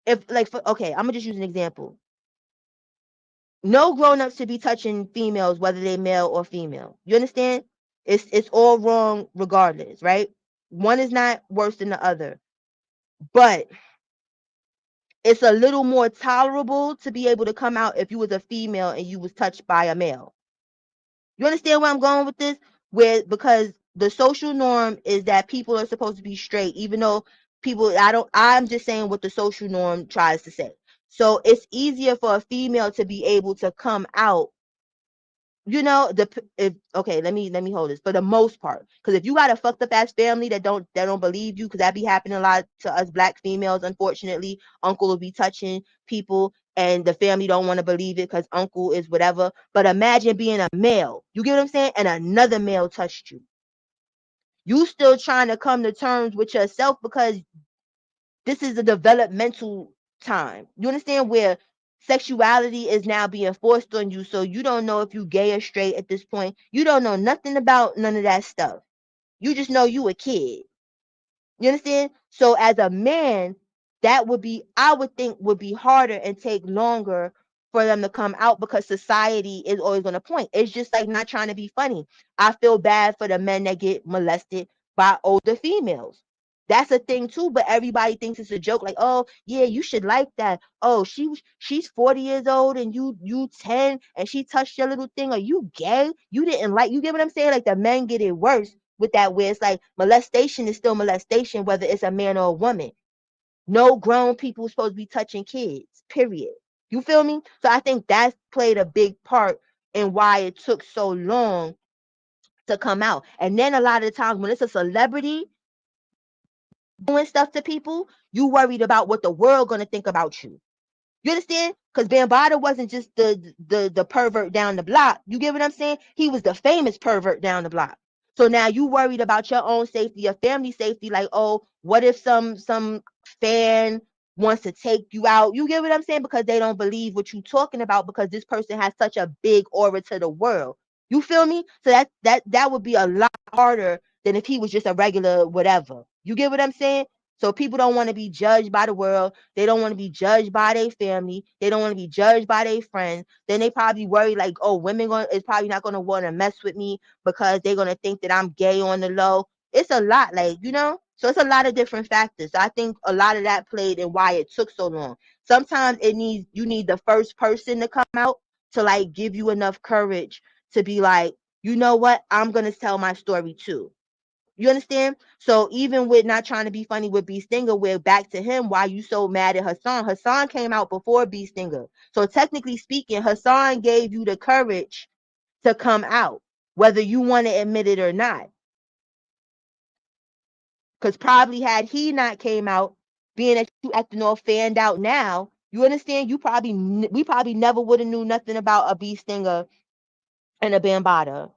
okay, I'm gonna just use an example. No grown-ups should be touching females, whether they male or female. You understand? It's all wrong regardless, right? One is not worse than the other. But it's a little more tolerable to be able to come out if you was a female and you was touched by a male. You understand where I'm going with this? Because the social norm is that people are supposed to be straight, even though I'm just saying what the social norm tries to say. So it's easier for a female to be able to come out. You know, okay, let me hold this for the most part. Because if you got a fucked up ass family that don't believe you, because that be happening a lot to us black females, unfortunately, uncle will be touching people and the family don't want to believe it because uncle is whatever. But imagine being a male, you get what I'm saying, and another male touched you. You still trying to come to terms with yourself because this is a developmental time. You understand where sexuality is now being forced on you, so you don't know if you gay or straight at this point. You don't know nothing about none of that stuff. You just know you a kid. You understand? So as a man, that would be, I would think, would be harder and take longer for them to come out because society is always going to point. It's just like not trying to be funny. I feel bad for the men that get molested by older females. That's a thing too, but everybody thinks it's a joke. Like, oh yeah, you should like that. Oh, she's 40 years old and you 10 and she touched your little thing. Are you gay? You didn't like. You get what I'm saying? Like the men get it worse with that, where it's like molestation is still molestation, whether it's a man or a woman. No grown people supposed to be touching kids. Period. You feel me? So I think that's played a big part in why it took so long to come out. And then a lot of the times when it's a celebrity doing stuff to people, you worried about what the world gonna think about you. You understand? Because Bambaataa wasn't just the pervert down the block. You get what I'm saying? He was the famous pervert down the block. So now you worried about your own safety, your family safety. Like, oh, what if some fan wants to take you out? You get what I'm saying? Because they don't believe what you're talking about because this person has such a big aura to the world. You feel me? So that would be a lot harder than if he was just a regular whatever. You get what I'm saying? So people don't want to be judged by the world. They don't want to be judged by their family. They don't want to be judged by their friends. Then they probably worry like, oh, women is probably not going to want to mess with me because they're going to think that I'm gay on the low. It's a lot, like, you know? So it's a lot of different factors. I think a lot of that played in why it took so long. Sometimes you need the first person to come out to like give you enough courage to be like, you know what? I'm going to tell my story too. You understand? So even with not trying to be funny with B Stinger, we're back to him. Why you so mad at Hassan? Hassan came out before B Stinger. So technically speaking, Hassan gave you the courage to come out, whether you want to admit it or not. Because probably had he not came out, being that you acting all fanned out now, you understand? We probably never would have knew nothing about a B Stinger and a Bambaataa.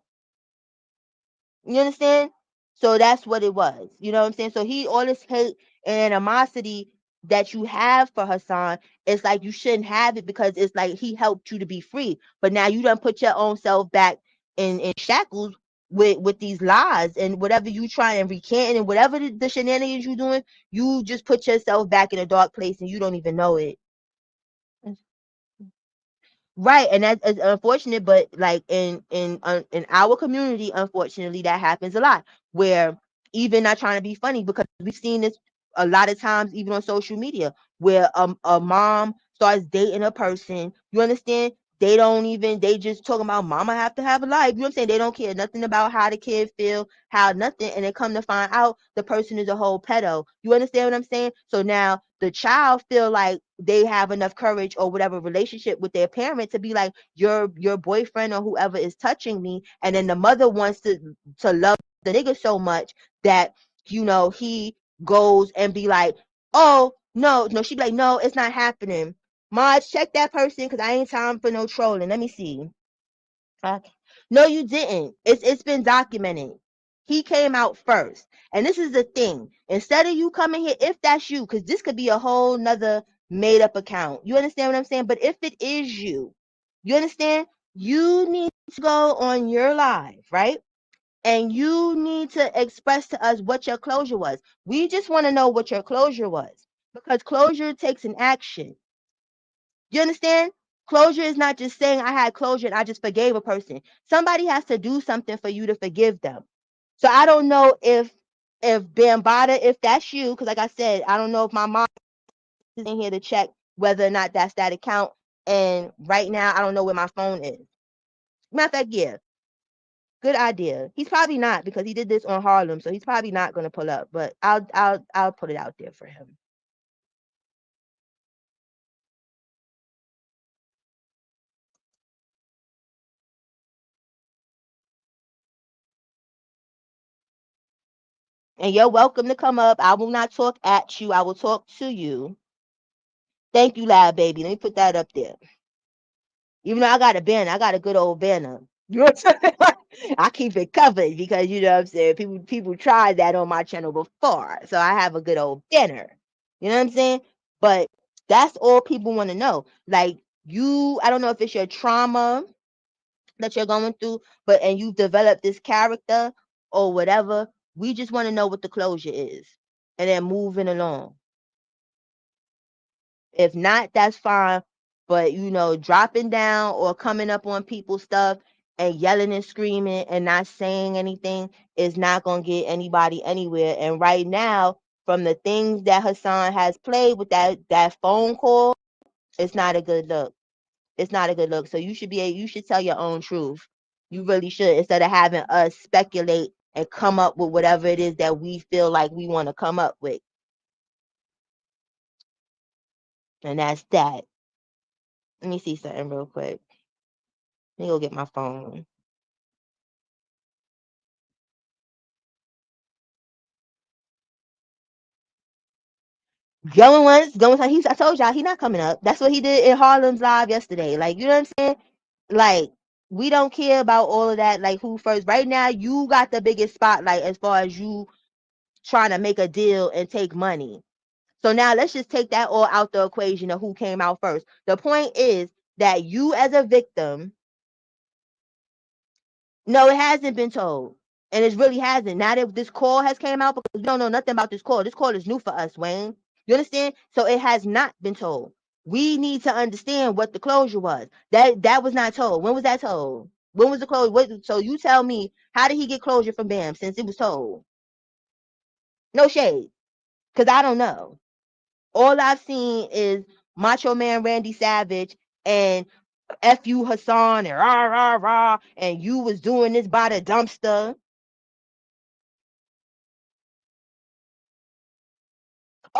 You understand? So that's what it was. You know what I'm saying? So all this hate and animosity that you have for Hassan, it's like you shouldn't have it, because it's like he helped you to be free. But now you done put your own self back in shackles with these lies, and whatever you try and recant, and whatever the shenanigans you doing, you just put yourself back in a dark place and you don't even know it. Right, and that's unfortunate, but like in our community, unfortunately, that happens a lot. Where, even not trying to be funny, because we've seen this a lot of times, even on social media, where a mom starts dating a person. You understand? They just talking about mama have to have a life. You know what I'm saying? They don't care nothing about how the kid feel, how nothing, and they come to find out the person is a whole pedo. You understand what I'm saying? So now the child feel like they have enough courage or whatever relationship with their parent to be like, your boyfriend or whoever is touching me, and then the mother wants to love the nigga so much that he goes and be like, oh no, she be like, no, it's not happening. Marge, check that person, because I ain't time for no trolling. Let me see. Okay. No, you didn't. It's been documented. He came out first. And this is the thing. Instead of you coming here, if that's you, because this could be a whole nother made up account. You understand what I'm saying? But if it is you understand? You need to go on your live, right? And you need to express to us what your closure was. We just want to know what your closure was, because closure takes an action. You understand? Closure is not just saying I had closure and I just forgave a person. Somebody has to do something for you to forgive them. So I don't know if Bambaataa, if that's you, because like I said, I don't know if my mom is in here to check whether or not that's that account. And right now, I don't know where my phone is. Matter of fact, yeah, good idea. He's probably not, because he did this on Harlem, so he's probably not going to pull up. But I'll put it out there for him. And you're welcome to come up. I will not talk at you. I will talk to you. Thank you, Lab Baby. Let me put that up there. Even though I got a banner, I got a good old banner. You know what I'm saying? I keep it covered because, you know what I'm saying, people tried that on my channel before. So I have a good old banner. You know what I'm saying? But that's all people want to know. Like, I don't know if it's your trauma that you're going through, and you've developed this character or whatever. We just want to know what the closure is, and then moving along. If not, that's fine. But dropping down or coming up on people's stuff and yelling and screaming and not saying anything is not going to get anybody anywhere. And right now, from the things that Hassan has played with that phone call, it's not a good look. It's not a good look. So you should tell your own truth. You really should, instead of having us speculate and come up with whatever it is that we feel like we want to come up with. And that's that. Let me see something real quick. Let me go get my phone. Going once, going twice. I told y'all, he not coming up. That's what he did in Harlem's live yesterday. Like, you know what I'm saying? Like, we don't care about all of that. Like, who first? Right now, you got the biggest spotlight as far as you trying to make a deal and take money. So now let's just take that all out the equation of who came out first. The point is that you, as a victim, no, it hasn't been told. And it really hasn't. Now that this call has came out, because we don't know nothing about this call. This call is new for us, Wayne. You understand? So it has not been told. We need to understand what the closure was. That was not told. When was that told? When was the closure? So you tell me, how did he get closure from Bam since it was told? No shade. Because I don't know. All I've seen is Macho Man Randy Savage and F you Hassan and rah rah rah, and you was doing this by the dumpster.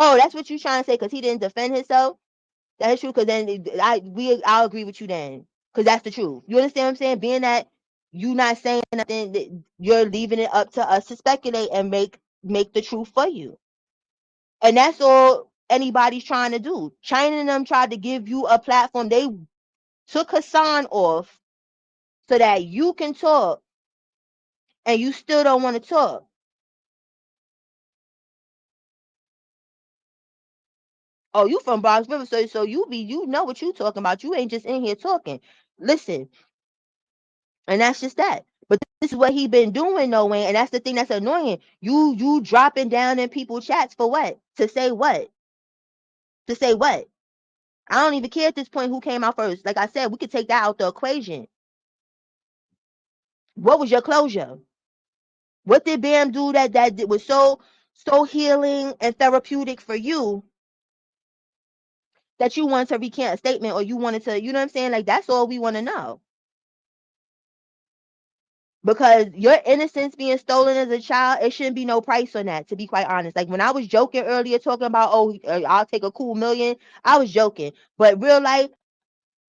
Oh, that's what you trying to say because he didn't defend himself? That's true, because then I'll agree with you then. Because that's the truth. You understand what I'm saying? Being that you not saying nothing, you're leaving it up to us to speculate and make the truth for you. And that's all anybody's trying to do. China and them tried to give you a platform. They took Hassan off so that you can talk, and you still don't want to talk. Oh, you from Bronx River, so you know what you talking about. You ain't just in here talking. Listen, and that's just that. But this is what he been doing, though, Wayne, and that's the thing that's annoying. You dropping down in people's chats for what? To say what? To say what? I don't even care at this point who came out first. Like I said, we could take that out the equation. What was your closure? What did Bam do that was so healing and therapeutic for you that you wanted to recant a statement, or you wanted to, you know what I'm saying? Like, that's all we want to know. Because your innocence being stolen as a child, it shouldn't be no price on that, to be quite honest. Like, when I was joking earlier talking about, oh, I'll take a cool million, I was joking. But real life,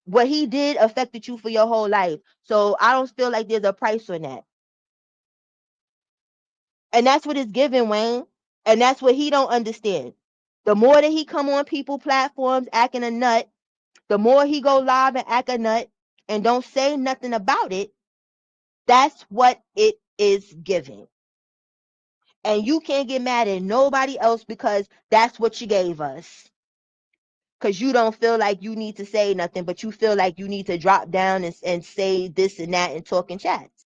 what he did affected you for your whole life. So I don't feel like there's a price on that. And that's what it's given, Wayne. And that's what he don't understand. The more that he come on people platforms acting a nut, the more he go live and act a nut and don't say nothing about it, that's what it is giving. And you can't get mad at nobody else because that's what you gave us. Because you don't feel like you need to say nothing, but you feel like you need to drop down and say this and that and talk in chats.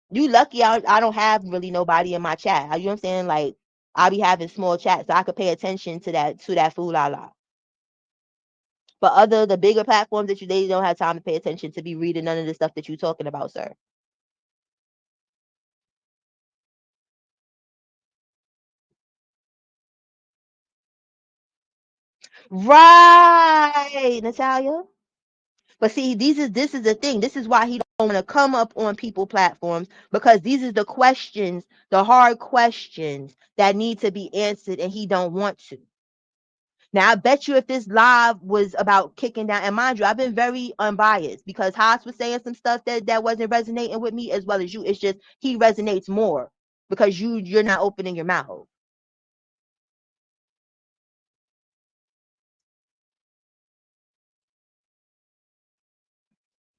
You lucky I don't have really nobody in my chat. You know what I'm saying? Like, I'll be having small chats so I could pay attention to that fool la la. But the bigger platforms that they don't have time to pay attention to be reading none of the stuff that you're talking about, sir. Right, Natalia. But see, this is the thing. This is why he don't want to come up on people platforms, because these are the questions, the hard questions that need to be answered, and he don't want to. Now, I bet you if this live was about kicking down, and mind you, I've been very unbiased because Haas was saying some stuff that wasn't resonating with me as well as you. It's just he resonates more because you're not opening your mouth.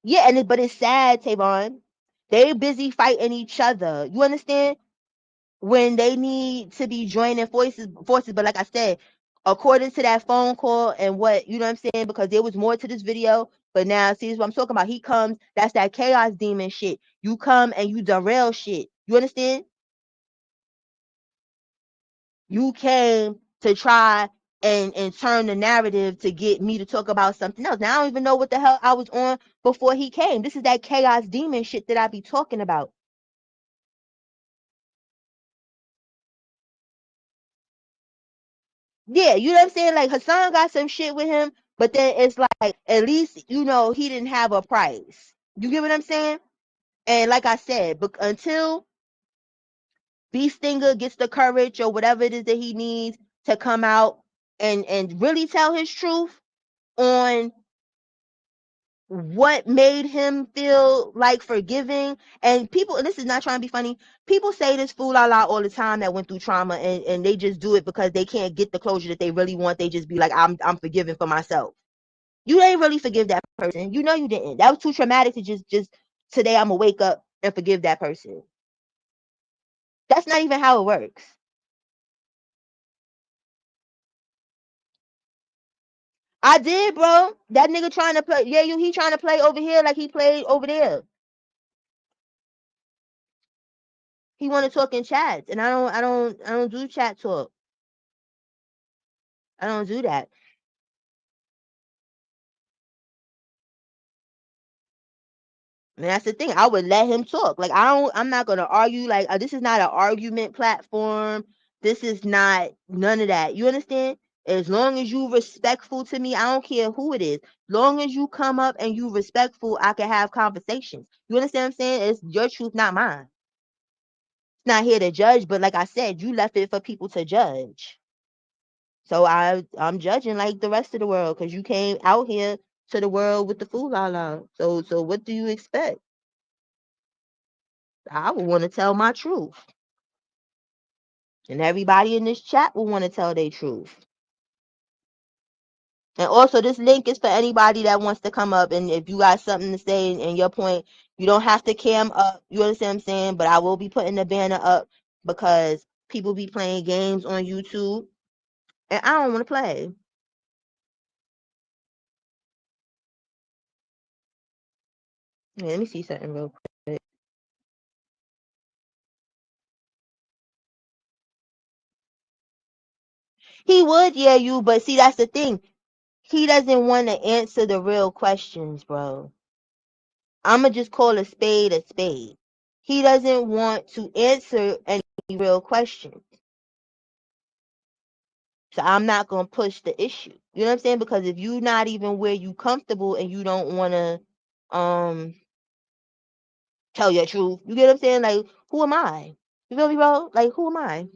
Yeah, but it's sad, Tavon. They busy fighting each other. You understand? When they need to be joining forces. But like I said, according to that phone call and what, you know what I'm saying? Because there was more to this video. But now, see, this is what I'm talking about. He comes, that's that chaos demon shit. You come and you derail shit. You understand? You came to try and turn the narrative to get me to talk about something else. Now I don't even know what the hell I was on before he came. This is that chaos demon shit that I be talking about. Yeah, you know what I'm saying? Like, Hassan got some shit with him, but then it's like, at least, you know, he didn't have a price. You get what I'm saying? And like I said, but until B Stinger gets the courage or whatever it is that he needs to come out and really tell his truth on what made him feel like forgiving. And people, and this is not trying to be funny, people say this fool la la all the time that went through trauma, and they just do it because they can't get the closure that they really want. They just be like, I'm forgiving for myself. You ain't really forgive that person. You know you didn't. That was too traumatic to just today I'm gonna wake up and forgive that person. That's not even how it works. I did, bro. That nigga trying to play, yeah, he trying to play over here like he played over there. He want to talk in chats, and I don't do chat talk. I don't do that. And that's the thing. I would let him talk. Like, I'm not gonna argue. Like, this is not an argument platform. This is not none of that. You understand? As long as you respectful to me, I don't care who it is. Long as you come up and you respectful, I can have conversations. You understand what I'm saying? It's your truth, not mine. It's not here to judge, but like I said, you left it for people to judge. So I'm judging like the rest of the world because you came out here to the world with the fool la la. So what do you expect? I would want to tell my truth. And everybody in this chat will want to tell their truth. And also, this link is for anybody that wants to come up. And if you got something to say and your point, you don't have to cam up. You understand what I'm saying? But I will be putting the banner up because people be playing games on YouTube. And I don't want to play. Yeah, let me see something real quick. He would, yeah, you, but see, that's the thing. He doesn't want to answer the real questions, bro. I'ma just call a spade a spade. He doesn't want to answer any real questions. So I'm not gonna push the issue. You know what I'm saying? Because if you're not even where you comfortable and you don't wanna tell your truth, you get what I'm saying? Like, who am I? You feel me, bro? Like, who am I?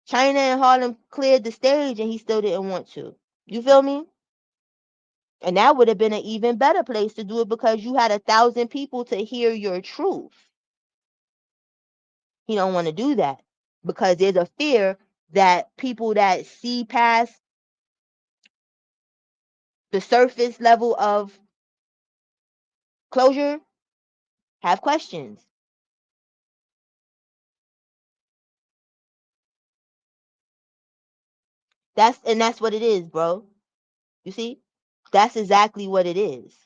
China and Harlem cleared the stage and he still didn't want to. You feel me? And that would have been an even better place to do it because you had 1,000 people to hear your truth. He don't want to do that because there's a fear that people that see past the surface level of closure have questions. That's what it is, bro. You see? That's exactly what it is.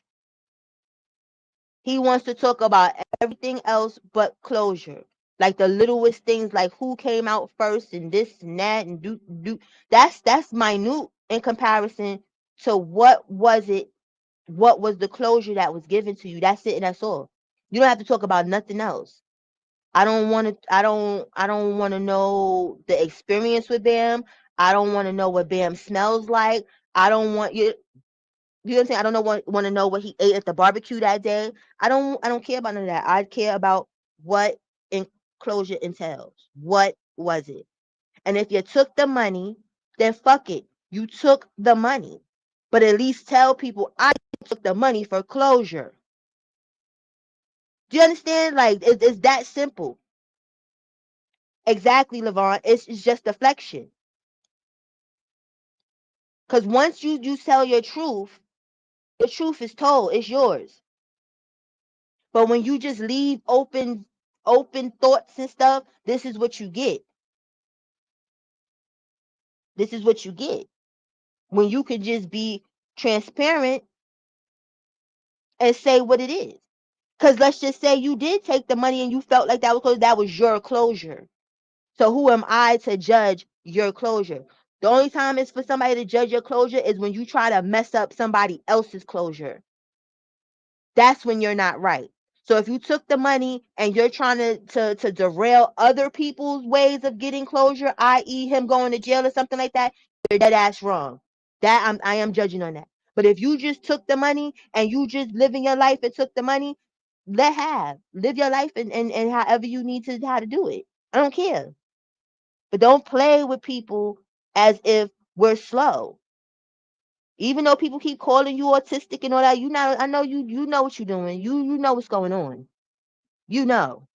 He wants to talk about everything else but closure. Like the littlest things, like who came out first and this and that and do. That's minute in comparison to what was the closure that was given to you. That's it and that's all. You don't have to talk about nothing else. I don't want to know the experience with Bam. I don't want to know what Bam smells like. I don't want you. You know what I'm saying? I don't want to know what he ate at the barbecue that day. I don't care about none of that. I care about what enclosure entails. What was it? And if you took the money, then fuck it. You took the money. But at least tell people I took the money for closure. Do you understand? Like it's that simple. Exactly, Levon. It's just deflection. Because once you tell your truth, the truth is told. It's yours. But when you just leave open thoughts and stuff, this is what you get. This is what you get. When you can just be transparent and say what it is. Because let's just say you did take the money and you felt like that was your closure. So who am I to judge your closure? The only time it's for somebody to judge your closure is when you try to mess up somebody else's closure. That's when you're not right. So if you took the money and you're trying to derail other people's ways of getting closure, i.e. him going to jail or something like that, you're dead ass wrong. I am judging on that. But if you just took the money and you just living your life and took the money, live your life and however you need to how to do it. I don't care. But don't play with people as if we're slow. Even though people keep calling you autistic and all that, I know you know what you're doing. You know what's going on. You know.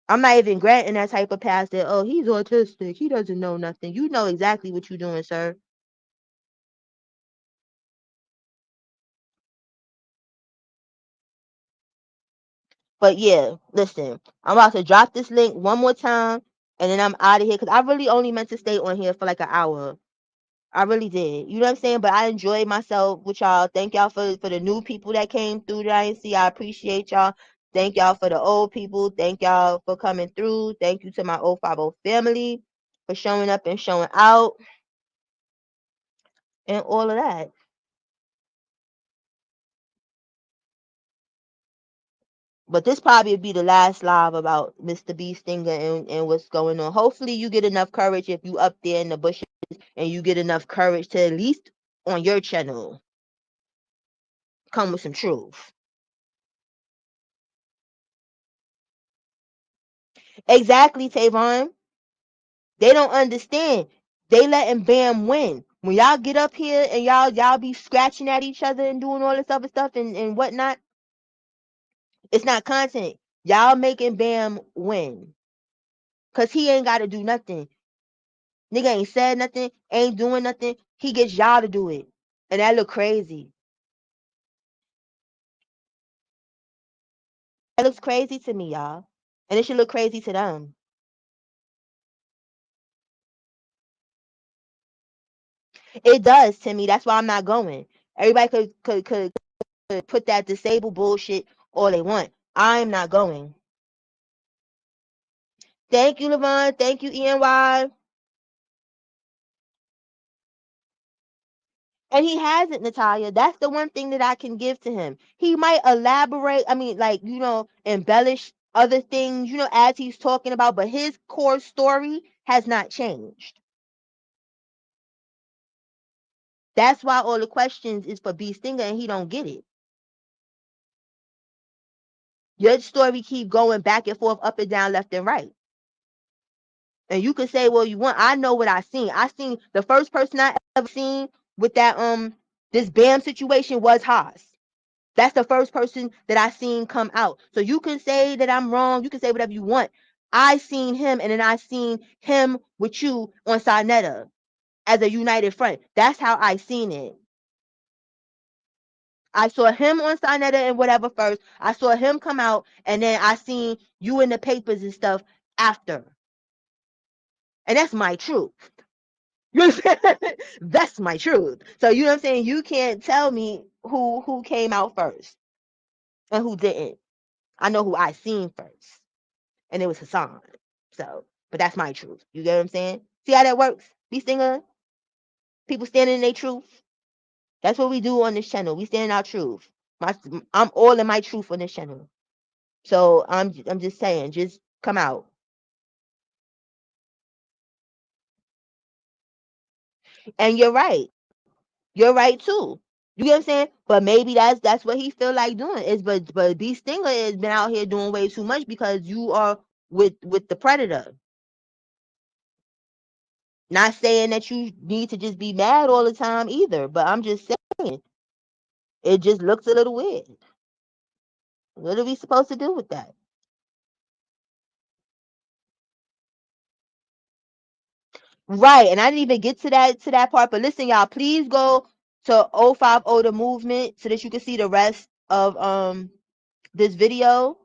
I'm not even granting that type of pass that, oh, he's autistic. He doesn't know nothing. You know exactly what you're doing, sir. But yeah, listen, I'm about to drop this link one more time and then I'm out of here because I really only meant to stay on here for like an hour. I really did. You know what I'm saying? But I enjoyed myself with y'all. Thank y'all for the new people that came through that I didn't see. I appreciate y'all. Thank y'all for the old people. Thank y'all for coming through. Thank you to my 050 family for showing up and showing out and all of that. But this probably would be the last live about Mr. B Stinger and what's going on. Hopefully you get enough courage if you up there in the bushes and you get enough courage to at least on your channel come with some truth. Exactly, Tavon. They don't understand. They letting Bam win. When y'all get up here and y'all be scratching at each other and doing all this other stuff and whatnot, it's not content. Y'all making Bam win. Cause he ain't gotta do nothing. Nigga ain't said nothing, ain't doing nothing. He gets y'all to do it. And that look crazy. That looks crazy to me, y'all. And it should look crazy to them. It does to me. That's why I'm not going. Everybody could put that disabled bullshit all they want. I'm not going. Thank you, Levon. Thank you, ENY. And he hasn't, Natalia. That's the one thing that I can give to him. He might elaborate, I mean, like, you know, embellish other things, you know, as he's talking about, but his core story has not changed. That's why all the questions is for B Stinger and he don't get it. Your story keep going back and forth, up and down, left and right. And you can say, well, you want, I know what I seen. I seen the first person I ever seen with that this Bam situation was Haas. That's the first person that I seen come out. So you can say that I'm wrong. You can say whatever you want. I seen him, and then I seen him with you on Sarnetta as a united front. That's how I seen it. I saw him on Sarnetta and whatever first. I saw him come out, and then I seen you in the papers and stuff after. And that's my truth. You know what I'm saying? That's my truth. So you know what I'm saying? You can't tell me who came out first and who didn't. I know who I seen first. And it was Hassan. So, but that's my truth. You get what I'm saying? See how that works? B Stinger? People standing in their truth. That's what we do on this channel. We stand in our truth. I'm all in my truth on this channel. So I'm just saying, just come out. And you're right. You're right too. You get what I'm saying? But maybe that's what he feel like doing. Is but B Stinger has been out here doing way too much because you are with the predator. Not saying that you need to just be mad all the time either, but I'm just saying it just looks a little weird. What are we supposed to do with that? Right, and I didn't even get to that part. But listen, y'all, please go to 050 the movement so that you can see the rest of this video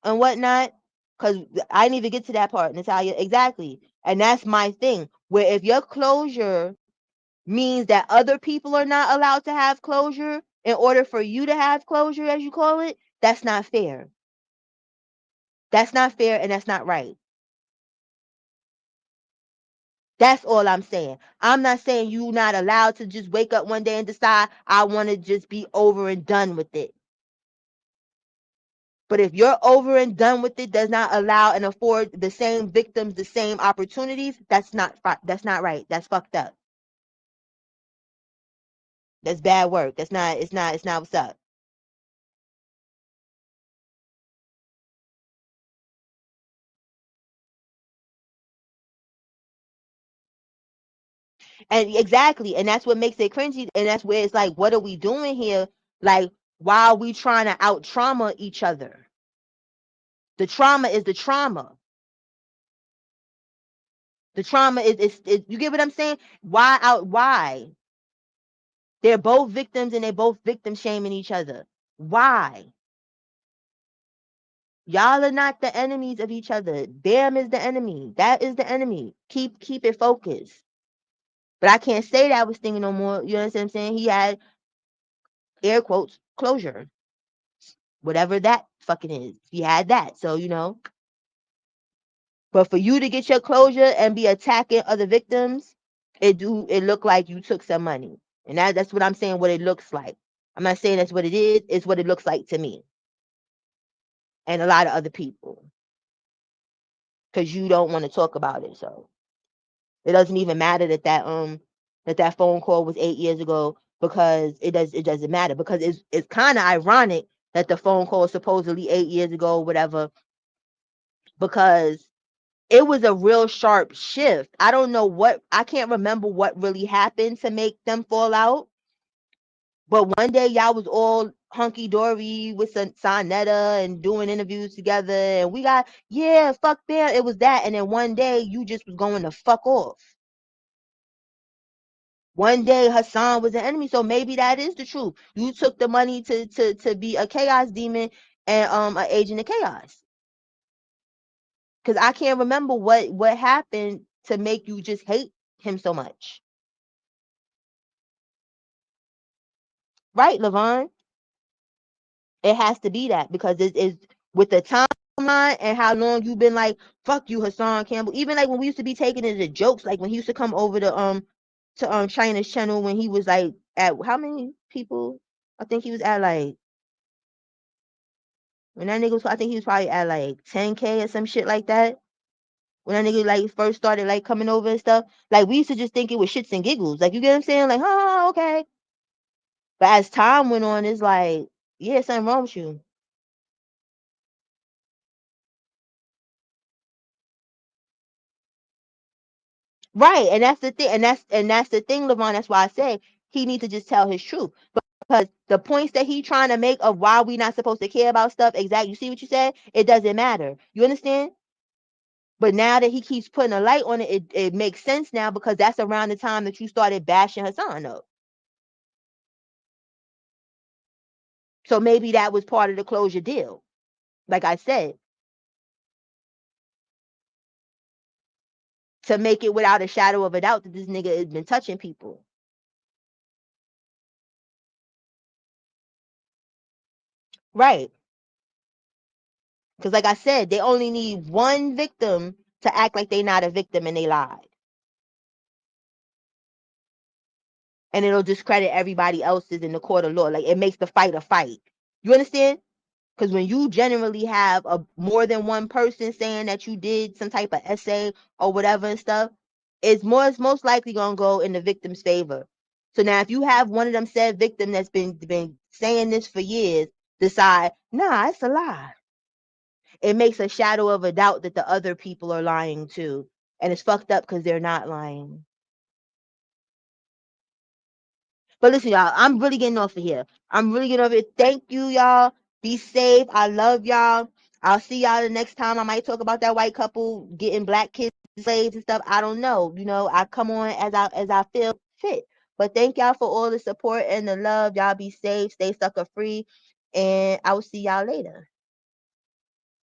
and whatnot. Cause I didn't even get to that part, Natalia. Exactly. And that's my thing. Where if your closure means that other people are not allowed to have closure in order for you to have closure, as you call it, that's not fair. That's not fair and that's not right. That's all I'm saying. I'm not saying you're not allowed to just wake up one day and decide I want to just be over and done with it. But if you're over and done with it, does not allow and afford the same victims the same opportunities, that's not right. That's fucked up. That's bad work. It's not what's up. And exactly, and that's what makes it cringy, and that's where it's like, what are we doing here? Like, why are we trying to out trauma each other? The trauma is the trauma. The trauma is you get what I'm saying? Why? They're both victims and they're both victim shaming each other. Why? Y'all are not the enemies of each other. Bam is the enemy. That is the enemy. Keep it focused. But I can't say that was thinking no more. You know what I'm saying? He had air quotes closure. Whatever that fucking is. He had that. So, you know. But for you to get your closure and be attacking other victims, it look like you took some money. And that's what I'm saying, what it looks like. I'm not saying that's what it is. It's what it looks like to me. And a lot of other people. Because you don't want to talk about it. So it doesn't even matter that phone call was 8 years ago, because it doesn't matter, because it's kind of ironic that the phone call is supposedly 8 years ago or whatever, because it was a real sharp shift. I don't know what, I can't remember what really happened to make them fall out. But one day y'all was all hunky-dory with Sonetta and doing interviews together. And we got, yeah, fuck them. It was that. And then one day you just was going to fuck off. One day Hassan was an enemy. So maybe that is the truth. You took the money to be a chaos demon and an agent of chaos. Because I can't remember what happened to make you just hate him so much. Right, Levon? It has to be that, because it is with the timeline and how long you've been like, fuck you, Hassan Campbell. Even like when we used to be taking it as jokes, like when he used to come over to China's channel, when he was like at how many people? I think he was at like, when that nigga was, I think he was probably at like 10K or some shit like that. When that nigga like first started like coming over and stuff, like we used to just think it was shits and giggles. Like, you get what I'm saying? Like, oh, okay. But as time went on, it's like, yeah, something wrong with you. Right, and that's the thing, and that's the thing, Levon. That's why I say he needs to just tell his truth, because the points that he trying to make of why we not supposed to care about stuff, exactly. You see what you said? It doesn't matter. You understand? But now that he keeps putting a light on it, it makes sense now, because that's around the time that you started bashing Hassan up. So maybe that was part of the closure deal. Like I said, to make it without a shadow of a doubt that this nigga has been touching people. Right. Because like I said, they only need one victim to act like they not a victim and they lied. And it'll discredit everybody else's in the court of law. Like, it makes the fight a fight. You understand? Because when you generally have more than one person saying that you did some type of essay or whatever and stuff, it's most likely gonna go in the victim's favor. So now if you have one of them said victim that's been saying this for years decide, nah, it's a lie, it makes a shadow of a doubt that the other people are lying too. And it's fucked up because they're not lying. But listen, y'all, I'm really getting off of here. I'm really getting off it. Thank you, y'all. Be safe. I love y'all. I'll see y'all the next time. I might talk about that white couple getting black kids slaves and stuff. I don't know. You know, I come on as I feel fit. But thank y'all for all the support and the love. Y'all be safe, stay sucker free, and I will see y'all later.